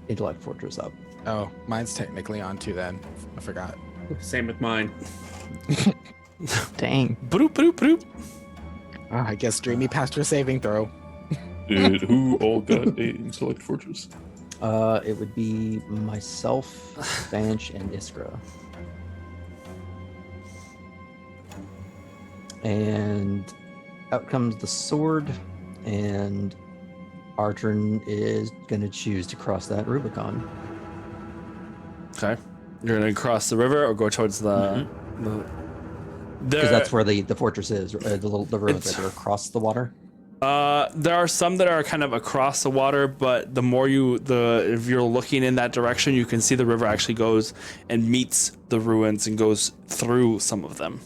Intellect Fortress up. Oh, mine's technically on too then. I forgot. Same with mine. Dang. Broop, broop, broop. Oh, I guess Dreamy passed her saving throw. Who all got a Intellect Fortress? It would be myself, Banch, and Iskra. And out comes the sword, and Arjun is gonna choose to cross that Rubicon. Okay. You're going to cross the river or go towards the... Because that's where the fortress is, the ruins It's- that are across the water. There are some that are kind of across the water, but the more if you're looking in that direction, you can see the river actually goes and meets the ruins and goes through some of them.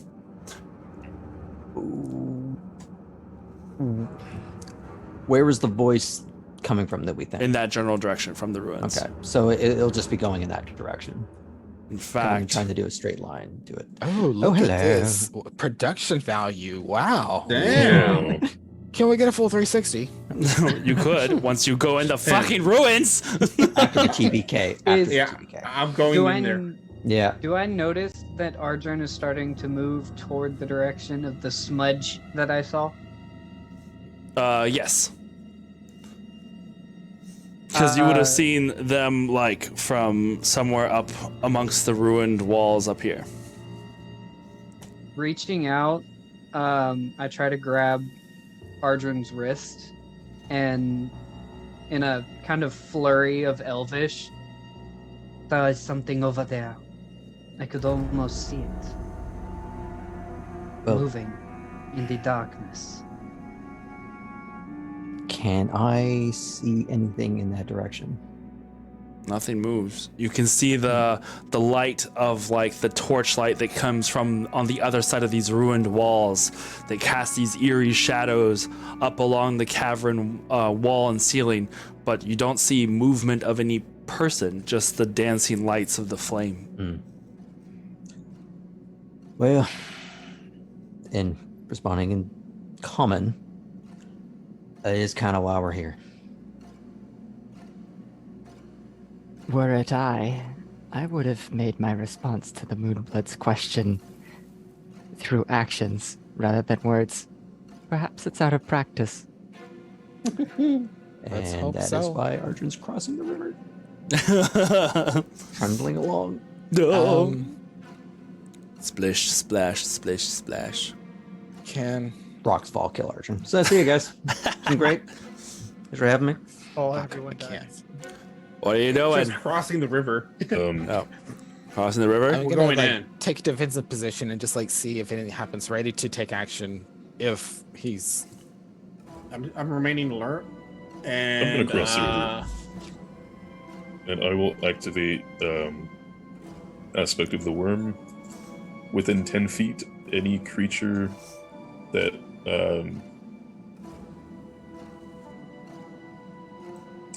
Where is the voice coming from that we think? In that general direction from the ruins. Okay, so it'll just be going in that direction. In I'm fact, trying to do a straight line to it. Oh, look hello. at this. Production value. Wow. Damn. Can we get a full 360? you could once you go in the fucking ruins. After the TBK. After the Yeah, TBK. I'm going Do in I there. Yeah. do I notice that Arjun is starting to move toward the direction of the smudge that I saw? Yes. Because you would Uh, have seen them like from somewhere up amongst the ruined walls up here. Reaching out, I try to grab Arjun's wrist, and in a kind of flurry of Elvish, there is something over there. I could almost see it. Well, Moving in the darkness. can I see anything in that direction? Nothing moves. You can see the light of like the torchlight that comes from on the other side of these ruined walls that cast these eerie shadows up along the cavern wall and ceiling, but you don't see movement of any person, just the dancing lights of the flame. Well, in responding in common, that is kind of why we're here. Were it I would have made my response to the Moonblood's question through actions rather than words. Perhaps it's out of practice. Let's And hope that is so. why Arjun's crossing the river, trundling along. No. Splish, splash, splish, splash. Can Rocks fall, kill Arjun. So see you guys. It's been great. Thanks for having me. Oh, I everyone can't. dies. What are you doing? Just crossing the river. Oh, crossing the river. I'm We're gonna going like in. take a defensive position and just like see if anything happens. Ready to take action if he's. I'm remaining alert. And I'm gonna cross the river. And I will activate aspect of the worm within 10 feet. Any creature that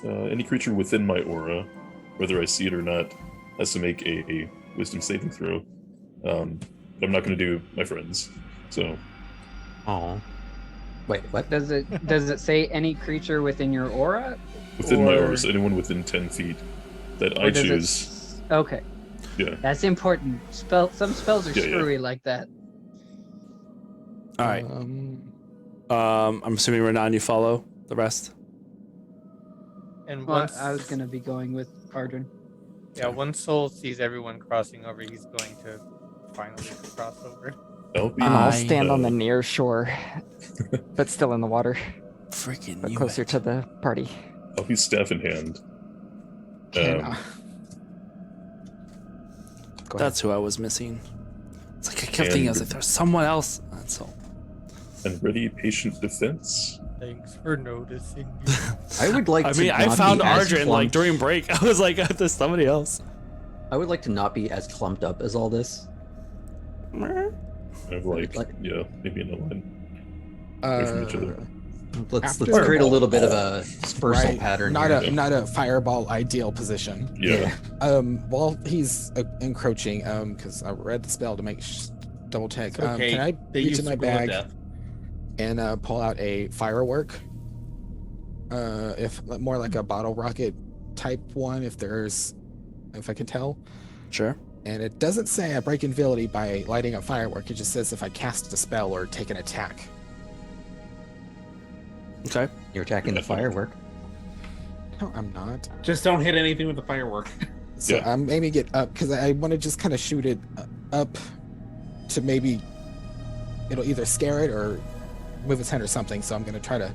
any creature within my aura, whether I see it or not, has to make a wisdom saving throw. I'm not going to do my friends. So Oh. Wait, what? Does it say any creature within your aura? within my Or- aura, so anyone within 10 feet that Or I does it choose. Okay, Yeah. that's important. Some spells are Yeah, yeah. screwy like that. All right. I'm assuming Renan, you follow the rest. And Well, once I was gonna be going with Ardrin. once Soul sees everyone crossing over, he's going to finally cross over. I'll be. And I'll I- stand on the near shore, but still in the water, Freaking but knew closer it. to the party. I'll be staff in hand. Can, Um, go ahead. That's who I was missing. It's like I kept thinking, I was like, there's someone else. That's all. and ready patient defense. Thanks for noticing. I would like I to mean, I not found be as Ardrin like clumped- during break. I was like, there's somebody else. I would like to not be as clumped up as all this. I have like, Like- yeah, maybe in a line away from each other. Let's After- create a little bit of a dispersal right, pattern. Not here. not a fireball ideal position. Yeah. While he's encroaching, because I read the spell to make double check. It's okay. Can I They reach use in my School of bag Death. and pull out a firework? If more like a bottle rocket type one, if I can tell. Sure. And it doesn't say I break invisibility by lighting a firework. It just says if I cast a spell or take an attack. Okay. You're attacking the firework. No, I'm not. Just don't hit anything with the firework. So Yeah. I'm aiming it up because I want to just kind of shoot it up to maybe it'll either scare it or move its head or something. So I'm going to try to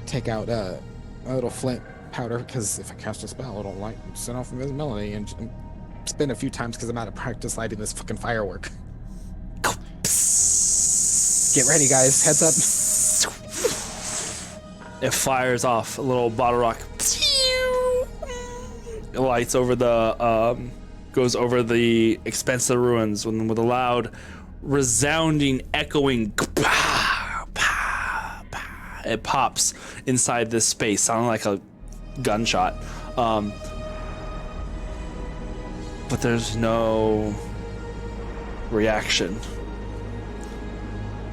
take out a little flint powder because if I cast a spell, it'll light and set off invisibility and spin a few times because I'm out of practice lighting this fucking firework. Get ready, guys. Heads up. It fires off a little bottle rock. It lights over the goes over the expanse of the ruins with a loud, resounding, echoing. It pops inside this space, sounding like a gunshot. But there's no reaction.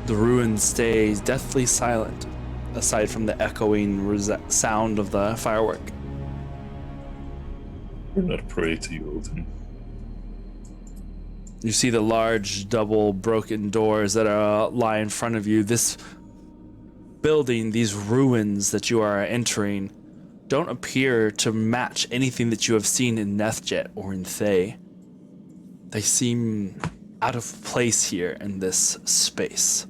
The ruin stays deathly silent, aside from the echoing sound of the firework. We're not prey to you, Odin. You see the large double broken doors that lie in front of you. This building, these ruins that you are entering, don't appear to match anything that you have seen in Nethjet or in Thay. They seem out of place here in this space.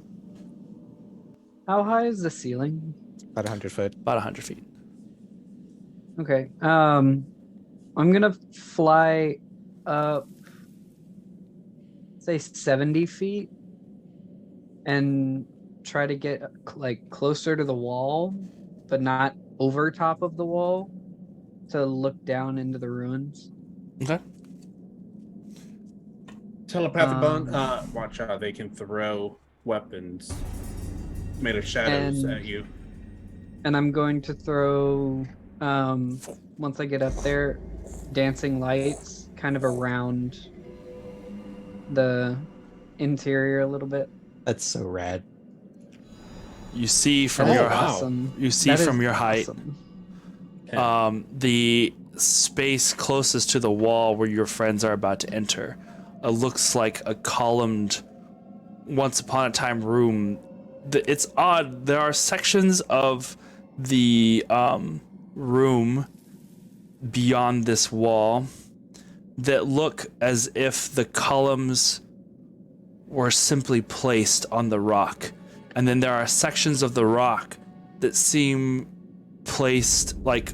How high is the ceiling? About 100 foot. About 100 feet. Okay. I'm gonna fly up, say 70 feet, and try to get like closer to the wall, but not over top of the wall, to look down into the ruins. Okay. Telepathic bond. Watch out! They can throw weapons made of shadows And- at you. And I'm going to throw, once I get up there, dancing lights kind of around the interior a little bit. That's so rad. You see from That is your awesome. you see That is from your height, awesome. the space closest to the wall where your friends are about to enter. Looks like a columned, once upon a time room. It's odd. There are sections of the room beyond this wall that look as if the columns were simply placed on the rock. And then there are sections of the rock that seem placed like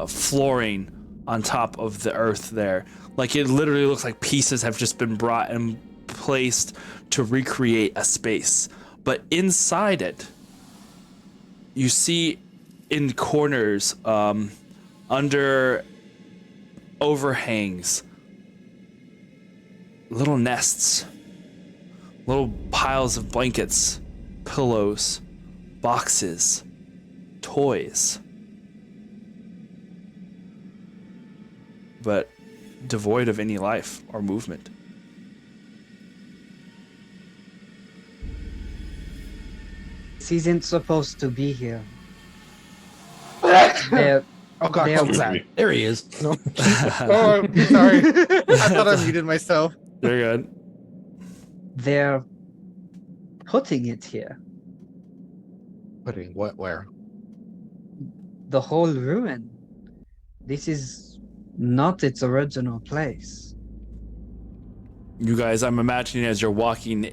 flooring on top of the earth there. Like it literally looks like pieces have just been brought and placed to recreate a space. But inside it, you see in corners, under overhangs, little nests, little piles of blankets, pillows, boxes, toys. But devoid of any life or movement. This isn't supposed to be here. There, Oh god, There- what was that? There he is. No. Oh, I'm sorry. I thought I muted myself. You're good. they're putting it here. Putting what where? The whole ruin. This is not its original place. You guys, I'm imagining as you're walking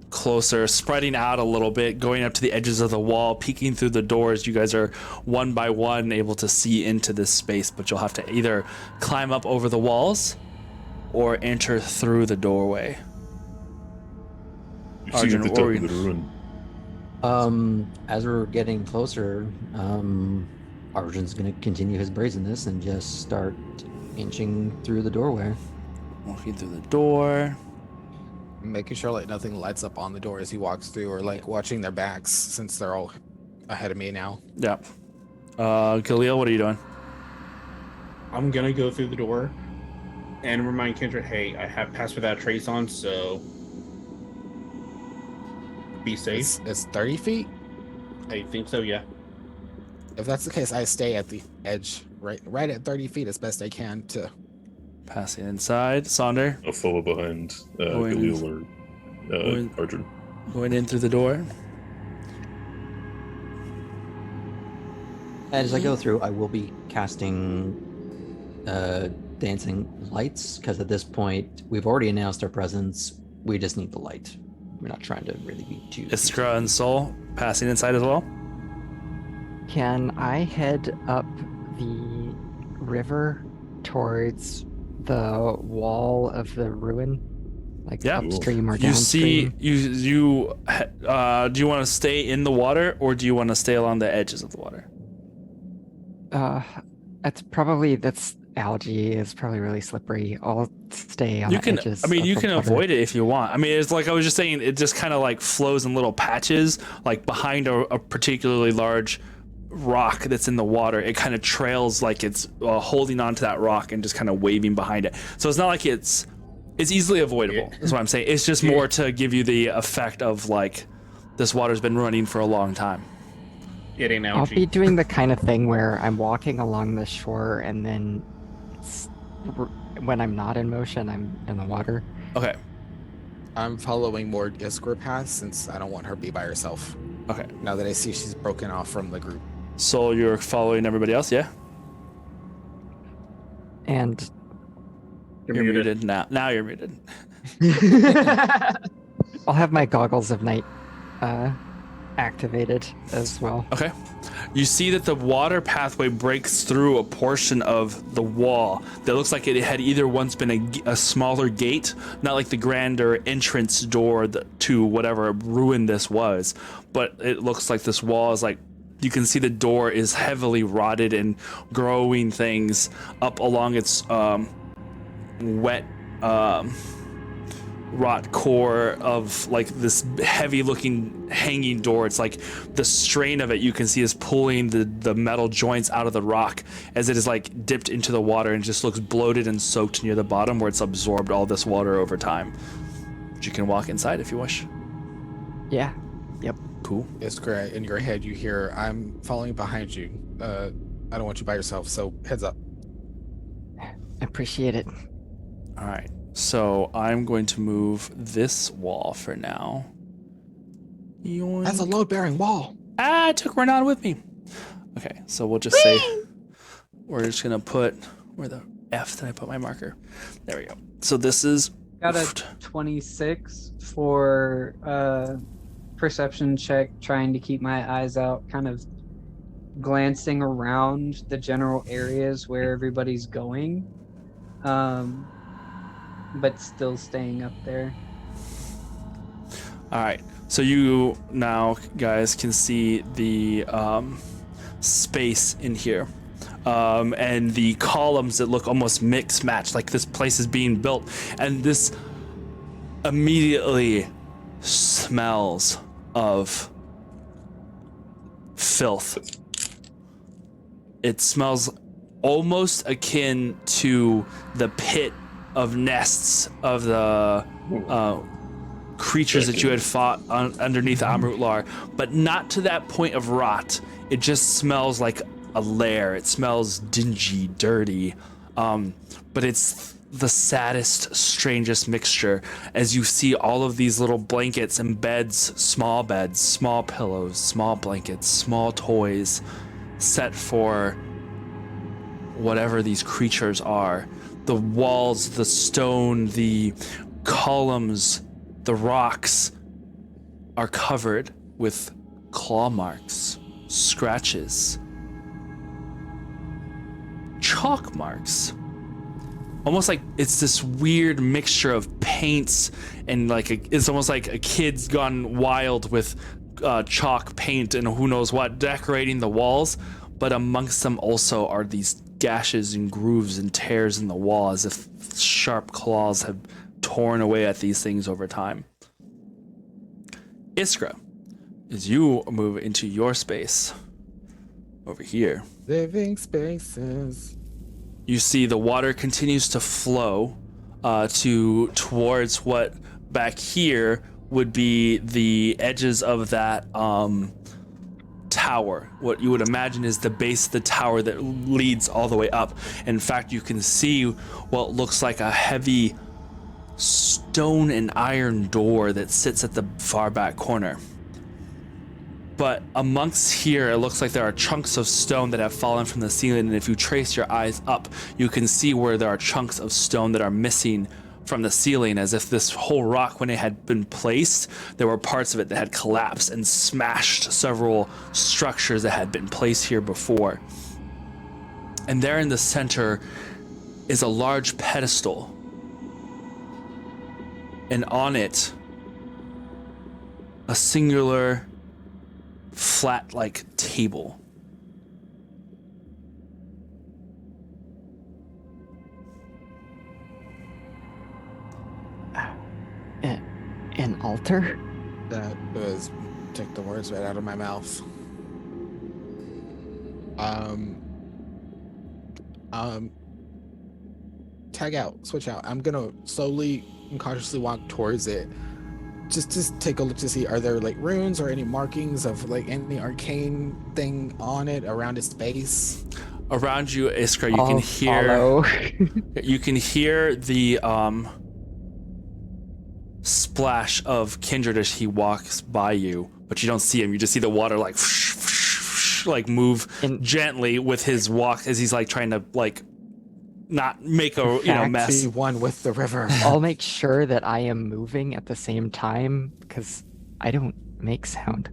closer, spreading out a little bit, going up to the edges of the wall, peeking through the doors, you guys are one by one able to see into this space, but you'll have to either climb up over the walls or enter through the doorway. You see at the top of Arjun, the ruin. As we're getting closer, Arjun's gonna continue his brazenness and just start inching through the doorway. Walking through the door. Making sure like nothing lights up on the door as he walks through, or like watching their backs since they're all ahead of me now. Yeah. Khalil, what are you doing? I'm gonna go through the door and remind Kendra, hey, I have Pass Without a Trace on, so be safe. It's 30 feet? I think so, yeah. If that's the case, I stay at the edge, right at 30 feet as best I can to... Passing inside. Sonder, I'll follow behind Going- Galil or going- Arjun. going in through the door. As I go through, I will be casting dancing lights, because at this point, we've already announced our presence. We just need the light. We're not trying to really be too... Iskra and Soul passing inside as well. Can I head up the river towards the wall of the ruin? Like Yeah. upstream or You see, downstream? do you want to stay in the water or do you want to stay along the edges of the water? That's algae. It's probably really slippery. I'll stay on You the can, edges. I mean, of you the can water. avoid it if you want. I mean, it's like I was just saying, it just kind of like flows in little patches, like behind a particularly large rock that's in the water. It kind of trails like it's holding onto that rock and just kind of waving behind it. So it's not like it's easily avoidable. That's what I'm saying. It's just more to give you the effect of like this water's been running for a long time. It ain't I'll algae. be doing the kind of thing where I'm walking along the shore and then when I'm not in motion, I'm in the water. Okay. I'm following more Iskra path since I don't want her to be by herself. Okay. Now that I see she's broken off from the group. So you're following everybody else, yeah? And You're muted now. Now you're muted. I'll have my goggles of night activated as well. Okay. You see that the water pathway breaks through a portion of the wall that looks like it had either once been a smaller gate, not like the grander entrance door to whatever ruin this was, but it looks like this wall is like, you can see the door is heavily rotted and growing things up along its wet rot core of like this heavy looking hanging door. It's like the strain of it you can see is pulling the metal joints out of the rock as it is like dipped into the water and just looks bloated and soaked near the bottom where it's absorbed all this water over time. But you can walk inside if you wish. Yeah. Yep. Cool. Iskra, in your head you hear, I'm following behind you. I don't want you by yourself, so heads up. Appreciate it. All right. So I'm going to move this wall for now. Yoink. That's a load-bearing wall. I took Renan with me. Okay, so we'll just say we're just gonna put where the F did I put my marker? There we go. So this is Got a 26 for perception check, trying to keep my eyes out, kind of glancing around the general areas where everybody's going, but still staying up there. All right. So you now, guys, can see the space in here. And the columns that look almost mixed matched, like this place is being built. And this immediately smells of filth. It smells almost akin to the pit of nests of the creatures that you had fought underneath Amrutlar, but not to that point of rot. It just smells like a lair. It smells dingy, dirty, but it's the saddest, strangest mixture as you see all of these little blankets and beds, small pillows, small blankets, small toys set for whatever these creatures are. The walls, the stone, the columns, the rocks are covered with claw marks, scratches, chalk marks. Almost like it's this weird mixture of paints and like it's almost like a kid's gone wild with chalk paint and who knows what decorating the walls, but amongst them also are these gashes and grooves and tears in the wall as if sharp claws have torn away at these things over time. Iskra, as you move into your space over here, Living spaces. you see the water continues to flow towards what back here would be the edges of that tower. What you would imagine is the base of the tower that leads all the way up. In fact, you can see what looks like a heavy stone and iron door that sits at the far back corner. But amongst here, it looks like there are chunks of stone that have fallen from the ceiling, and if you trace your eyes up, you can see where there are chunks of stone that are missing from the ceiling, as if this whole rock, when it had been placed, there were parts of it that had collapsed and smashed several structures that had been placed here before. And there in the center is a large pedestal, and on it, a singular flat like table. An altar? That was took the words right out of my mouth. Tag out, switch out. I'm gonna slowly and cautiously walk towards it. Just take a look to see, are there like runes or any markings of like any arcane thing on it around its base? Around you, Iskra, I'll follow. You can hear the splash of Kindred as he walks by you, but you don't see him. You just see the water like move gently with his walk as he's like trying to like not make a mess. Be one with the river. I'll make sure that I am moving at the same time because I don't make sound.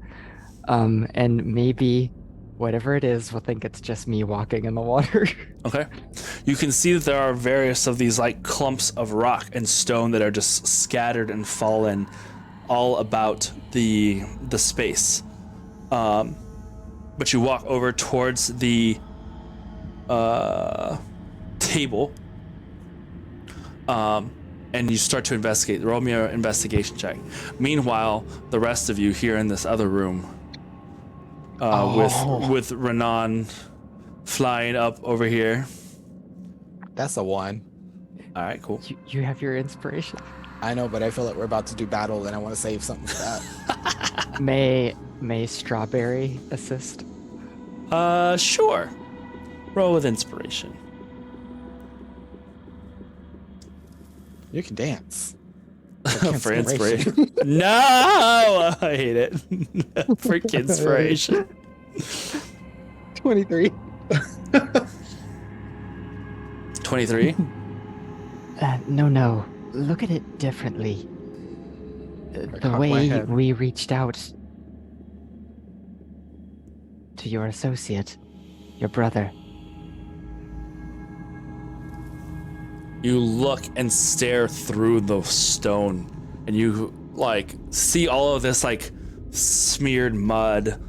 And maybe whatever it is will think it's just me walking in the water. Okay. You can see that there are various of these like clumps of rock and stone that are just scattered and fallen all about the space. But you walk over towards the table, and you start to investigate. Roll me an investigation check. Meanwhile, the rest of you here in this other room, with Renan flying up over here. That's a 1. All right, cool. You have your inspiration. I know, but I feel like we're about to do battle, and I want to save something for that. May Strawberry assist? Sure. Roll with inspiration. You can dance. For inspiration. No! I hate it. For inspiration. 23. 23? No. look at it differently. I The cock my way head. we reached out to your associate, your brother. You look and stare through the stone, and you like see all of this like smeared mud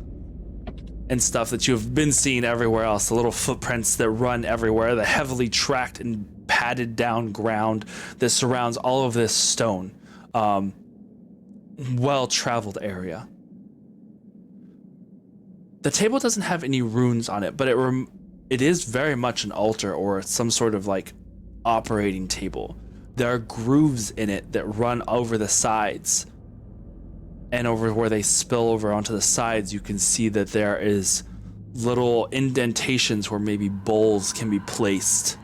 and stuff that you've been seeing everywhere else. The little footprints that run everywhere, the heavily tracked and padded down ground that surrounds all of this stone, well-traveled area. The table doesn't have any runes on it, but it is very much an altar or some sort of like operating table. There are grooves in it that run over the sides, and over where they spill over onto the sides, you can see that there is little indentations where maybe bowls can be placed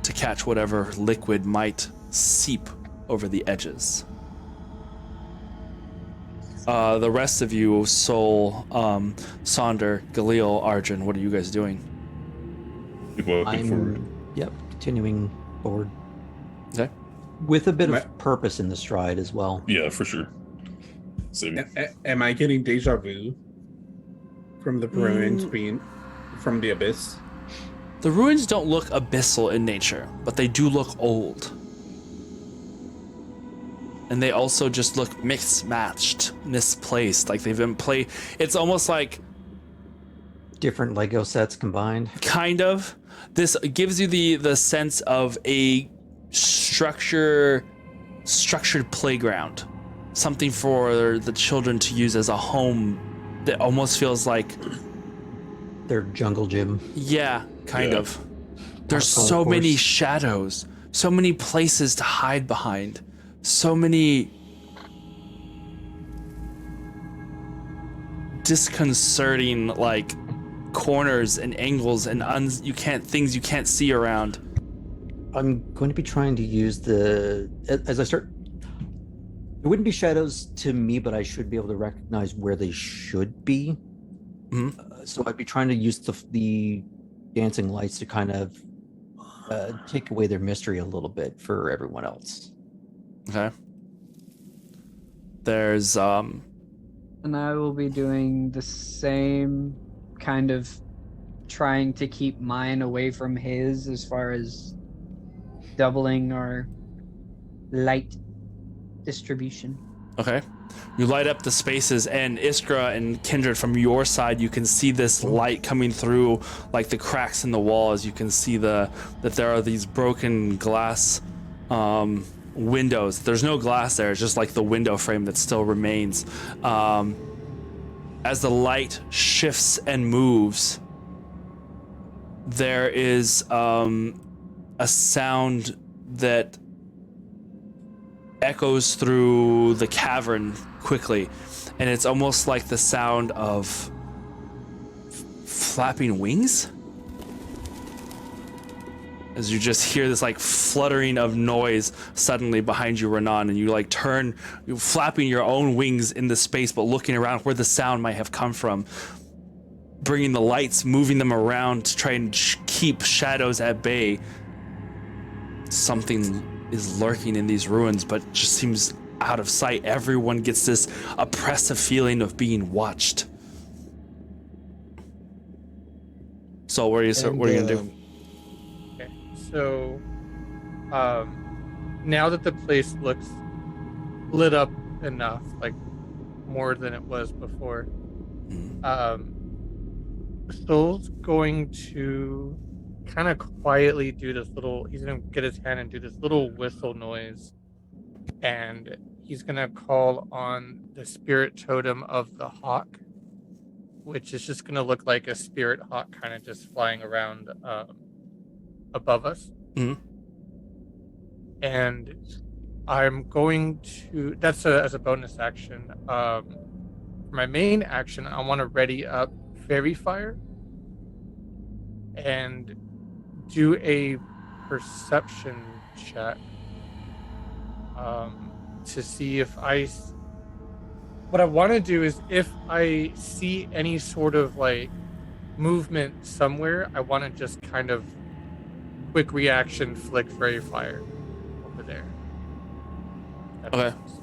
to catch whatever liquid might seep over the edges. The rest of you, Sol, Sonder, Galil, Arjun, what are you guys doing? Keep walking forward. Yep, continuing forward. Okay. With a bit of purpose in the stride as well. Yeah, for sure. Same. Am I getting deja vu from the ruins being from the abyss? The ruins don't look abyssal in nature, but they do look old. And they also just look mismatched, misplaced, like they've been It's almost like Different Lego sets combined. kind of. This gives you the sense of a structured playground, something for the children to use as a home that almost feels like Their jungle gym. yeah, kind Yeah. of. There's Golf so many course. shadows, so many places to hide behind, so many disconcerting like corners and angles and things you can't see around. I'm going to be trying to use as I start. There wouldn't be shadows to me, but I should be able to recognize where they should be. Mhm. So I'd be trying to use the dancing lights to kind of take away their mystery a little bit for everyone else. Okay. There's And I will be doing the same, kind of trying to keep mine away from his as far as doubling our light distribution. okay. You light up the spaces, and Iskra and Kindred, from your side, you can see this light coming through like the cracks in the walls. You can see that there are these broken glass windows. There's no glass there, it's just like the window frame that still remains. As the light shifts and moves, there is a sound that echoes through the cavern quickly, and it's almost like the sound of flapping wings, as you just hear this like fluttering of noise suddenly behind you, Renan, and you like turn, you flapping your own wings in the space but looking around where the sound might have come from, bringing the lights, moving them around to try and keep shadows at bay. Something is lurking in these ruins, but just seems out of sight. Everyone gets this oppressive feeling of being watched. So what are you gonna do? Okay, so now that the place looks lit up enough, like more than it was before, Soul's going to kind of quietly do this little, he's going to get his hand and do this little whistle noise, and he's going to call on the spirit totem of the hawk, which is just going to look like a spirit hawk kind of just flying around above us. And I'm going to, that's as a bonus action. For my main action, I want to ready up Fairy Fire and do a perception check to see if what I want to do is if I see any sort of like movement somewhere, I want to just kind of quick reaction flick Fairy Fire over there. That Okay. makes sense.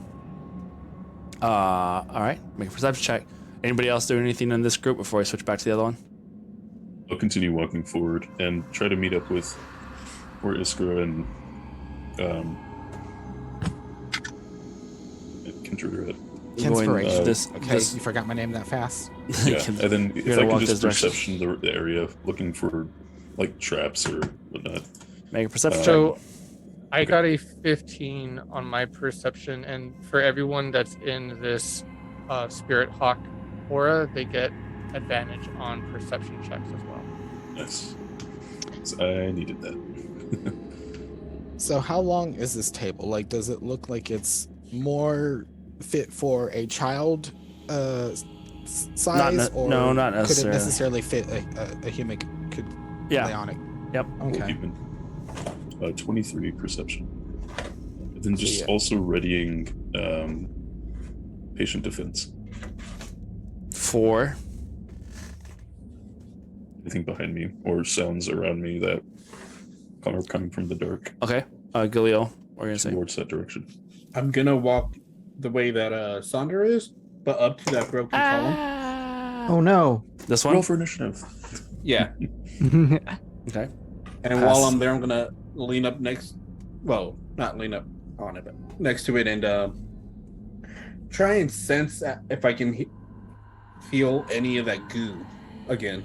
All right. Make a perception check. Anybody else doing anything in this group before I switch back to the other one? I'll continue walking forward and try to meet up with where Iskra and Kindred are at. Inspiration. This, Okay, this, you forgot my name that fast. Yeah, and then You're if gonna I walk can just this direction. perception the area, looking for like traps or whatnot. Make a perception check. So I got a 15 on my perception, and for everyone that's in this Spirit Hawk aura, they get advantage on perception checks as well. Nice. So I needed that. So how long is this table? Like, does it look like it's more fit for a child size, or no, not could it necessarily. necessarily fit a human could lay on it? Yep. Okay. 23 perception. And then just Yeah. also readying patient defense. 4. Anything behind me or sounds around me that are coming from the dark Okay. Galil, what are you gonna say? towards that direction. I'm gonna walk the way that Sonder is, but up to that broken column. Oh no. This Roll one? for initiative. Yeah. Okay. And while I'm there, I'm gonna lean up next. Well, not lean up on it, but next to it, and try and sense if I can feel any of that goo again.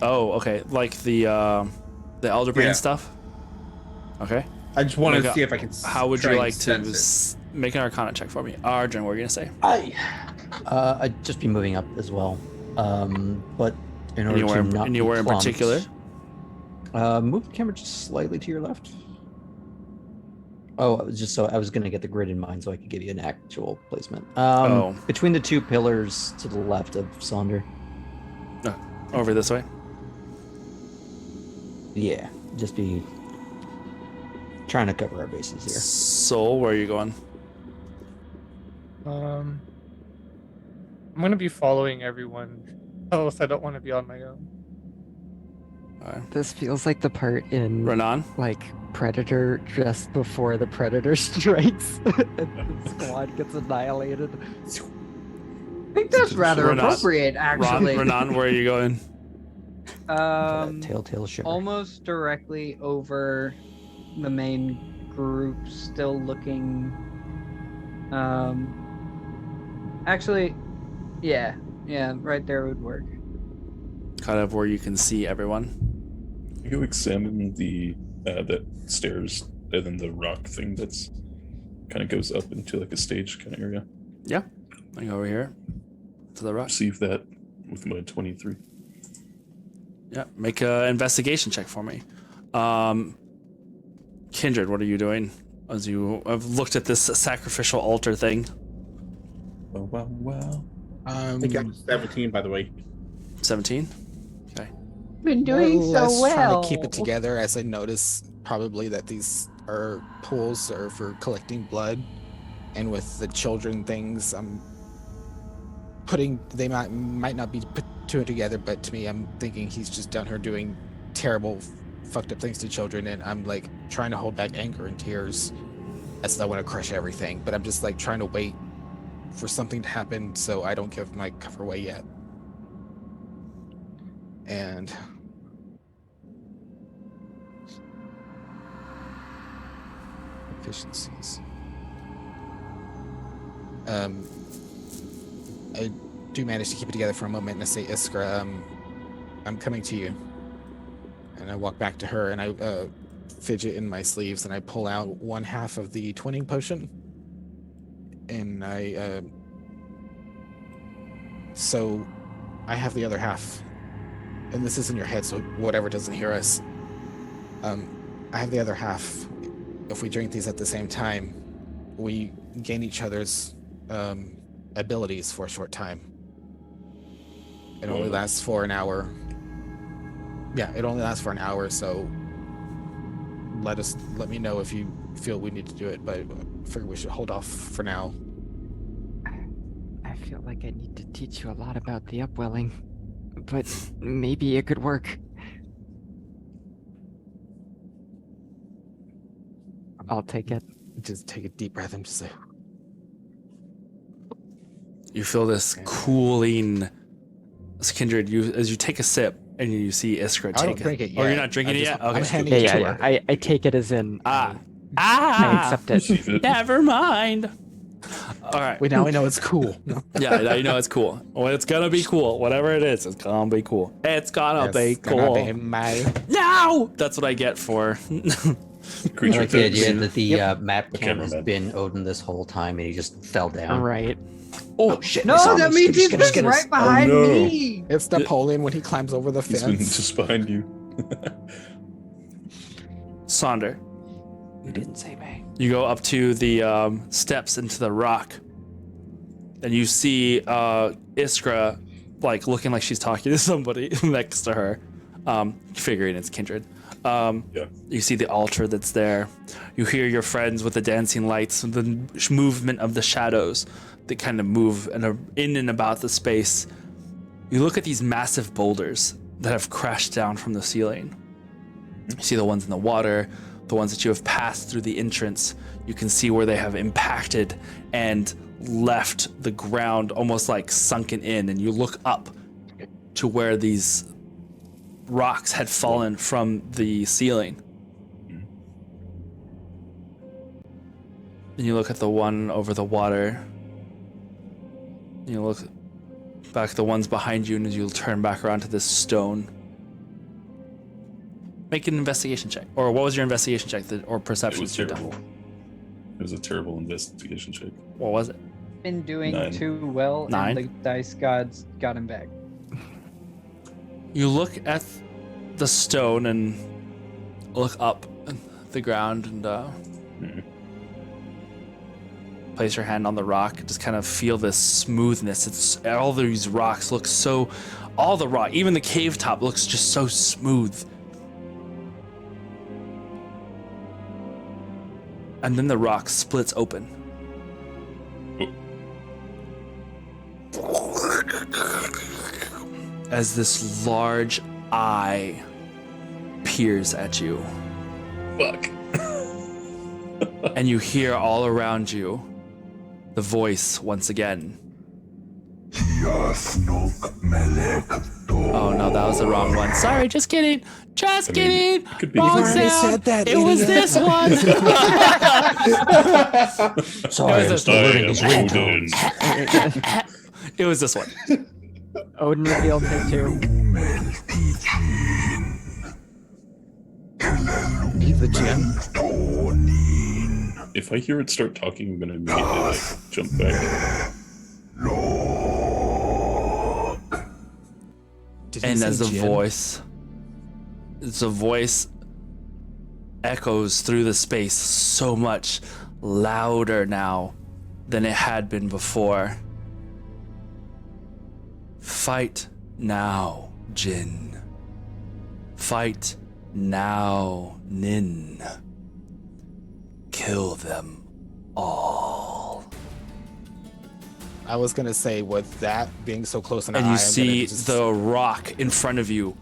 Oh, okay. Like the elder brain Yeah. stuff? Okay. I just want Make to a- see if I can. How would try you and like to sense make an Arcana check for me? Arjun, what are you gonna say? I'd just be moving up as well. But in order Anywhere, to not be anywhere in clumped, particular? move the camera just slightly to your left. Oh, I was going to get the grid in mind so I could give you an actual placement. Between the two pillars to the left of Sonder. Over this way? Yeah, just be trying to cover our bases here. Soul, where are you going? I'm gonna be following everyone else. I don't want to be on my own. This feels like the part in Renan? like Predator just before the Predator strikes and the squad gets annihilated. I think that's rather Renan- appropriate, actually. Renan, where are you going? Telltale shiver. Almost directly over the main group, still looking. Actually, yeah, right there would work. Kind of where you can see everyone. You examine the that stairs and then the rock thing that's kind of goes up into like a stage kind of area. Yeah. I go over here to the rock. Receive that with my 23. Yeah. Make an investigation check for me. Kindred, what are you doing as you have looked at this sacrificial altar thing? Wow. I think I'm 17, by the way. 17? Been doing More or so less well. Trying to keep it together as I notice probably that these are pools are for collecting blood, and with the children things, I'm putting they might not be put two and together, but to me, I'm thinking he's just down here doing terrible, fucked up things to children, and I'm like trying to hold back anger and tears as I want to crush everything, but I'm just like trying to wait for something to happen so I don't give my cover away yet. And efficiencies. I do manage to keep it together for a moment, and I say, Iskra, I'm coming to you. And I walk back to her, and I fidget in my sleeves, and I pull out one half of the twinning potion, and so I have the other half. And this is in your head, so whatever doesn't hear us. I have the other half. If we drink these at the same time, we gain each other's abilities for a short time. It only lasts for an hour. Yeah, it only lasts for an hour, so let me know if you feel we need to do it, but I figure we should hold off for now. I feel like I need to teach you a lot about the upwelling, but maybe it could work. I'll take it. Just take a deep breath and just say, You feel this cooling, Kindred. As you take a sip and you see Iskra I take don't drink it Oh, you're yet. not drinking I it just- yet? Okay. I'm handing Yeah, it yeah, to yeah. her. I take it as in I accept it. Receive it. Never mind. All right. Wait, now I know it's cool. Yeah, now you know it's cool. Well, it's gonna be cool. Whatever it is, it's gonna be cool. It's gonna be It's gonna cool. be my- No! That's what I get for. I Creature like the idea types. that the map cam has Cameraman. been Odin this whole time and he just fell down. Right. Oh shit! No, that means he's just right behind no. me. It's Napoleon when he climbs over the He's been fence. just behind you. Sonder, You didn't say me. you go up to the steps into the rock, and you see Iskra, like looking like she's talking to somebody next to her, figuring it's Kindred. Yeah. You see the altar that's there. You hear your friends with the dancing lights, the movement of the shadows that kind of move and are in and about the space. You look at these massive boulders that have crashed down from the ceiling. You see the ones in the water, the ones that you have passed through the entrance. You can see where they have impacted and left the ground almost like sunken in. And you look up to where these rocks had fallen from the ceiling. And you look at the one over the water. You look back at the ones behind you, and as you turn back around to this stone. Make an investigation check. Or what was your investigation check or It perception? was that you've done? terrible. It was a terrible investigation check. What was it? Been doing 9. too well, 9? and the dice gods got him back. You look at the stone and look up at the ground and place your hand on the rock. Just kind of feel this smoothness. It's all these rocks look so, all the rock, even the cave top looks just so smooth. And then the rock splits open. As this large eye peers at you, Fuck. and you hear all around you the voice once again. Oh no, that was the wrong one. Sorry, just kidding. Just kidding. Could be. Wrong You've already sound. said that, It was idiot. this one. Sorry, I'm still learning I these am ringtones. Odin. It was this one. Odin revealed take 2. Leave the gym. If I hear it start talking, I'm gonna immediately jump back. Did you And say as the gin? voice echoes through the space so much louder now than it had been before. Fight now, Jin. Fight now, Nin. Kill them all. I was gonna say, with that being so close an eye, And you I'm see gonna just- the rock in front of you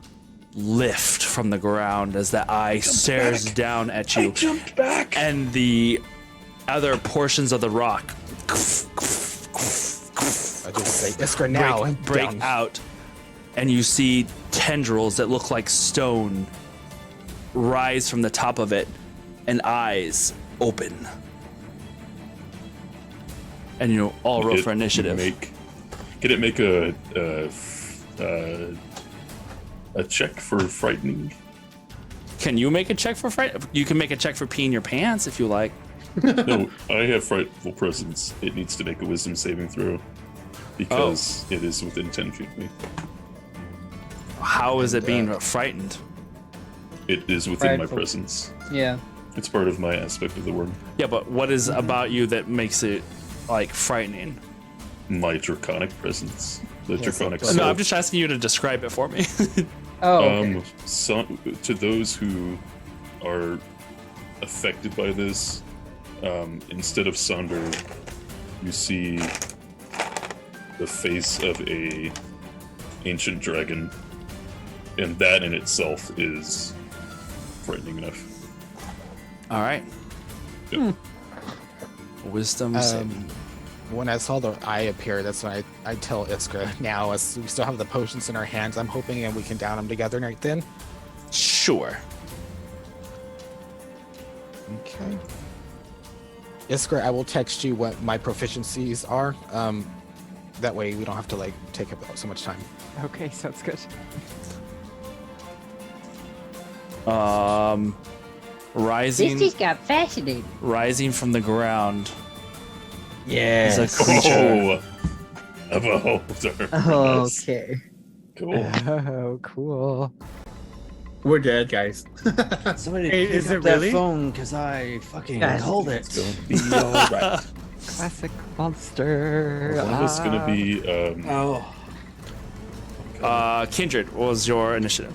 lift from the ground as the eye stares down at you. Jumped back. And the other portions of the rock I just say Iskra now and break down. out, and you see tendrils that look like stone rise from the top of it, and eyes open. And you all roll for initiative. Can it make a check for frightening? Can you make a check for fright? You can make a check for peeing your pants if you like. No, I have frightful presence. It needs to make a wisdom saving throw because it is within 10 feet of me. How is it being frightened? It is within my Frightful. presence. Yeah. It's part of my aspect of the word. Yeah, but what is about you that makes it like frightening? My draconic presence. The draconic No, self. I'm just asking you to describe it for me. Oh, okay. To those who are affected by this, instead of Sonder, you see the face of a ancient dragon, and that in itself is frightening enough. All right. Wisdom saving. When I saw the eye appear, that's when I tell Iskra, now as we still have the potions in our hands, I'm hoping and we can down them together right then. Sure. Okay. Iskra, I will text you what my proficiencies are. That way we don't have to like take up so much time. Okay, sounds good. Rising. This just got fascinating. Rising from the ground. Yeah. Is a creature. Oh, a beholder. Oh, Nice. okay. Cool. Oh, cool. We're dead, guys. Somebody Hey, pick is up it that really? phone because I fucking Yes. called It's it. gonna be all right. Classic monster. One was gonna be Oh, Kindred, what was your initiative?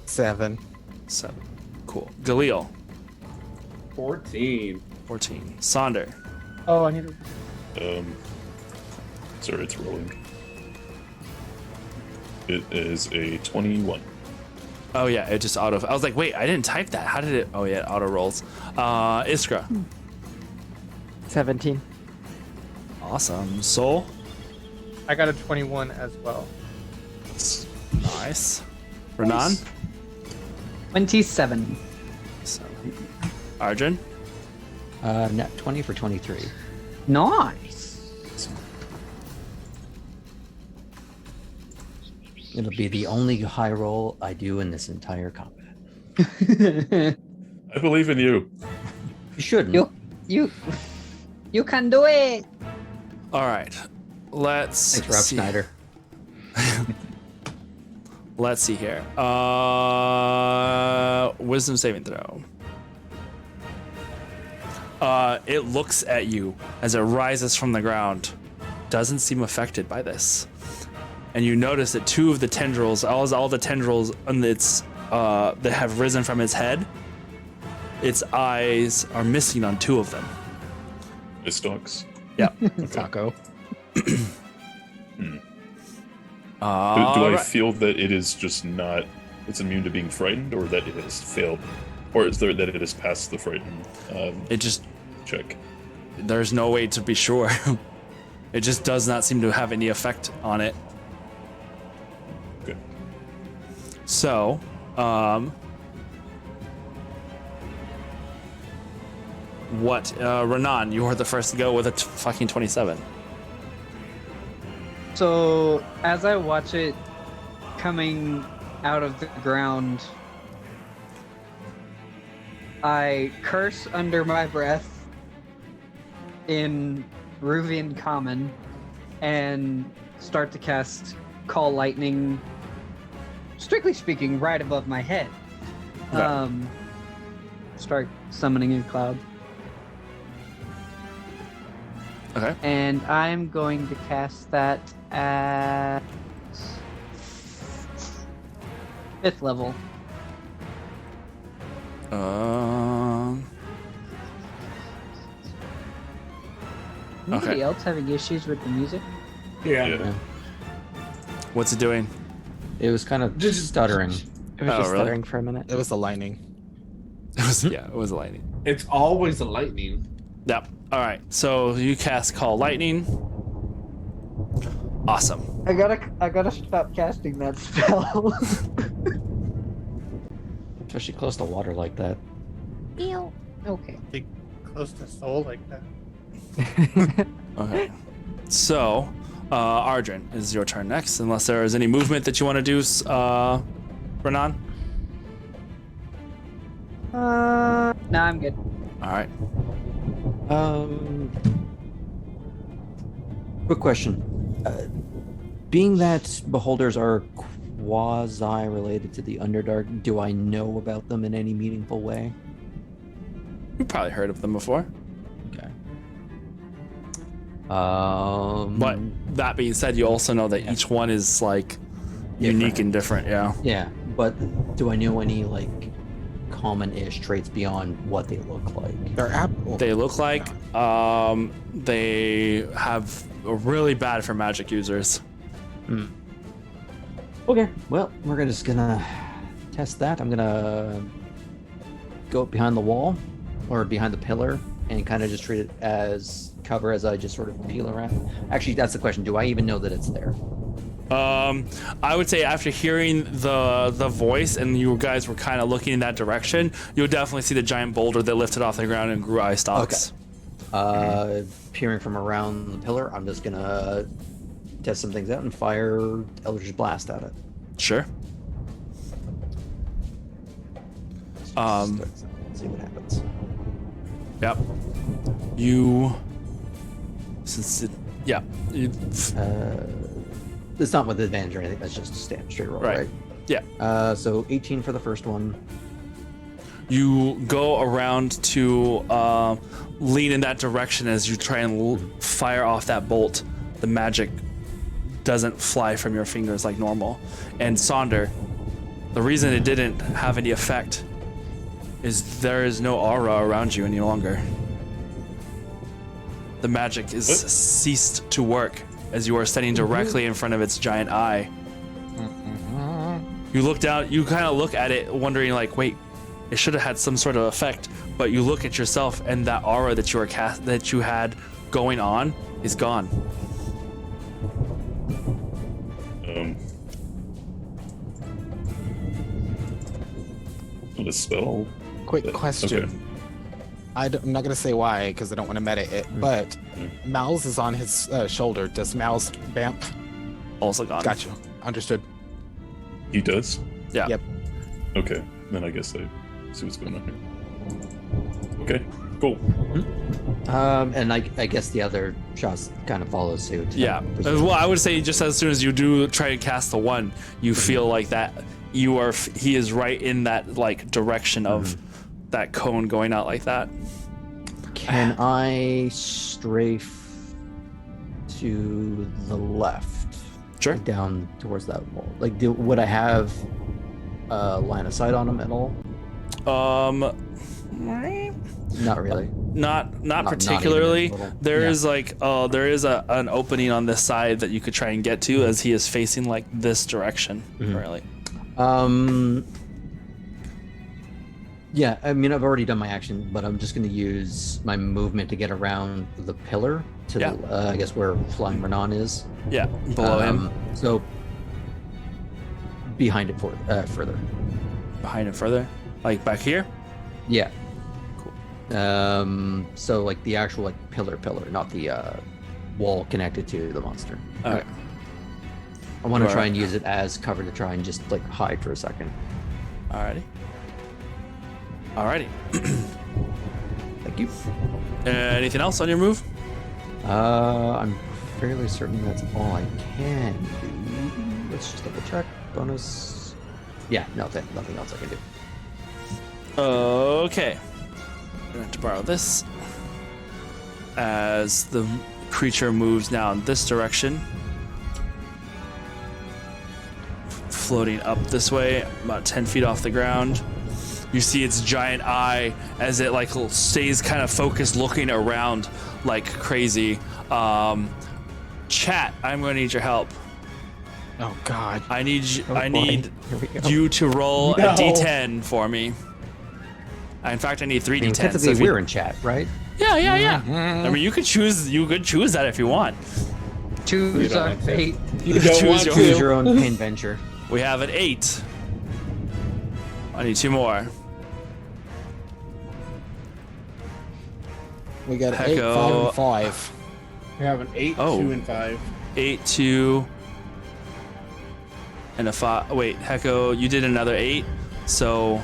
7. 7. Cool. Galil, 14. 14. Sonder, Oh, I need to. sorry, it's rolling. It is a 21. oh yeah, it just auto. I was like, wait, I didn't type that. How did it? Oh yeah, it auto rolls. Iskra, 17. awesome. Soul, I got a 21 as well. nice. Renan, 27. so, Arjun, Net 20 for 23. Nice. It'll be the only high roll I do in this entire combat. I believe in you. You shouldn't. You can do it. all right. Let's Thanks, Rob see. Schneider. Let's see here. Wisdom saving throw. It looks at you as it rises from the ground. Doesn't seem affected by this. And you notice that two of the tendrils, all the tendrils on its that have risen from its head, its eyes are missing on two of them. It stalks. Yeah. Taco. Do I feel that it is just not, it's immune to being frightened, or that it has failed? Or is there that it has passed the frightened It just, check? there's no way to be sure. It just does not seem to have any effect on it. Good. So, what? Renan, you were the first to go with a fucking 27. So as I watch it coming out of the ground, I curse under my breath in Ruvian Common and start to cast Call Lightning, strictly speaking, right above my head. Okay. Start summoning a cloud. Okay. And I'm going to cast that at 5th level. Anybody Okay. else having issues with the music? Yeah. What's it doing? It was kind of just stuttering. It was Oh, just really? stuttering for a minute. It was the lightning. It was, yeah, it was lightning. It's always the lightning. Yep. All right. So you cast Call Lightning. Awesome. I gotta stop casting that spell. Especially close to water like that. Okay. Be close to soul like that. Okay. So, Arjun, it is your turn next. Unless there is any movement that you want to do, Renan. No, I'm good. All right. Quick question. Being that beholders are quasi related to the Underdark, do I know about them in any meaningful way? You've probably heard of them before. Okay. But that being said, you also know that each one is like unique and different. Yeah. Yeah, but do I know any like common-ish traits beyond what they look like? They're They look like they are really bad for magic users. Okay, well, we're just gonna test that. I'm gonna go up behind the wall or behind the pillar and kind of just treat it as cover as I just sort of peel around? Actually, that's the question. Do I even know that it's there? I would say after hearing the voice and you guys were kind of looking in that direction, you'll definitely see the giant boulder that lifted off the ground and grew eye stalks. Peering from around the pillar, I'm just gonna test some things out and fire Eldritch Blast at it. Sure. Let's see what happens. Yep. You. Since it, yeah. You, It's not with advantage or anything. That's just a standard straight roll, right? Yeah. So 18 for the first one. You go around to lean in that direction as you try and fire off that bolt. The magic doesn't fly from your fingers like normal. And Sonder, the reason it didn't have any effect is there is no aura around you any longer. The magic is ceased to work as you are standing directly in front of its giant eye. You look down, you kind of look at it wondering like, wait, it should have had some sort of effect, but you look at yourself and that aura that you had going on is gone. The spell. Quick question. Okay. I'm not gonna say why because I don't want to meta it, but Mal's is on his shoulder. Does Mal's vamp? Also gone. Gotcha. Understood. He does? Yeah. Yep. Okay, then I guess I see what's going on here. Okay, cool. And I guess the other shots kind of follow suit. Yeah. Well, I would say just as soon as you do try to cast the one, you feel like that he is right in that like direction of that cone going out like that. Can I strafe to the left? Sure. Like down towards that wall. Like, would I have line of sight on him at all? Not really. Not particularly. Not even There is like there is an opening on this side that you could try and get to as he is facing like this direction currently. Yeah, I mean, I've already done my action, but I'm just going to use my movement to get around the pillar to, the, I guess, where Flying Renan is. Yeah, below him. So, behind it further. Behind it further? Like back here? Yeah. Cool. So, like, the actual, like, pillar, not the wall connected to the monster. Okay. I want to try and use it as cover to try and just, like, hide for a second. Alrighty. Thank you. Anything else on your move? I'm fairly certain that's all I can do. Let's just double check. Bonus. Yeah, nothing else I can do. Okay. I'm going to borrow this. As the creature moves now in this direction. Floating up this way, about 10 feet off the ground. You see its giant eye as it like stays kind of focused, looking around like crazy. Chat, I'm going to need your help. Oh God! I need you to roll a D10 for me. In fact, I need 3 D10s. Technically, we're in chat, right? Yeah. I mean, you could choose that if you want. Choose our fate. Choose your own pain venture. We have an 8. I need 2 more. We got Hecko. 8, 5, and 5. We have an 8, 2, and 5. 8, 2, and a 5. Wait, Hecko, you did another 8, so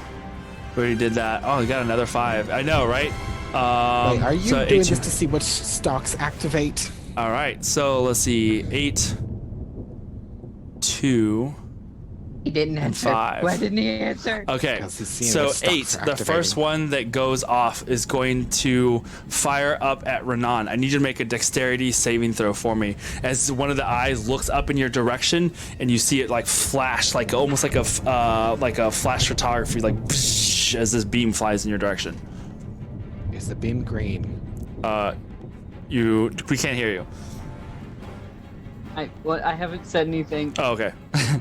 we already did that. Oh, you got another 5. I know, right? Wait, are you so doing 8, this to see which stocks activate? All right, so let's see. 8, 2. He didn't answer. 5. Why didn't he answer? Okay, Because he's seeing so what stocks 8, are the activating. first one that goes off is going to fire up at Renan. I need you to make a dexterity saving throw for me. As one of the eyes looks up in your direction, and you see it like flash, like almost like a flash photography, like as this beam flies in your direction. Is the beam green? We can't hear you. I haven't said anything. Oh, okay.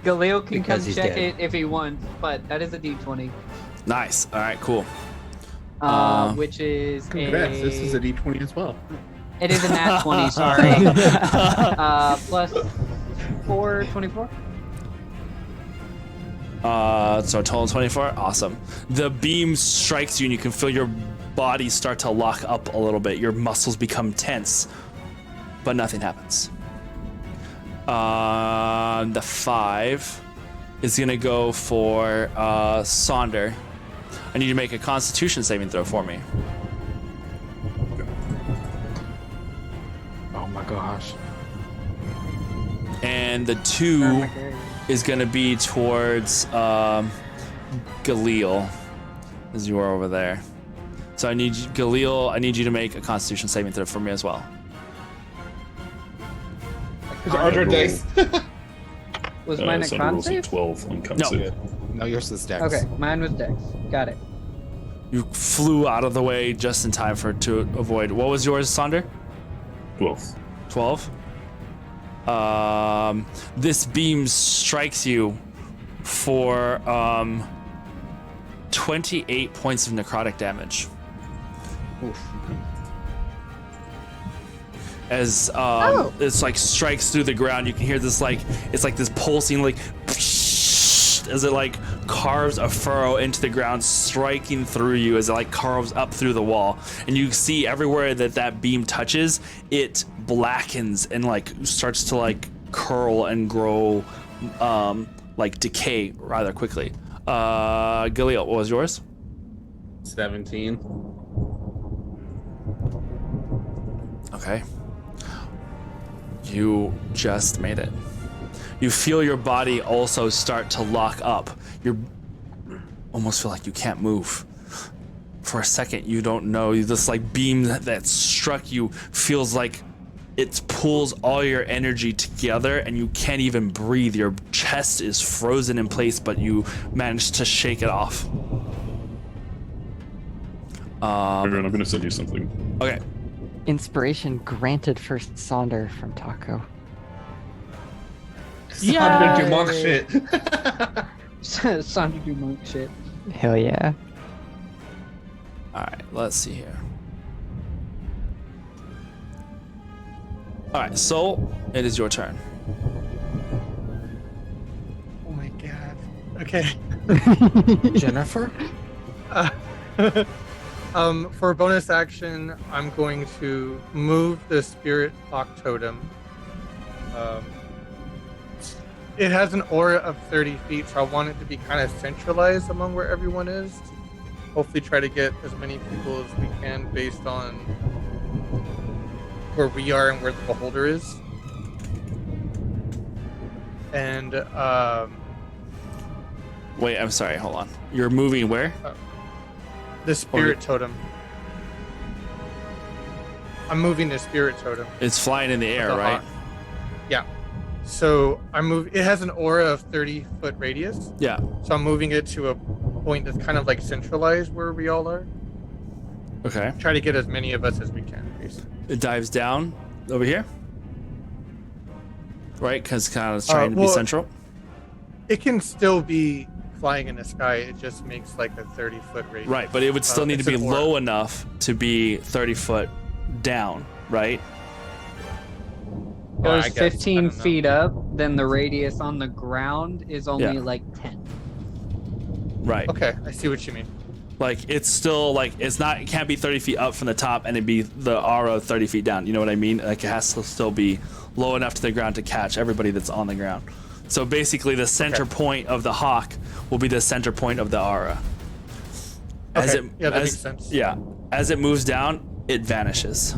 Galil can Because come he's check dead. it if he wants, but that is a D20. Nice. All right, cool. which is Congrats, this is a D20 as well. It is a nat 20, sorry. Plus 4, 24. So a total of 24. Awesome. The beam strikes you, and you can feel your body start to lock up a little bit. Your muscles become tense, but nothing happens. The 5 is gonna go for Sonder. I need you to make a Constitution saving throw for me. Oh my gosh. And the 2 is going to be towards Galil, as you are over there. So I need you, Galil, I need you to make a Constitution saving throw for me as well. Our dice. Was mine a Sonder con rolls a save? 12 on con No. save. No, yours is Dex. Okay, mine was Dex. Got it. You flew out of the way just in time to avoid. What was yours, Sonder? 12. 12. This beam strikes you for 28 points of necrotic damage. As it's like strikes through the ground, you can hear this it's like this pulsing as it like carves a furrow into the ground, striking through you as it like carves up through the wall. And you see everywhere that beam touches, it blackens and like starts to like curl and grow, like decay rather quickly. Galil, what was yours? 17. Okay. You just made it. You feel your body also start to lock up. You almost feel like you can't move. For a second, you don't know. This like beam that struck you feels like it pulls all your energy together and you can't even breathe. Your chest is frozen in place, but you manage to shake it off. Everyone, I'm going to send you something. Okay. Inspiration granted for Sonder from Taco. Sonder do monk shit. Sonder do monk shit. Hell yeah. All right, let's see here. All right, Soul, it is your turn. Oh my god. Okay. Jennifer? For bonus action, I'm going to move the spirit clock totem. It has an aura of 30 feet, so I want it to be kind of centralized among where everyone is. Hopefully try to get as many people as we can based on where we are and where the beholder is. And Wait, I'm sorry, hold on. You're moving where? the spirit totem. I'm moving the spirit totem. It's flying in the air, The right? hawk. Yeah. So it has an aura of 30-foot radius. Yeah. So I'm moving it to a point that's kind of like centralized where we all are. Okay. Try to get as many of us as we can, basically. It dives down over here. Right, because kind of trying to be well, central. It can still be flying in the sky. It just makes like a 30-foot radius. Right, but it would still need to it's be an aura. low enough to be 30 foot down, right? Well, I Goes guess, I 15 don't know. feet up, then the radius on the ground is only Yeah. like 10. Right. Okay, I see what you mean. Like it's still like it can't be 30 feet up from the top and it'd be the aura 30 feet down. You know what I mean? Like it has to still be low enough to the ground to catch everybody that's on the ground. So basically the center point of the hawk will be the center point of the aura. Okay, yeah, that makes sense. Yeah. As it moves down, it vanishes.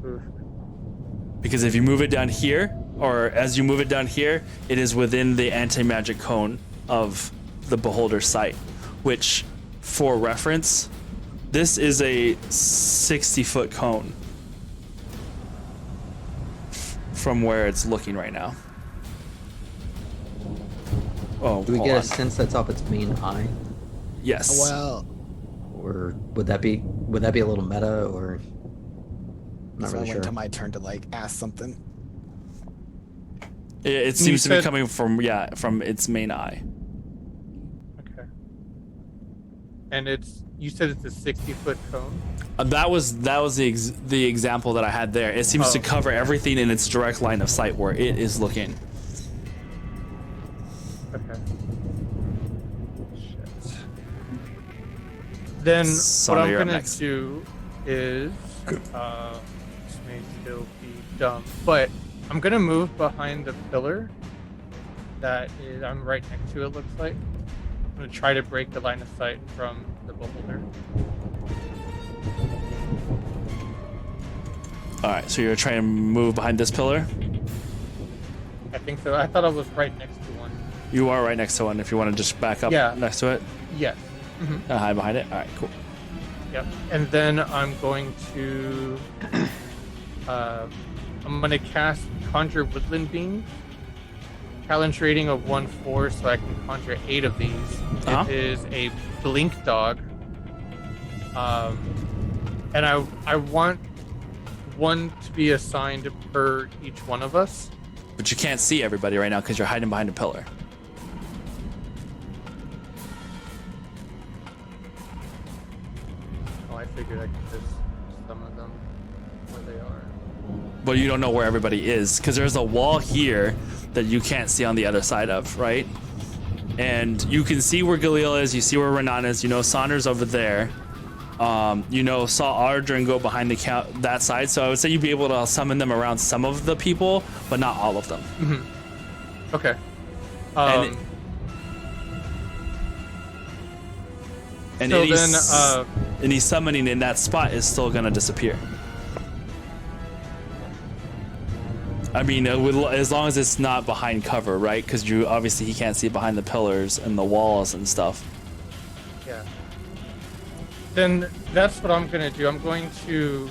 Oof. Because if you move it down here, or as you move it down here, it is within the anti-magic cone of the beholder's sight, which, for reference, this is a 60-foot cone from where it's looking right now. Oh, Do we hold get on. a sense that's off its main eye, Yes. Well, or would that be a little meta, or not so really I sure? went to my turn to like ask something. It seems to be said- coming from its main eye. Okay. and you said it's a 60-foot cone. That was the example that I had there. It seems to cover everything in its direct line of sight where it is looking. Okay. Shit. Then Sonder, what I'm you're up gonna next. do is, this may still be dumb, but I'm gonna move behind the pillar that is I'm right next to. It looks like I'm gonna try to break the line of sight from the beholder. All right, so you're trying to move behind this pillar. I think so. I thought I was right next to one. You are right next to one. If you want to just back up next to it, Yes. hide behind it. All right, cool. Yep. And then I'm going to cast Conjure Woodland Beam. Challenge rating of 1/4, so I can conjure 8 of these. It is a blink dog. And I want one to be assigned per each one of us. But you can't see everybody right now because you're hiding behind a pillar. Oh, I figured I could just some of them where they are. But you don't know where everybody is because there's a wall here that you can't see on the other side of, right? And you can see where Galil is, you see where Renan is, you know Saunders over there. You know, saw Ardrin go behind that side, so I would say you'd be able to summon them around some of the people, but not all of them. Mm-hmm. Okay. And so any summoning in that spot is still gonna disappear. I mean, as long as it's not behind cover, right? Because he can't see behind the pillars and the walls and stuff. Yeah. Then that's what I'm gonna do. I'm going to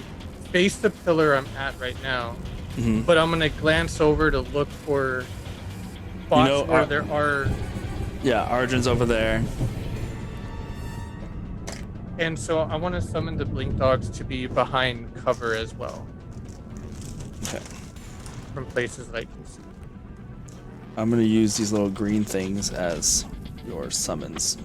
face the pillar I'm at right now, but I'm gonna glance over to look for spots where there are. Yeah, Arjun's over there. And so I want to summon the blink dogs to be behind cover as well. Okay. From places that I can see. I'm gonna use these little green things as your summons.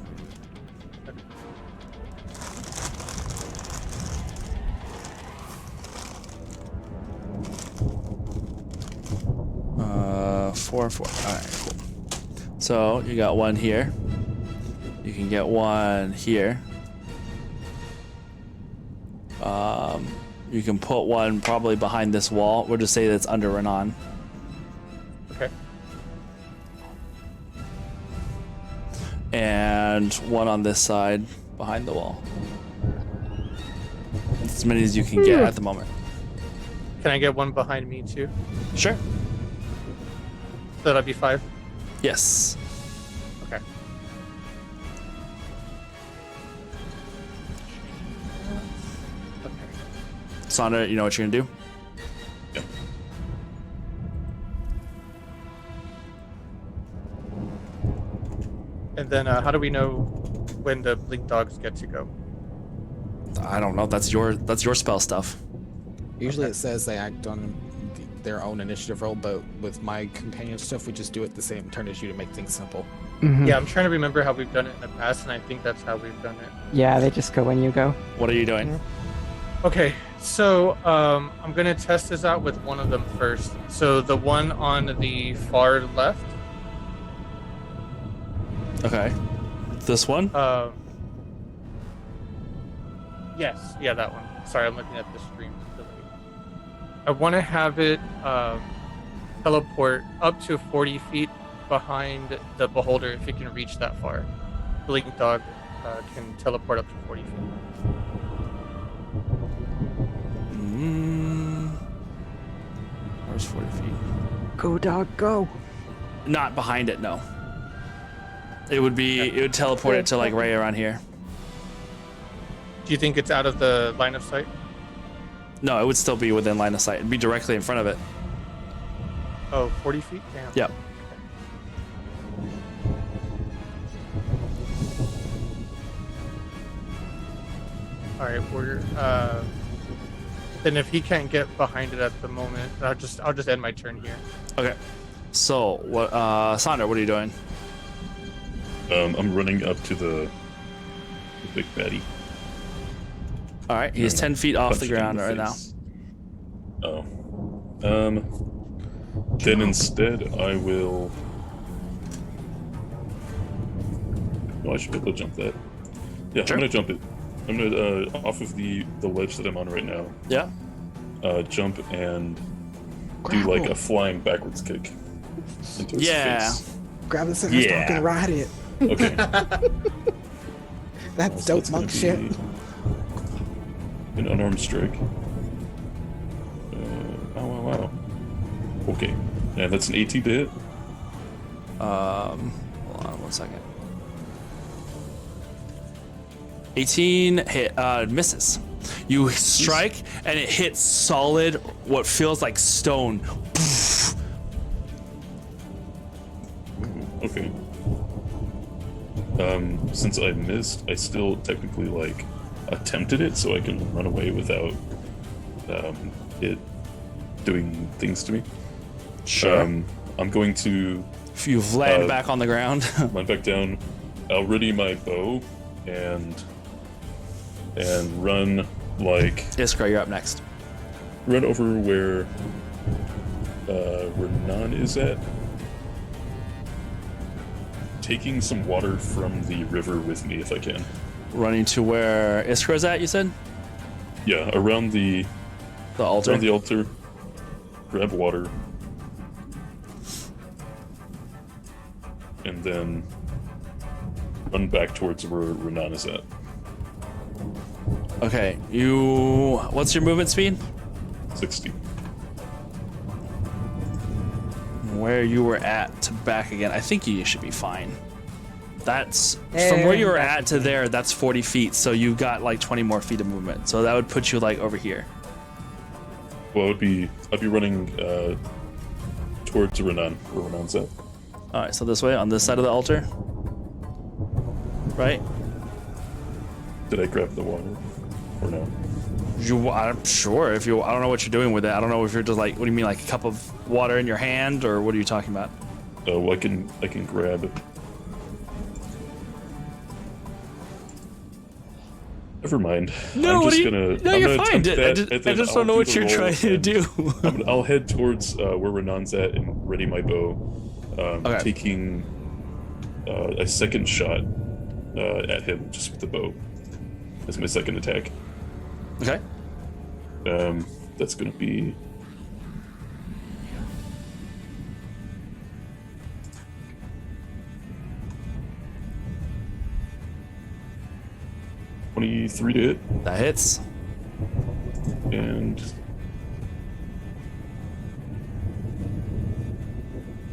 4 and 4. All right, cool. So you got one here. You can get one here. You can put one probably behind this wall. We'll just say that's under Renan. Okay. And one on this side behind the wall. As many as you can get at the moment. Can I get one behind me too? Sure. So that'd be 5? Yes. Okay. Sonder, you know what you're gonna do? Yeah. And then how do we know when the blink dogs get to go? I don't know. That's your spell stuff. Usually it says they act on their own initiative roll, but with my companion stuff, we just do it the same turn as you to make things simple. Mhm. Yeah, I'm trying to remember how we've done it in the past, and I think that's how we've done it. Yeah, they just go when you go. What are you doing? Okay, so I'm gonna test this out with one of them first. So the one on the far left. Okay. This one? Yes, yeah, that one. Sorry, I'm looking at the stream. I want to have it teleport up to 40 feet behind the beholder if it can reach that far. Blink dog can teleport up to 40 feet. Where's 40 feet? Go, dog, go. Not behind it, no. It would teleport it to like right around here. Do you think it's out of the line of sight? No, it would still be within line of sight. It'd be directly in front of it. Oh, 40 feet? Damn. Yep. All right, we're then if he can't get behind it at the moment, I'll just end my turn here. Okay. So, what Sonder, what are you doing? I'm running up to the The big baddie. All right, he's 10 feet off Punch the it in ground right now. face. Oh. Then instead I will... No, I should be able to jump that. Yeah, Sure. I'm gonna jump it. I'm gonna, off of the ledge that I'm on right now, Yeah. jump and do like a flying backwards kick into his Yeah. face. Grab the center stalk and ride it. Okay. That's So dope it's gonna monk shit. be an unarmed strike. Wow. Okay. And that's an 18 to hit. Hold on 1 second. 18 hit, misses. You strike and it hits solid, what feels like stone. Okay. Since I missed, I still technically like attempted it, so I can run away without it doing things to me. Sure. I'm going to You've landed back on the ground. land back down. I'll ready my bow and run like Iskra, you're up next. run over where Renan is at. Taking some water from the river with me if I can. Running to where Iskra's at, you said? Yeah, around the The altar? altar. Grab water. And then run back towards where Renan is at. Okay, what's your movement speed? 60. Where you were at to back again, I think you should be fine. That's from where you were at to there, that's 40 feet, so you got like 20 more feet of movement. So that would put you like over here. Well, I'd be running towards Renan, where Renan's at. Alright, so this way, on this side of the altar. Right? Did I grab the water? Or no? I'm sure if I don't know what you're doing with it. I don't know if you're just like, what do you mean, like a cup of water in your hand, or what are you talking about? Oh, well, I can grab it. Never mind. No, I'm what just do you? gonna. No, I'm you're gonna fine. attempt that, and I then just I'll don't know do what the you're roll, trying to and do. I'll head towards where Renan's at and ready my bow, Okay. taking a second shot at him just with the bow as my second attack. Okay. That's gonna be 23 to hit, That hits. and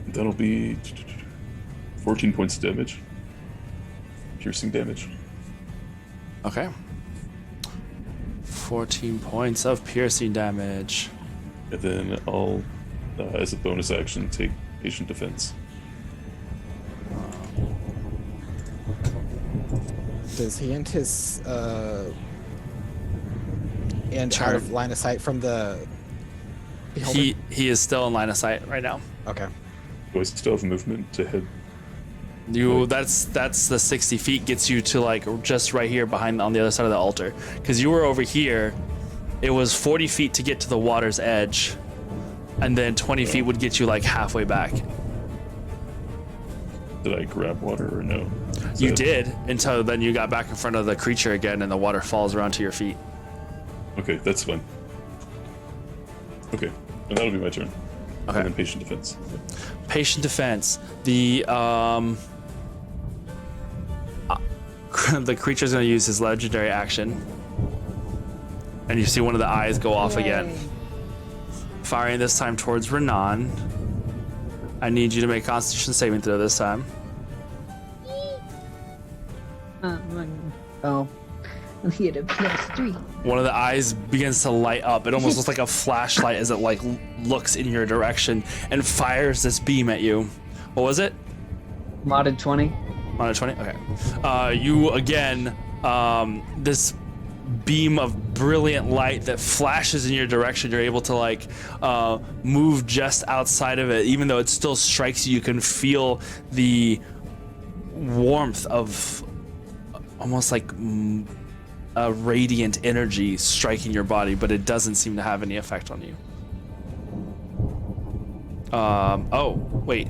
that'll be 14 points of damage. Piercing damage. Okay. 14 points of piercing damage. And then I'll, as a bonus action, take patient defense. Does he end his end out of line of sight from the beholder? He is still in line of sight right now. Okay. Do I still have movement to head? That's the 60 feet gets you to like just right here behind on the other side of the altar, because you were over here. It was 40 feet to get to the water's edge, and then 20 feet would get you like halfway back. Did I grab water or no? You did, until then you got back in front of the creature again, and the water falls around to your feet. Okay, that's fine. Okay, and that'll be my turn. Okay. And then patient defense. Patient defense. The the creature's gonna use his legendary action, and you see one of the eyes go off again, firing this time towards Renan. I need you to make a Constitution saving throw this time. Oh, he had a +3. One of the eyes begins to light up. It almost looks like a flashlight as it like looks in your direction and fires this beam at you. What was it? Modded 20. Modded 20? Okay. You again, this beam of brilliant light that flashes in your direction, you're able to like move just outside of it. Even though it still strikes you, you can feel the warmth of almost like a radiant energy striking your body, but it doesn't seem to have any effect on you. Oh, wait.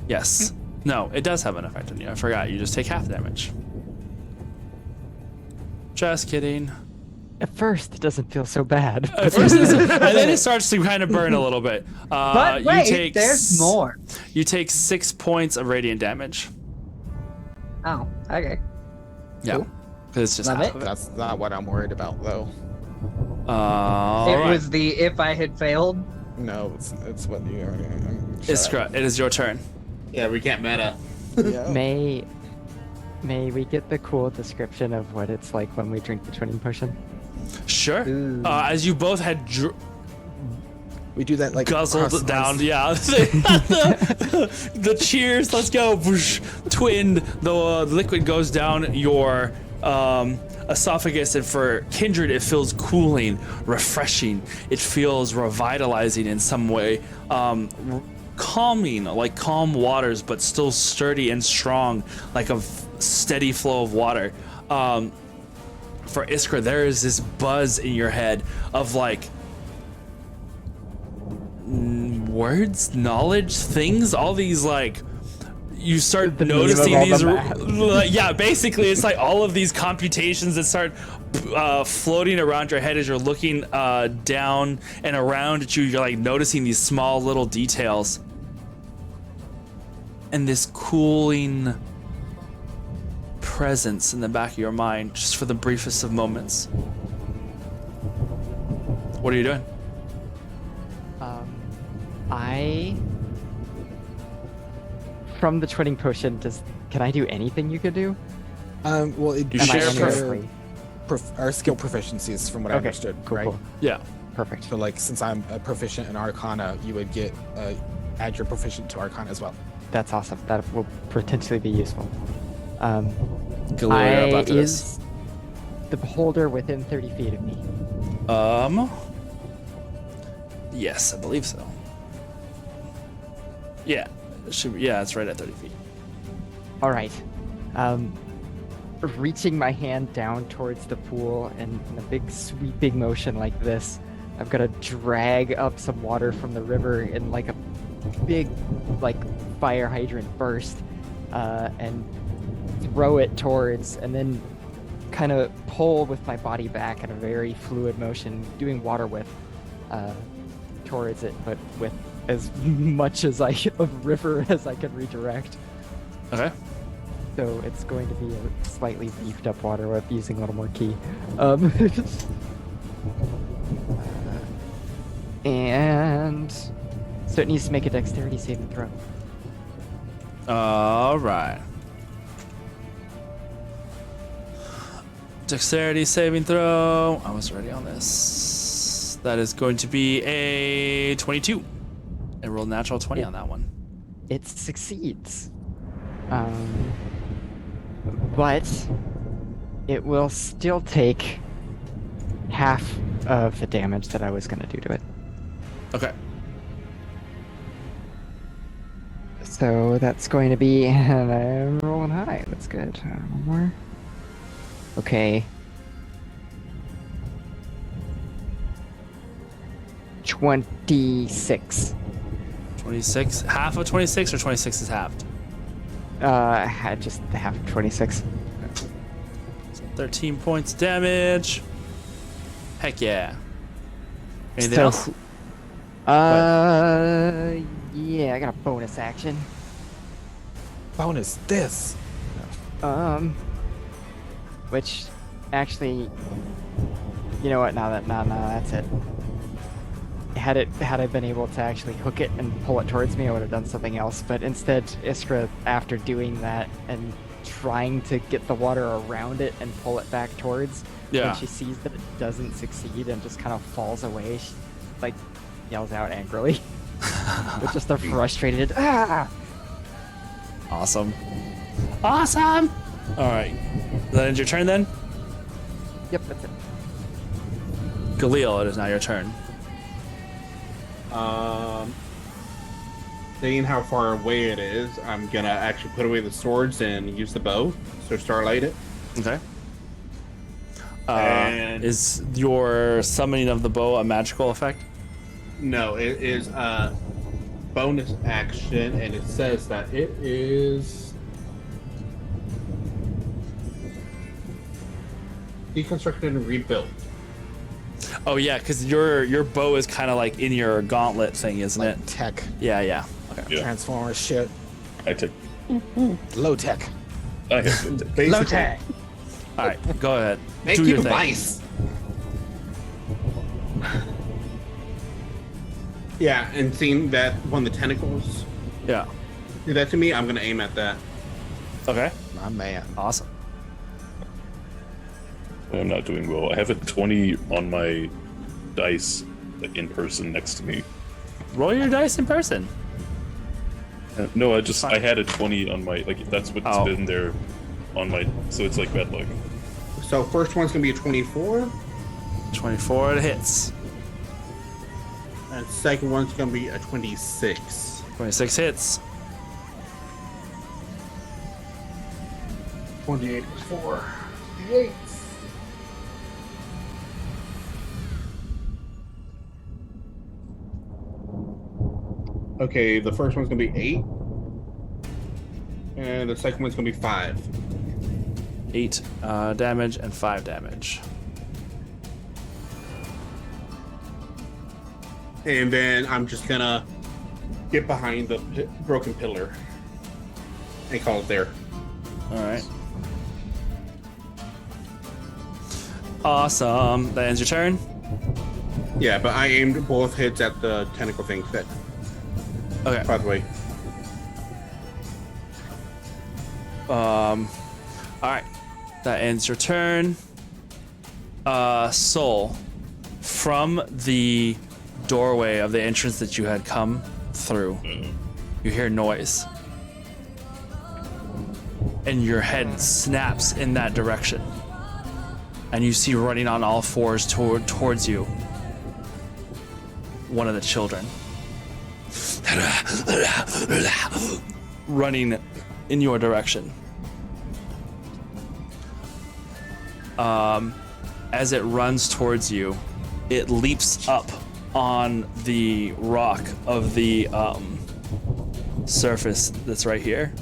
Yes. No, it does have an effect on you. I forgot. You just take half damage. Just kidding. At first, it doesn't feel so bad. At first, and then it starts to kind of burn a little bit. But wait, there's more. You take 6 points of radiant damage. Oh, okay. Yeah. Cool. Because it's just Love half it. of it. That's not what I'm worried about, though. It was the if I had failed. No, it's what you already. Iskra, it is your turn. Yeah, we can't meta. Yeah. May we get the cool description of what it's like when we drink the twinning potion? Sure. Ooh. As you both had We do that like guzzled across down, lines. yeah. the cheers, let's go. Whoosh, twinned, the liquid goes down your esophagus, and for Kindred, it feels cooling, refreshing. It feels revitalizing in some way. Calming, like calm waters, but still sturdy and strong, like a steady flow of water. For Iskra, there is this buzz in your head of like words, knowledge, things, all these like you start The meme of noticing all these the math. yeah, basically it's like all of these computations that start floating around your head as you're looking down and around at you. You're like noticing these small little details and this cooling presence in the back of your mind just for the briefest of moments. What are you doing? From the twinning potion, can I do anything you could do? Well, it You Am I share anywhere free? our skill proficiencies, from what I Okay, understood, cool, right? cool. Yeah. Perfect. So, like, since I'm a proficient in Arcana, you would get add your proficient to Arcana as well. That's awesome. That will potentially be useful. Galera about this. Is the beholder within 30 feet of me? Yes, I believe so. Yeah. Yeah, it's right at 30 feet. All right. Reaching my hand down towards the pool and in a big sweeping motion like this, I'm gonna drag up some water from the river in like a big, like fire hydrant burst, and throw it towards, and then kind of pull with my body back in a very fluid motion, doing water whip towards it, but with as much as of river as I can redirect. Okay. So it's going to be a slightly beefed up water whip using a little more key. And so it needs to make a dexterity saving throw. All right. Dexterity saving throw. I was already on this. That is going to be a 22. I rolled natural 20 on that one. It succeeds. But it will still take half of the damage that I was going to do to it. Okay. So that's going to be, and I'm rolling high. That's good. One more. Okay. 26. 26. Half of 26 or 26 is halved? Just half of 26. So 13 points damage. Heck yeah. Anything So- else? Yeah, I got a bonus action. Bonus this. Which actually, you know what? No, that's it. Had I been able to actually hook it and pull it towards me, I would have done something else. But instead, Iskra, after doing that and trying to get the water around it and pull it back towards, Yeah. when she sees that it doesn't succeed and just kind of falls away, she like yells out angrily with just a frustrated ah. Awesome. Awesome! Alright. That ends your turn then? Yep, that's it. Galil, it is now your turn. Seeing how far away it is, I'm gonna actually put away the swords and use the bow. So starlight it. Okay. And- Is your summoning of the bow a magical effect? No, it is a bonus action, and it says that it is deconstructed and rebuilt. Oh yeah, because your bow is kind of like in your gauntlet thing, isn't Like it? tech, Yeah. Okay. Yeah. Transformer shit, I took. low tech. I have Basically, tag. All right, go ahead. make Do you your thing. nice. Yeah, and seeing that one of the tentacles Yeah. did that to me, I'm gonna aim at that. Okay. My man. Awesome. I'm not doing well. I have a 20 on my dice, like in person next to me. Roll your dice in person. No, I had a 20 on my, like, that's what's Oh. been there on my, so it's like bad luck. So first one's gonna be a 24, 24 it hits. and second one's gonna be a 26. 26 hits. 28 is 4. 28. Okay, the first one's gonna be 8. And the second one's gonna be 5. 8 damage and 5 damage. And then I'm just gonna get behind the broken pillar and call it there. All right. Awesome. That ends your turn. Yeah, but I aimed both hits at the tentacle thing. That, Okay. by the way. All right. That ends your turn. Soul, from the doorway of the entrance that you had come through, you hear noise. And your head snaps in that direction. And you see running on all fours towards you one of the children. Running in your direction. As it runs towards you, it leaps up on the rock of the surface that's right here,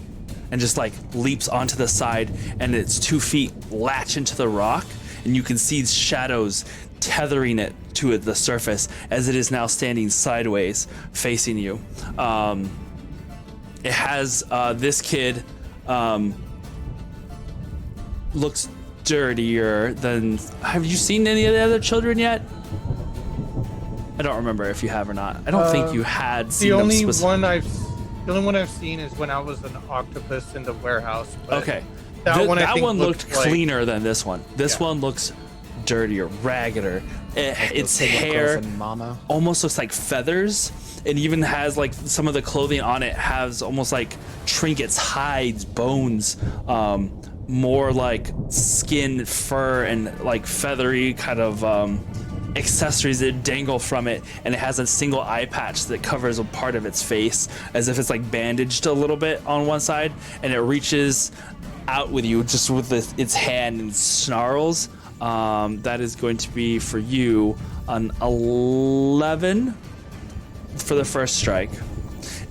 and just like leaps onto the side, and its 2 feet latch into the rock, and you can see shadows tethering it to the surface as it is now standing sideways facing you. It has this kid looks dirtier than. Have you seen any of the other children yet? I don't remember if you have or not. I don't think you had seen The them only specifically. one I've seen is when I was an octopus in the warehouse. But Okay. that one I that think one looked like- cleaner than this one. This Yeah. one looks dirtier, raggeder. Its Those little girls hair and mama. almost looks like feathers. It even has like some of the clothing on it has almost like trinkets, hides, bones, more like skin, fur, and like feathery kind of accessories that dangle from it. And it has a single eye patch that covers a part of its face as if it's like bandaged a little bit on one side, and it reaches out with you just with its hand and snarls. That is going to be for you an 11 for the first strike.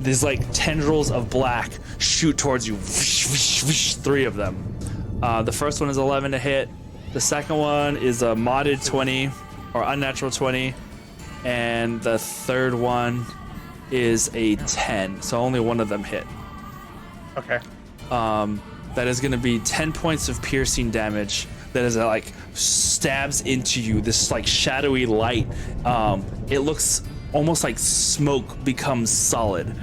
These like tendrils of black shoot towards you, 3 of them. The first one is 11 to hit. The second one is a modded 20 or unnatural 20, and the third one is a 10. So only one of them hit. Okay. That is going to be 10 points of piercing damage. That is like stabs into you. This like shadowy light. It looks almost like smoke becomes solid.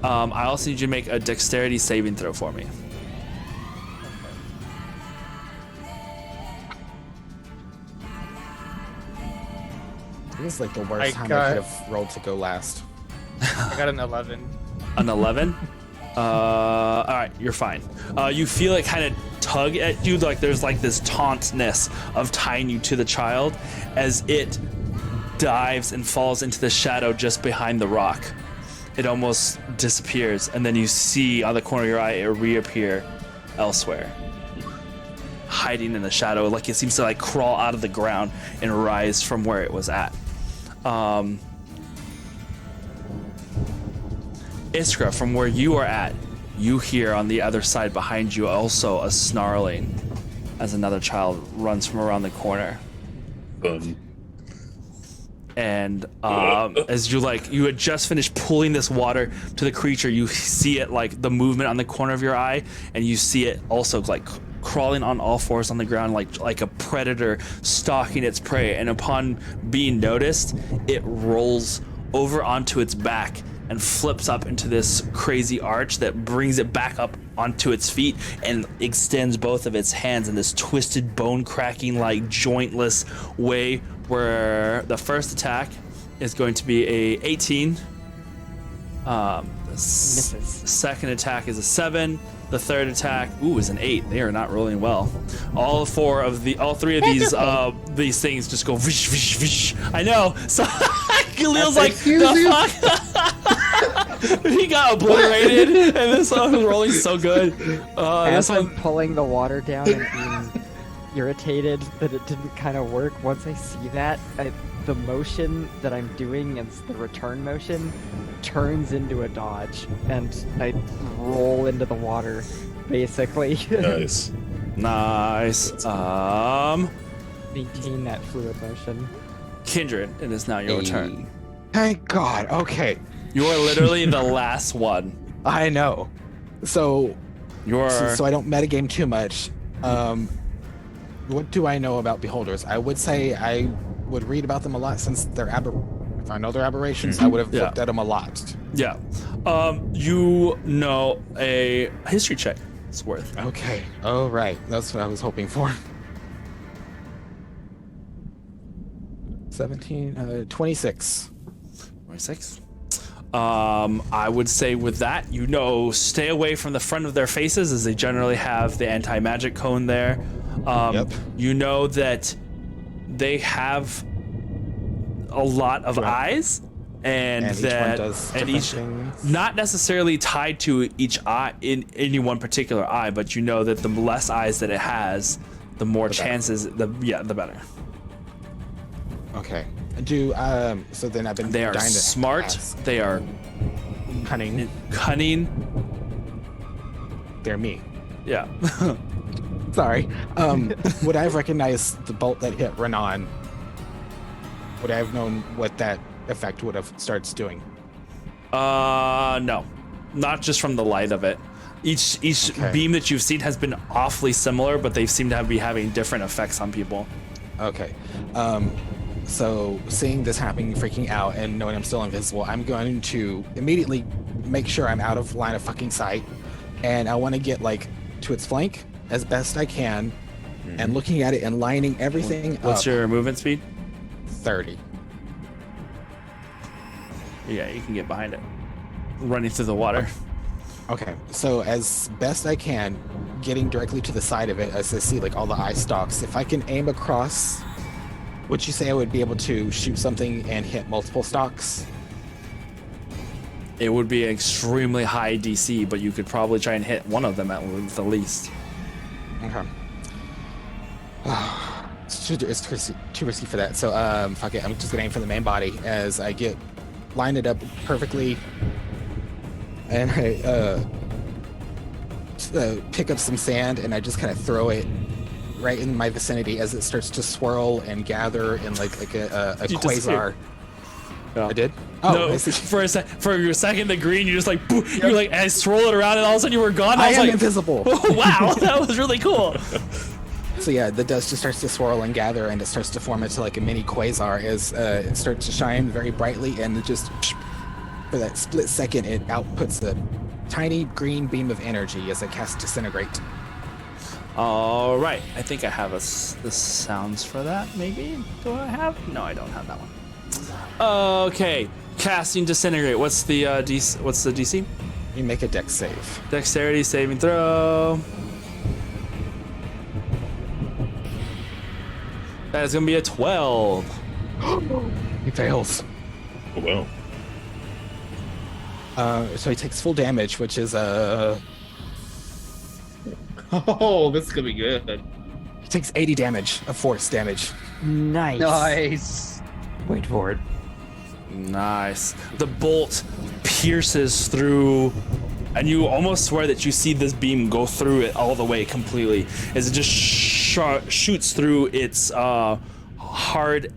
I also need you to make a dexterity saving throw for me. This is like the worst I time I got- could have rolled to go last. I got an 11. An 11. All right, you're fine. You feel it kind of tug at you, like there's like this tauntness of tying you to the child as it dives and falls into the shadow just behind the rock. It almost disappears, and then you see on the corner of your eye it reappear elsewhere. hiding in the shadow, like it seems to like crawl out of the ground and rise from where it was at. Iskra, from where you are at, you hear on the other side behind you also a snarling as another child runs from around the corner. And as you had just finished pulling this water to the creature, you see it like the movement on the corner of your eye, and you see it also like crawling on all fours on the ground like a predator stalking its prey. And upon being noticed, it rolls over onto its back and flips up into this crazy arch that brings it back up onto its feet and extends both of its hands in this twisted, bone-cracking, like jointless way, where the first attack is going to be a 18. Misses. Second attack is a 7. The third attack, is an 8. They are not rolling well. All three of these things just go vish, vish, vish. I know. So Khalil's like, the fuck? He got obliterated, and this one was rolling so good. As I'm pulling the water down and being irritated that it didn't kind of work, once I see that, the motion that I'm doing, it's the return motion, turns into a dodge, and I roll into the water, basically. Nice. Nice. Maintain that fluid motion. Kindred, it is now your turn. Thank God. Okay. You are literally the last one. I know. So You're I don't metagame too much. What do I know about beholders? I would say I would read about them a lot, since they're if I know they're aberrations, I would have looked at them a lot. Yeah. You know a history check is worth. Okay. Oh, right. That's what I was hoping for. 17, 26. 26. I would say with that, stay away from the front of their faces, as they generally have the anti-magic cone there. You know that they have a lot of eyes, and that each things. Not necessarily tied to each eye in any one particular eye, but the less eyes that it has, the more chances, the better. Okay. So then I've been. They are dying to smart. ask. They are Cunning. They're me. Yeah. Sorry. Would I have recognized the bolt that hit Renan? Would I have known what that effect would have started doing? No, not just from the light of it. Each beam that you've seen has been awfully similar, but they seem to be having different effects on people. Okay. So seeing this happening, freaking out, and knowing I'm still invisible, I'm going to immediately make sure I'm out of line of fucking sight, and I want to get to its flank as best I can, and looking at it and lining everything up. What's your movement speed? 30. Yeah, you can get behind it. Running through the water. Okay, so as best I can, getting directly to the side of it as I see all the eye stalks. If I can aim across, would you say I would be able to shoot something and hit multiple stalks? It would be an extremely high DC, but you could probably try and hit one of them at the least. Okay. It's too risky for that. So fuck it. I'm just gonna aim for the main body as I line it up perfectly, and I pick up some sand and I just kind of throw it right in my vicinity as it starts to swirl and gather in like a quasar. Yeah. I did? Oh, no, I see. for a second, the green, you just you're I swirl it around, and all of a sudden you were gone. I was am invisible. Oh, wow, that was really cool. So yeah, the dust just starts to swirl and gather, and it starts to form into a mini quasar as it starts to shine very brightly, and it just, for that split second, it outputs a tiny green beam of energy as it casts Disintegrate. All right, I think I have the sounds for that. Maybe do I have? No, I don't have that one. Okay, casting Disintegrate. What's the DC? What's the DC? You make a dex save. Dexterity saving throw. That is gonna be a 12. He fails. Oh wow. So he takes full damage, which is Oh, this is gonna be good. Takes 80 damage of force damage. Nice. Nice. Wait for it. Nice. The bolt pierces through, and you almost swear that you see this beam go through it all the way completely, as it just shoots through its hard,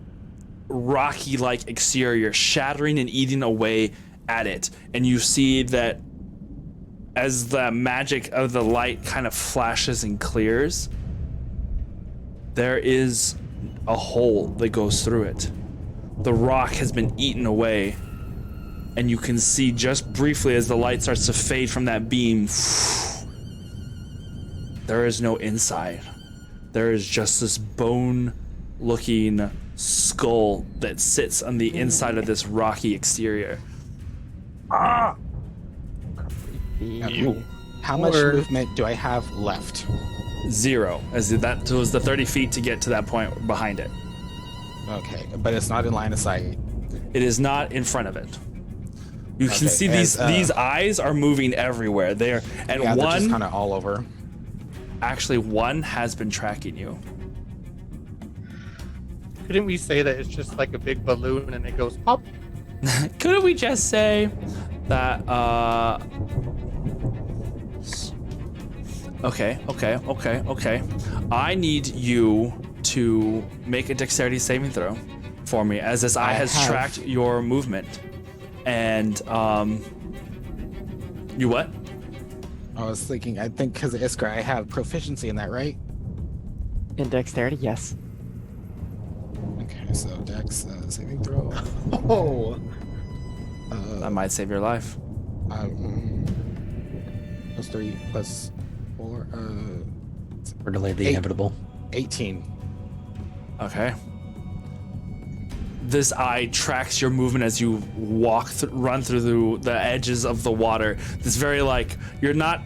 rocky-like exterior, shattering and eating away at it. And you see that as the magic of the light kind of flashes and clears, there is a hole that goes through it. The rock has been eaten away, and you can see just briefly as the light starts to fade from that beam, there is no inside. There is just this bone-looking skull that sits on the inside of this rocky exterior. Ooh. How much movement do I have left? 0, as that was the 30 feet to get to that point behind it. Okay, but it's not in line of sight. It is not in front of it. You can Okay, see as, these eyes are moving everywhere. They're Yeah, they're just kind of all over. Actually, one has been tracking you. Couldn't we say that it's just like a big balloon and it goes pop? Couldn't we just say that? Okay. I need you to make a dexterity saving throw for me, as this eye has tracked your movement. And you what? I was thinking, I think because of Iskra, I have proficiency in that, right? In dexterity, yes. Okay, so Dex saving throw. Oh, That might save your life. Plus 3 plus 4. Or delay the 8. inevitable. 18. Okay. This eye tracks your movement as you run through the edges of the water. This very you're not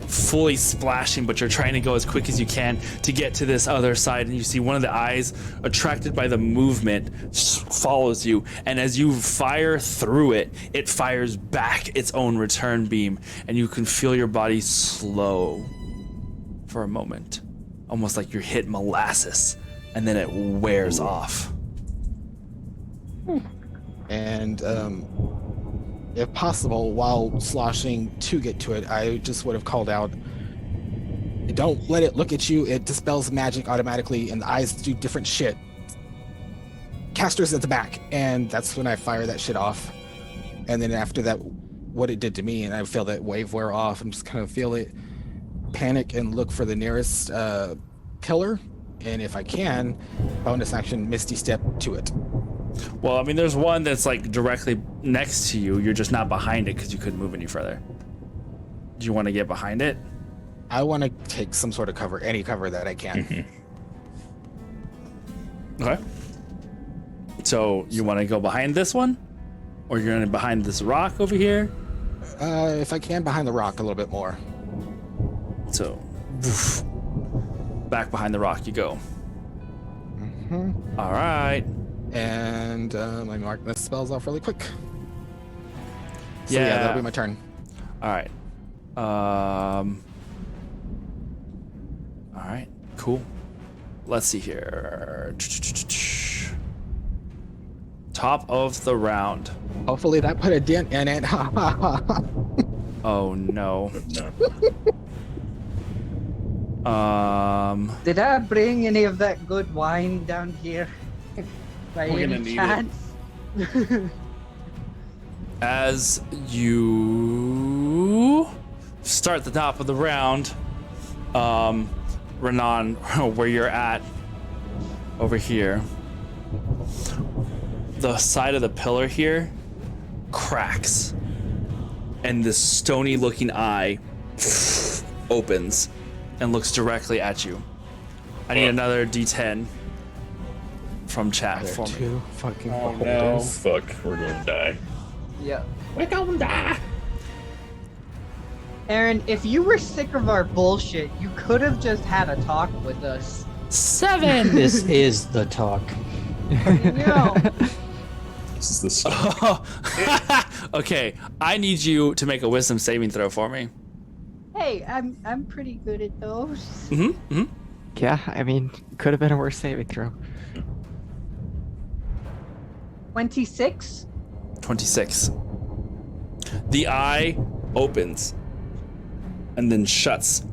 fully splashing, but you're trying to go as quick as you can to get to this other side. And you see one of the eyes, attracted by the movement, follows you. And as you fire through it, it fires back its own return beam, and you can feel your body slow for a moment, almost like you're hit molasses. And then it wears off. And if possible, while sloshing to get to it, I just would have called out, don't let it look at you. It dispels magic automatically, and the eyes do different shit. Casters at the back. And that's when I fire that shit off. And then after that, what it did to me, and I feel that wave wear off, and just kind of feel it panic and look for the nearest pillar. And if I can, bonus action, Misty Step to it. Well, I mean, there's one that's directly next to you. You're just not behind it because you couldn't move any further. Do you want to get behind it? I want to take some sort of cover, any cover that I can. Okay. So you want to go behind this one? Or you're going to behind this rock over here? If I can, behind the rock a little bit more. So, woof. Back behind the rock you go. All right. And I mark the spells off really quick. So Yeah. that'll be my turn. All right. All right. Cool. Let's see here. Top of the round. Hopefully that put a dent in it. Oh no. Did I bring any of that good wine down here? By We're gonna any need chance? As you start the top of the round, Renan, where you're at over here, the side of the pillar here cracks, and this stony looking eye opens and looks directly at you. I need another D10 from chat for me. Two fucking Oh, beholders. no. Fuck, we're gonna die. Yeah. we're gonna die. Aaron, if you were sick of our bullshit, you could have just had a talk with us. 7. This is the talk. No. This is the stuff. Okay, I need you to make a wisdom saving throw for me. Hey, I'm pretty good at those. Yeah, I mean, could have been a worse saving throw. 26. 26. The eye opens and then shuts.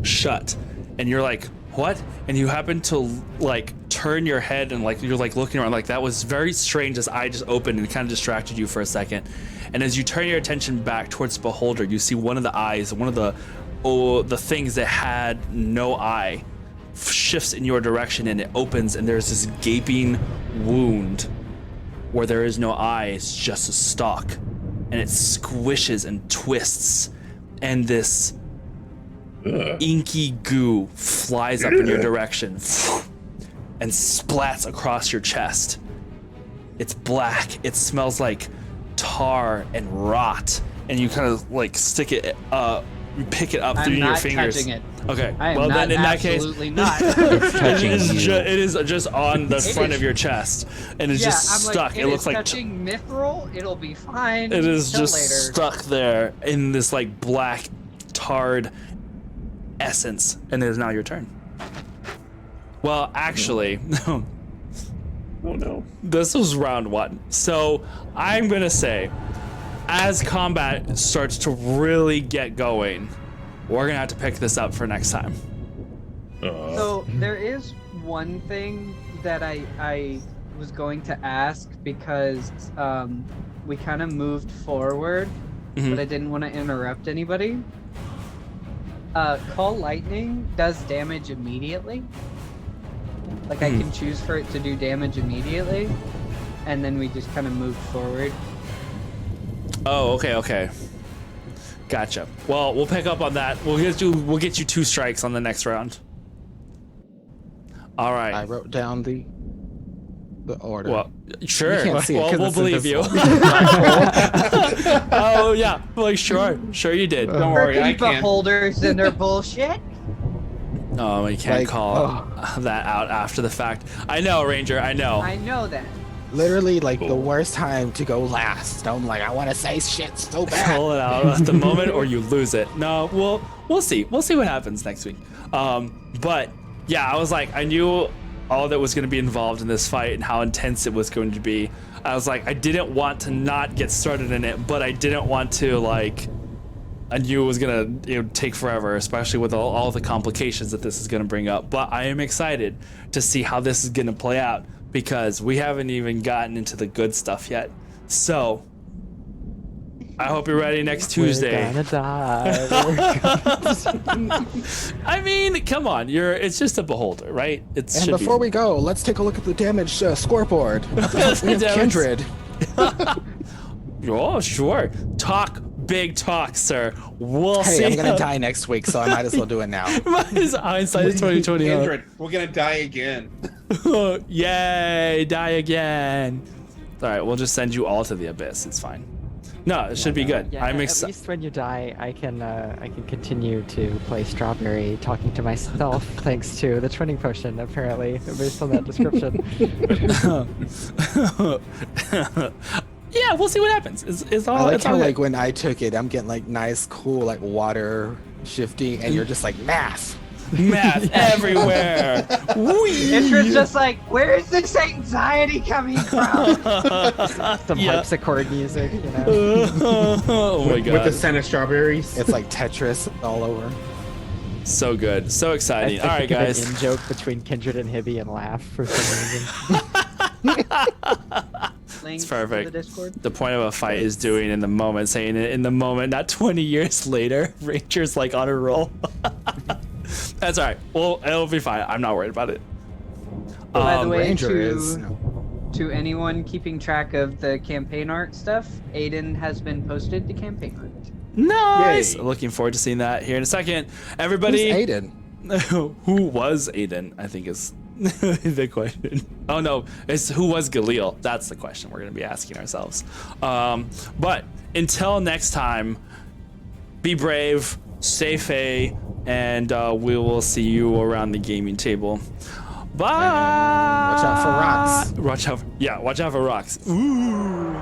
Shut. And you're like, what? And you happen to like turn your head and like you're like looking around like that was very strange. This eye just opened and kind of distracted you for a second. And as you turn your attention back towards the beholder, you see one of the eyes, one of the things that had no eye shifts in your direction and it opens and there's this gaping wound where there is no eye, it's just a stalk. And it squishes and twists and this inky goo flies up in your direction and splats across your chest. It's black. It smells like tar and rot. And you kind of like stick it, you pick it up through your fingers. I'm not touching it. Okay. I am well, not, then in that case, absolutely not. it is just on the front of your chest, and it's just I'm stuck. Like, it looks like touching mithril. It'll be fine. it is till just later. stuck there in this like black, tarred essence, and it is now your turn. Well, actually, Oh no. this was round 1. So I'm gonna say, as combat starts to really get going, we're gonna have to pick this up for next time. So there is one thing that I was going to ask because we kind of moved forward, but I didn't want to interrupt anybody. Call lightning does damage immediately. Like I can choose for it to do damage immediately, and then we just kind of moved forward. Oh, okay. Gotcha. Well, we'll pick up on that. We'll get you 2 strikes on the next round. All right. I wrote down the order. Well, sure. You can't see it well, 'cause we'll it's believe you. invisible. Oh yeah. Like sure you did. Don't worry, I Freaking can. beholders and their bullshit. Oh, you can't Like, call that out after the fact. I know, Ranger. I know. I know that. Literally, like the worst time to go last. I'm like, I want to say shit so bad. Call it out at the moment, or you lose it. No, we'll see. We'll see what happens next week. But yeah, I was like, I knew all that was going to be involved in this fight and how intense it was going to be. I was like, I didn't want to not get started in it, but I didn't want to like. I knew it was gonna take forever, especially with all the complications that this is gonna bring up. But I am excited to see how this is gonna play out because we haven't even gotten into the good stuff yet. So I hope you're ready next Tuesday. We're gonna die. I mean, come on, it's just a beholder, right? It And should before be. we go, let's take a look at the damage scoreboard. We have Kindred. Oh, sure. Big talk, sir. We'll see. Hey, I'm gonna die next week, so I might as well do it now. His hindsight is 2020. Kindred, we're gonna die again. Yay, die again. All right, we'll just send you all to the abyss. It's fine. No, it should be good. Yeah, I'm at excited. least when you die, I can continue to play Strawberry talking to myself thanks to the twinning potion, apparently, based on that description. Yeah, we'll see what happens. It's all. I like it's all how good. like when I took it, I'm getting like nice, cool like water shifting, and you're just like math. Math everywhere. It's just like, where is this anxiety coming from? Some Yeah. harpsichord music, you know. Oh my With the god, scent of strawberries. It's like Tetris all over. so good, so I exciting. think All right, of an guys. in-joke between Kindred and Hibby and laugh for some reason. Links perfect. To the Discord. The point of a fight is doing in the moment, saying it in the moment, not 20 years later. Ranger's like on a roll. That's all right. Well, it'll be fine. I'm not worried about it. By the way, Ranger is. to anyone keeping track of the campaign art stuff, Aiden has been posted to campaign art. Nice. Yay. Looking forward to seeing that here in a second. Who's Everybody, Aiden? who was Aiden? I think is the question. Oh no, it's who was Galil? That's the question we're going to be asking ourselves. But until next time, be brave, stay fey, and we will see you around the gaming table. Bye. Watch out for rocks. Watch out! Yeah, watch out for rocks. Ooh.